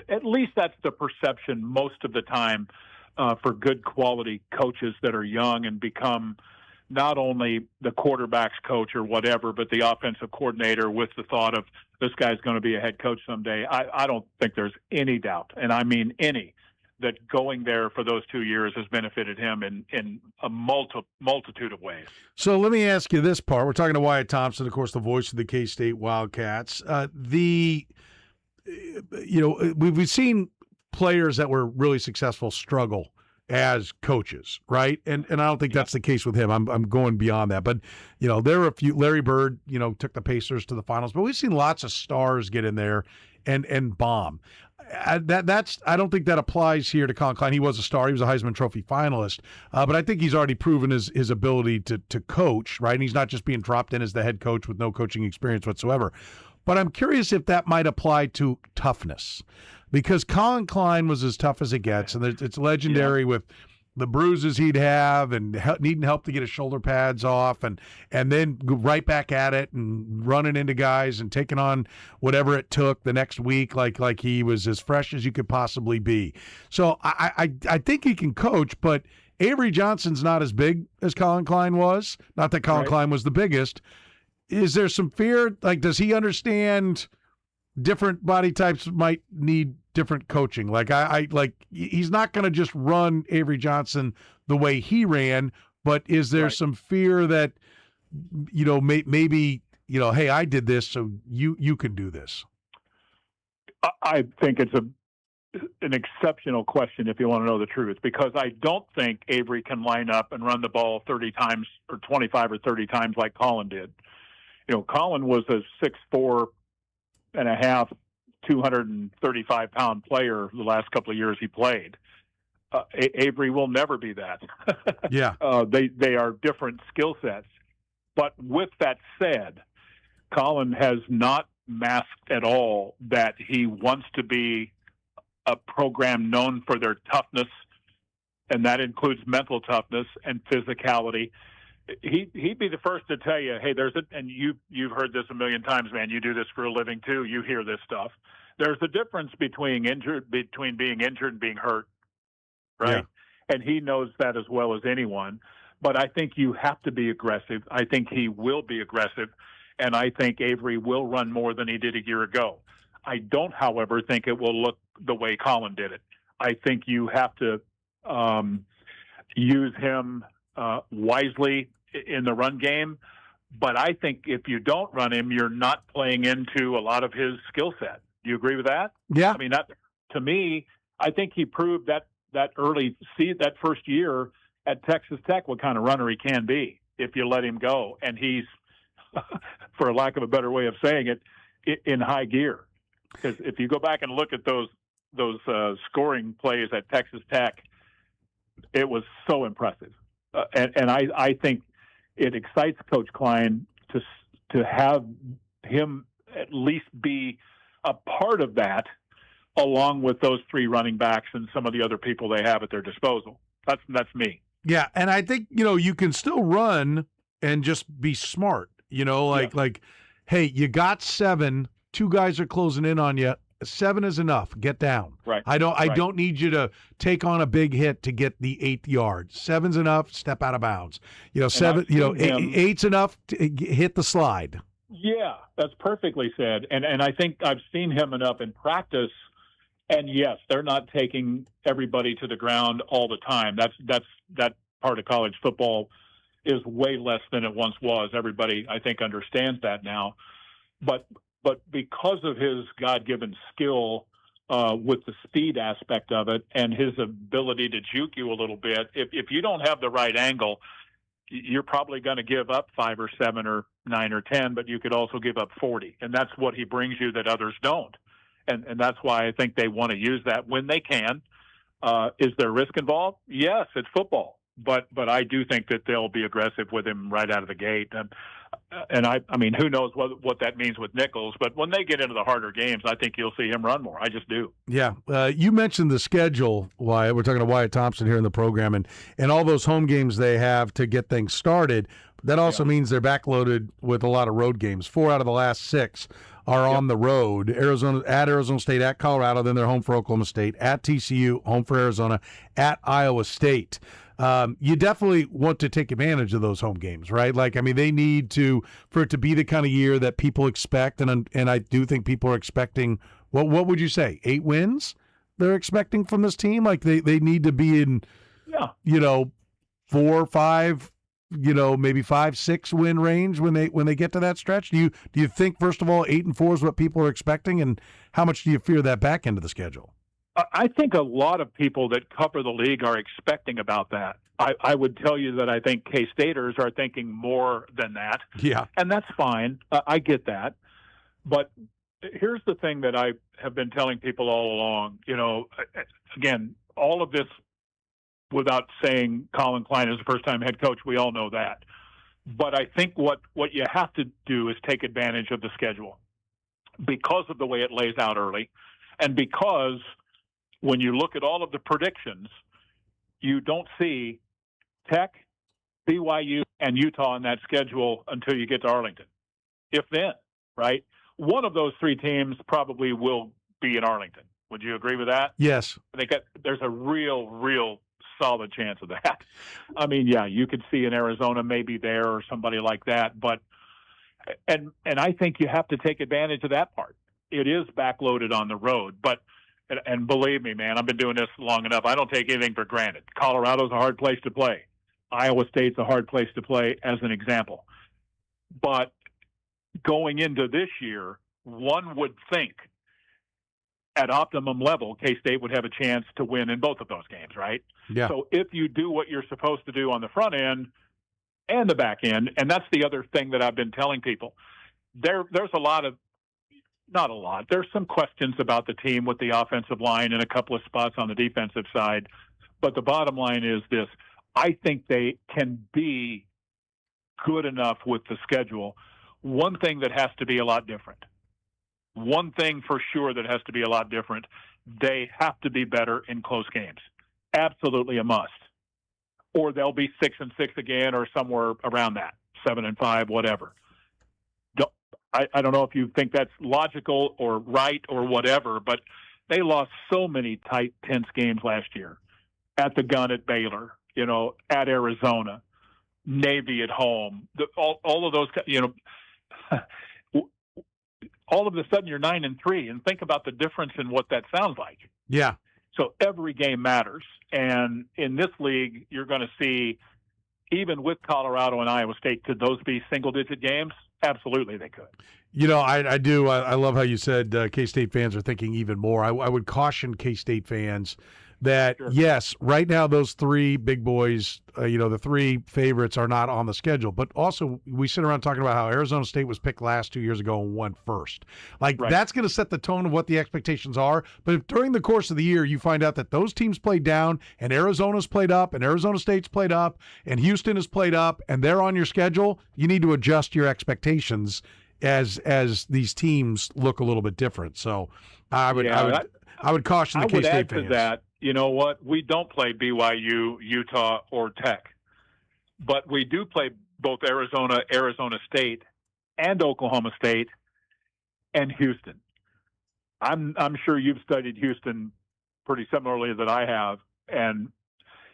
Speaker 9: at least that's the perception most of the time for good quality coaches that are young and become not only the quarterback's coach or whatever, but the offensive coordinator with the thought of this guy's going to be a head coach someday. I don't think there's any doubt, and I mean any, that going there for those 2 years has benefited him in a multitude of ways.
Speaker 1: So let me ask you this part. We're talking to Wyatt Thompson, of course, the voice of the K-State Wildcats. You know, we've seen players that were really successful struggle as coaches, right? And I don't think that's the case with him. I'm going beyond that. But, you know, there were a few. Larry Bird, you know, took the Pacers to the finals, but we've seen lots of stars get in there and bomb. I don't think that applies here to Colin Klein. He was a star. He was a Heisman Trophy finalist. But I think he's already proven his ability to coach, right? And he's not just being dropped in as the head coach with no coaching experience whatsoever. But I'm curious if that might apply to toughness, because Colin Klein was as tough as it gets, and it's legendary with the bruises he'd have and needing help to get his shoulder pads off, and then go right back at it and running into guys and taking on whatever it took the next week, like he was as fresh as you could possibly be. So I think he can coach, but Avery Johnson's not as big as Colin Klein was. Not that Colin Klein was the biggest. Is there some fear? Like, does he understand different body types might need different coaching? Like I like he's not going to just run Avery Johnson the way he ran, but is there some fear that maybe hey, I did this, so you can do this?
Speaker 9: I think it's an exceptional question if you want to know the truth, because I don't think Avery can line up and run the ball 30 times or 25 or 30 times like Colin did. Colin was a 6'4 and a half, 235-pound player the last couple of years he played. Avery will never be that.
Speaker 1: Yeah.
Speaker 9: They are different skill sets. But with that said, Colin has not masked at all that he wants to be a program known for their toughness, and that includes mental toughness and physicality. He'd be the first to tell you, hey, and you've heard this a million times, man. You do this for a living too. You hear this stuff. There's a difference between being injured and being hurt, right? Yeah. And he knows that as well as anyone. But I think you have to be aggressive. I think he will be aggressive, and I think Avery will run more than he did a year ago. I don't, however, think it will look the way Colin did it. I think you have to use him wisely in the run game. But I think if you don't run him, you're not playing into a lot of his skill set. Do you agree with that?
Speaker 1: Yeah.
Speaker 9: I mean, to me, I think he proved that that first year at Texas Tech what kind of runner he can be if you let him go. And he's, for lack of a better way of saying it, in high gear. Because if you go back and look at those scoring plays at Texas Tech, it was so impressive. And I think it excites Coach Klein to have him at least be a part of that, along with those three running backs and some of the other people they have at their disposal. That's me.
Speaker 1: Yeah, and I think you can still run and just be smart. Like, hey, you got 7. 2 guys are closing in on you. 7 is enough. Get down.
Speaker 9: Right.
Speaker 1: I don't need you to take on a big hit to get the 8th yard. 7's enough. Step out of bounds. 7. 8's enough to hit the slide.
Speaker 9: Yeah, that's perfectly said. And I think I've seen him enough in practice. And yes, they're not taking everybody to the ground all the time. That part of college football is way less than it once was. Everybody, I think, understands that now. But because of his God-given skill with the speed aspect of it and his ability to juke you a little bit, if you don't have the right angle, you're probably going to give up 5 or 7 or 9 or 10, but you could also give up 40. And that's what he brings you that others don't. And that's why I think they want to use that when they can. Is there risk involved? Yes, it's football. But I do think that they'll be aggressive with him right out of the gate. And I mean, who knows what that means with Nichols. But when they get into the harder games, I think you'll see him run more. I just do.
Speaker 1: Yeah. You mentioned the schedule, Wyatt. We're talking to Wyatt Thompson here in the program, and all those home games they have to get things started. That also means they're backloaded with a lot of road games. 4 out of the last 6 are on the road. Arizona State, at Colorado, then they're home for Oklahoma State, at TCU, home for Arizona, at Iowa State. You definitely want to take advantage of those home games, right? Like, I mean, they need for it to be the kind of year that people expect, and I do think people are expecting, what would you say, 8 wins they're expecting from this team? Like, they need to be in, 4, 5, maybe 5, 6 win range when they get to that stretch. Do you think, first of all, 8 and 4 is what people are expecting, and how much do you fear that back end of the schedule?
Speaker 9: I think a lot of people that cover the league are expecting about that. I would tell you that I think K-Staters are thinking more than that.
Speaker 1: Yeah.
Speaker 9: And that's fine. I get that. But here's the thing that I have been telling people all along. Again, all of this without saying Colin Klein is a first-time head coach. We all know that. But I think what you have to do is take advantage of the schedule because of the way it lays out early, and because when you look at all of the predictions, you don't see Tech, BYU, and Utah on that schedule until you get to Arlington. If then, right? One of those 3 teams probably will be in Arlington. Would you agree with that?
Speaker 1: Yes.
Speaker 9: There's a real solid chance of that. I mean, yeah, you could see in Arizona maybe there or somebody like that, but and I think you have to take advantage of that part. It is backloaded on the road, but and believe me, man, I've been doing this long enough. I don't take anything for granted. Colorado's a hard place to play. Iowa State's a hard place to play, as an example. But going into this year, one would think at optimum level, K-State would have a chance to win in both of those games, right?
Speaker 1: Yeah.
Speaker 9: So if you do what you're supposed to do on the front end and the back end, and that's the other thing that I've been telling people, there's there's some questions about the team with the offensive line and a couple of spots on the defensive side. But the bottom line is this: I think they can be good enough with the schedule. One thing that has to be a lot different. One thing for sure that has to be a lot different. They have to be better in close games. Absolutely a must. Or they'll be 6-6 again, or somewhere around that, 7-5, whatever. I don't know if you think that's logical or right or whatever, but they lost so many tight, tense games last year. At the gun at Baylor, at Arizona, Navy at home, all of those, all of a sudden you're 9-3, and think about the difference in what that sounds like.
Speaker 1: Yeah.
Speaker 9: So every game matters. And in this league, you're going to see, even with Colorado and Iowa State, could those be single-digit games? Absolutely, they could.
Speaker 1: I do. I love how you said K-State fans are thinking even more. I would caution K-State fans that, yes, right now those three big boys, the three favorites are not on the schedule. But also, we sit around talking about how Arizona State was picked last 2 years ago and won first. That's going to set the tone of what the expectations are. But if during the course of the year you find out that those teams played down and Arizona's played up and Arizona State's played up and Houston is played up and they're on your schedule, you need to adjust your expectations as these teams look a little bit different. So I would caution the K-State fans.
Speaker 9: I would add to that, you know what? We don't play BYU, Utah, or Tech, but we do play both Arizona State, and Oklahoma State, and Houston. I'm sure you've studied Houston pretty similarly that I have, and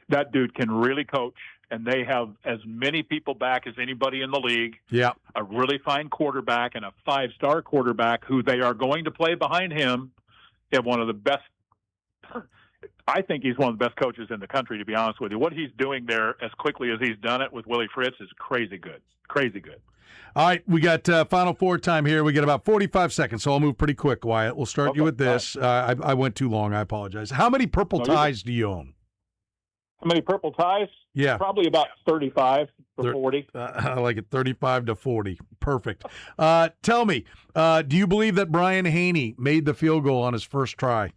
Speaker 9: that dude can really coach, and they have as many people back as anybody in the league.
Speaker 1: Yeah.
Speaker 9: A really fine quarterback and a 5-star quarterback who they are going to play behind him. They have one of the best. I think he's one of the best coaches in the country, to be honest with you. What he's doing there as quickly as he's done it with Willie Fritz is crazy good. Crazy good.
Speaker 1: All right, we got Final Four time here. We got about 45 seconds, so I'll move pretty quick, Wyatt. We'll start you with this. I went too long. I apologize. How many purple ties do you own?
Speaker 9: How many purple ties?
Speaker 1: Yeah.
Speaker 9: Probably about 35 or 40.
Speaker 1: I like it, 35 to 40. Perfect. Tell me, do you believe that Brian Haney made the field goal on his first try?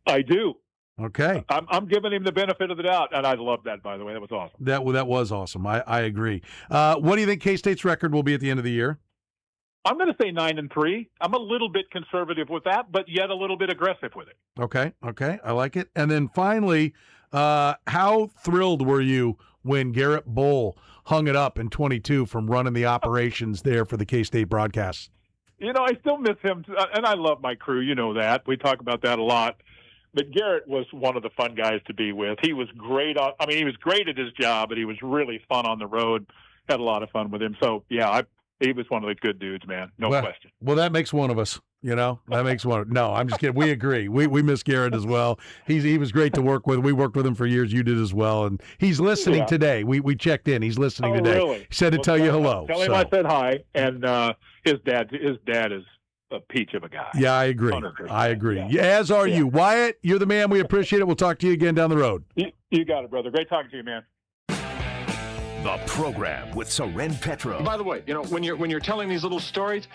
Speaker 9: I do.
Speaker 1: Okay.
Speaker 9: I'm giving him the benefit of the doubt, and I love that, by the way. That was awesome.
Speaker 1: That was awesome. I agree. What do you think K-State's record will be at the end of the year?
Speaker 9: I'm going to say 9-3. I'm a little bit conservative with that, but yet a little bit aggressive with it.
Speaker 1: Okay. I like it. And then finally, how thrilled were you when Garrett Bull hung it up in 22 from running the operations there for the K-State broadcasts?
Speaker 9: I still miss him, and I love my crew. You know that. We talk about that a lot. But Garrett was one of the fun guys to be with. He was great. He was great at his job, but he was really fun on the road. Had a lot of fun with him. So, yeah, he was one of the good dudes, man. No question.
Speaker 1: Well, that makes one of us. That makes one. No, I'm just kidding. We agree. We miss Garrett as well. He was great to work with. We worked with him for years. You did as well. And he's listening today. We checked in. He's listening today.
Speaker 9: Really?
Speaker 1: He said to tell you hello.
Speaker 9: Tell him I said hi. And his dad is a peach of a guy.
Speaker 1: Yeah, I agree. 100%. I agree. Yeah. As are you. Wyatt, you're the man. We appreciate it. We'll talk to you again down the road.
Speaker 9: You got it, brother. Great talking to you, man.
Speaker 4: The program with Soren Petro.
Speaker 10: By the way, when you're telling these little stories,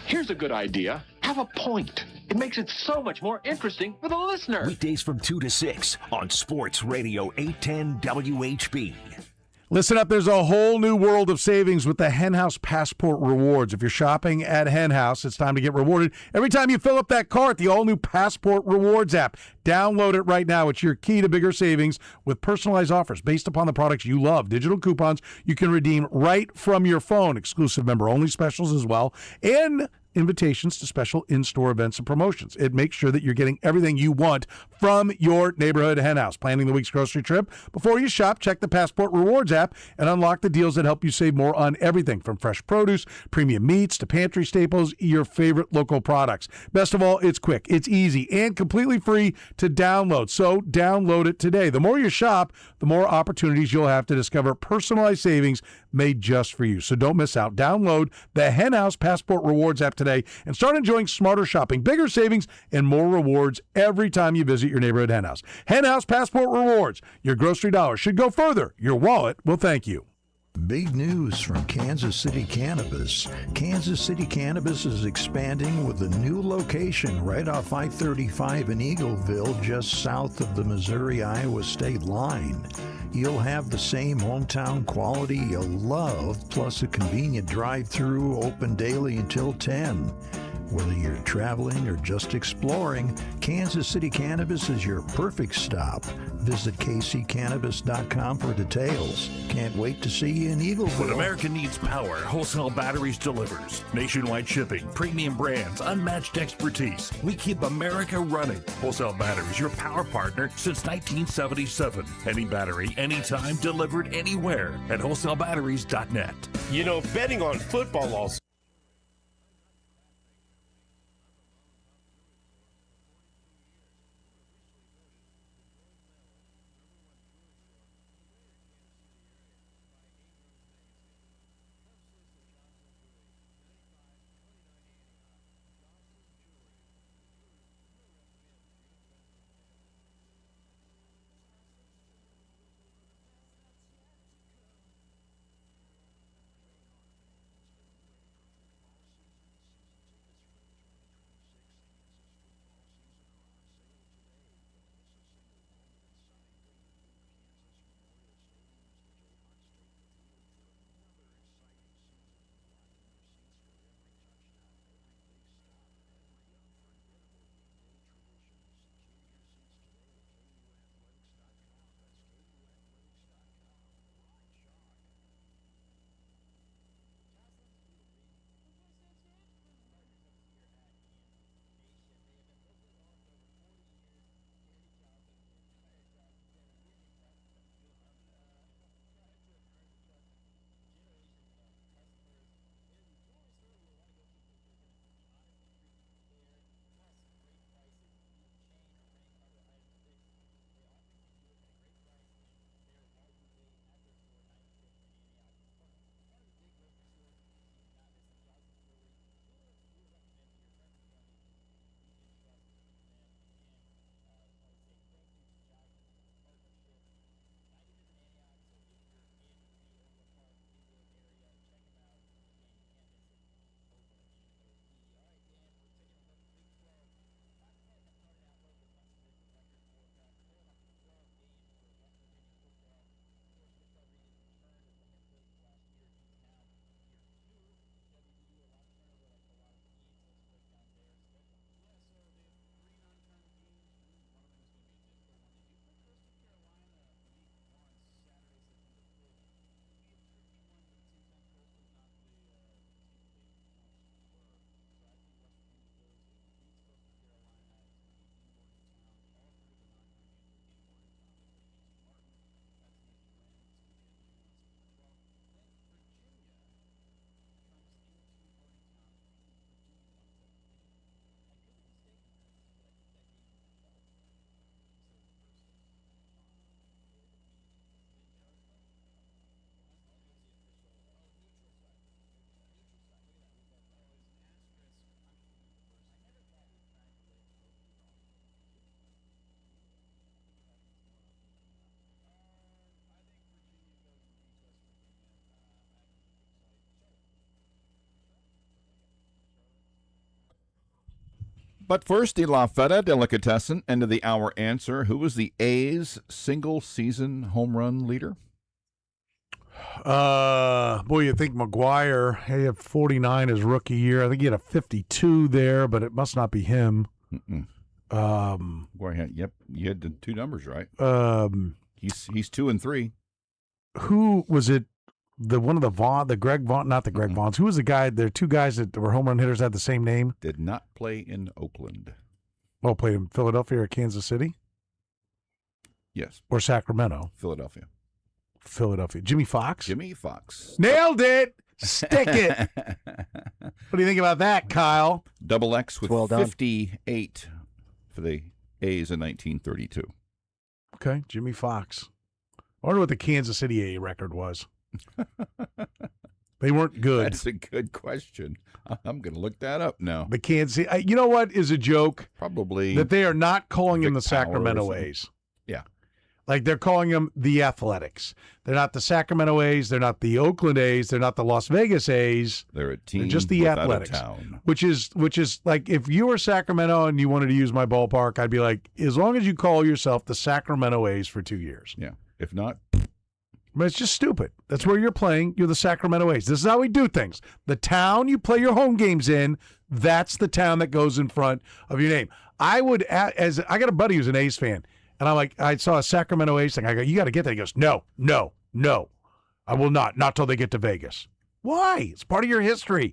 Speaker 10: here's a good idea. Have a point. It makes it so much more interesting for the listener.
Speaker 4: Weekdays from 2 to 6 on Sports Radio 810 WHB.
Speaker 1: Listen up, there's a whole new world of savings with the Hen House Passport Rewards. If you're shopping at Hen House, it's time to get rewarded every time you fill up that cart. The all-new Passport Rewards app. Download it right now. It's your key to bigger savings with personalized offers based upon the products you love. Digital coupons you can redeem right from your phone. Exclusive member-only specials as well. And invitations to special in-store events and promotions. It makes sure that you're getting everything you want from your neighborhood hen house. Planning the week's grocery trip? Before you shop, check the Passport Rewards app and unlock the deals that help you save more on everything from fresh produce, premium meats, to pantry staples, your favorite local products. Best of all, it's quick, it's easy, and completely free to download. So download it today. The more you shop, the more opportunities you'll have to discover personalized savings made just for you. So don't miss out. Download the Hen House Passport Rewards app today and start enjoying smarter shopping, bigger savings, and more rewards every time you visit your neighborhood hen house. Hen House Passport Rewards. Your grocery dollars should go further. Your wallet will thank you.
Speaker 16: Big news from Kansas City Cannabis. Kansas City Cannabis is expanding with a new location right off I-35 in Eagleville, just south of the Missouri-Iowa state line. You'll have the same hometown quality you'll love, plus a convenient drive-through open daily until 10. Whether you're traveling or just exploring, Kansas City Cannabis is your perfect stop. Visit kccannabis.com for details. Can't wait to see you in Eagleville.
Speaker 17: When America needs power, Wholesale Batteries delivers. Nationwide shipping, premium brands, unmatched expertise. We keep America running. Wholesale Batteries, your power partner since 1977. Any battery, anytime, delivered anywhere at wholesalebatteries.net.
Speaker 20: You know, betting on football also.
Speaker 2: But first, the La Feta Delicatessen, end of the hour answer. Who was the A's single-season home run leader?
Speaker 1: Boy, you think McGuire, he had 49 his rookie year. I think he had a 52 there, but it must not be him.
Speaker 2: Yep, you had the two numbers right. He's 2 and 3.
Speaker 1: Who was it? the Greg Vaughn, not the Greg Vaughns. Who was the guy? There are two guys that were home run hitters had the same name.
Speaker 2: Did not play in Oakland.
Speaker 1: Oh, played in Philadelphia or Kansas City?
Speaker 2: Yes.
Speaker 1: Or Sacramento?
Speaker 2: Philadelphia.
Speaker 1: Jimmy Fox?
Speaker 2: Jimmy Fox.
Speaker 1: Nailed it. Stick it. What do you think about that, Kyle?
Speaker 2: Double X with
Speaker 3: Well done.
Speaker 2: 58 for the A's in 1932.
Speaker 1: Okay, Jimmy Fox. I wonder what the Kansas City A record was. They weren't good.
Speaker 2: That's a good question. I'm going to look that up now.
Speaker 1: The Kansas City. You know what is a joke?
Speaker 2: Probably
Speaker 1: that they are not calling them the
Speaker 2: Vic Power or
Speaker 1: Sacramento
Speaker 2: something.
Speaker 1: A's.
Speaker 2: Yeah.
Speaker 1: Like they're calling them the Athletics. They're not the Sacramento A's. They're not the Oakland A's. They're not the Las Vegas A's.
Speaker 2: They're a team
Speaker 1: They're just the
Speaker 2: without a
Speaker 1: Athletics.
Speaker 2: town.
Speaker 1: Which is like if you were Sacramento and you wanted to use my ballpark, I'd be like, as long as you call yourself the Sacramento A's for 2 years.
Speaker 2: Yeah. If not,
Speaker 1: But it's just stupid. That's where you're playing. You're the Sacramento A's. This is how we do things. The town you play your home games in, that's the town that goes in front of your name. I got a buddy who's an A's fan, and I'm like, I saw a Sacramento A's thing. I go, you got to get that. He goes, no, I will not till they get to Vegas. Why? It's part of your history.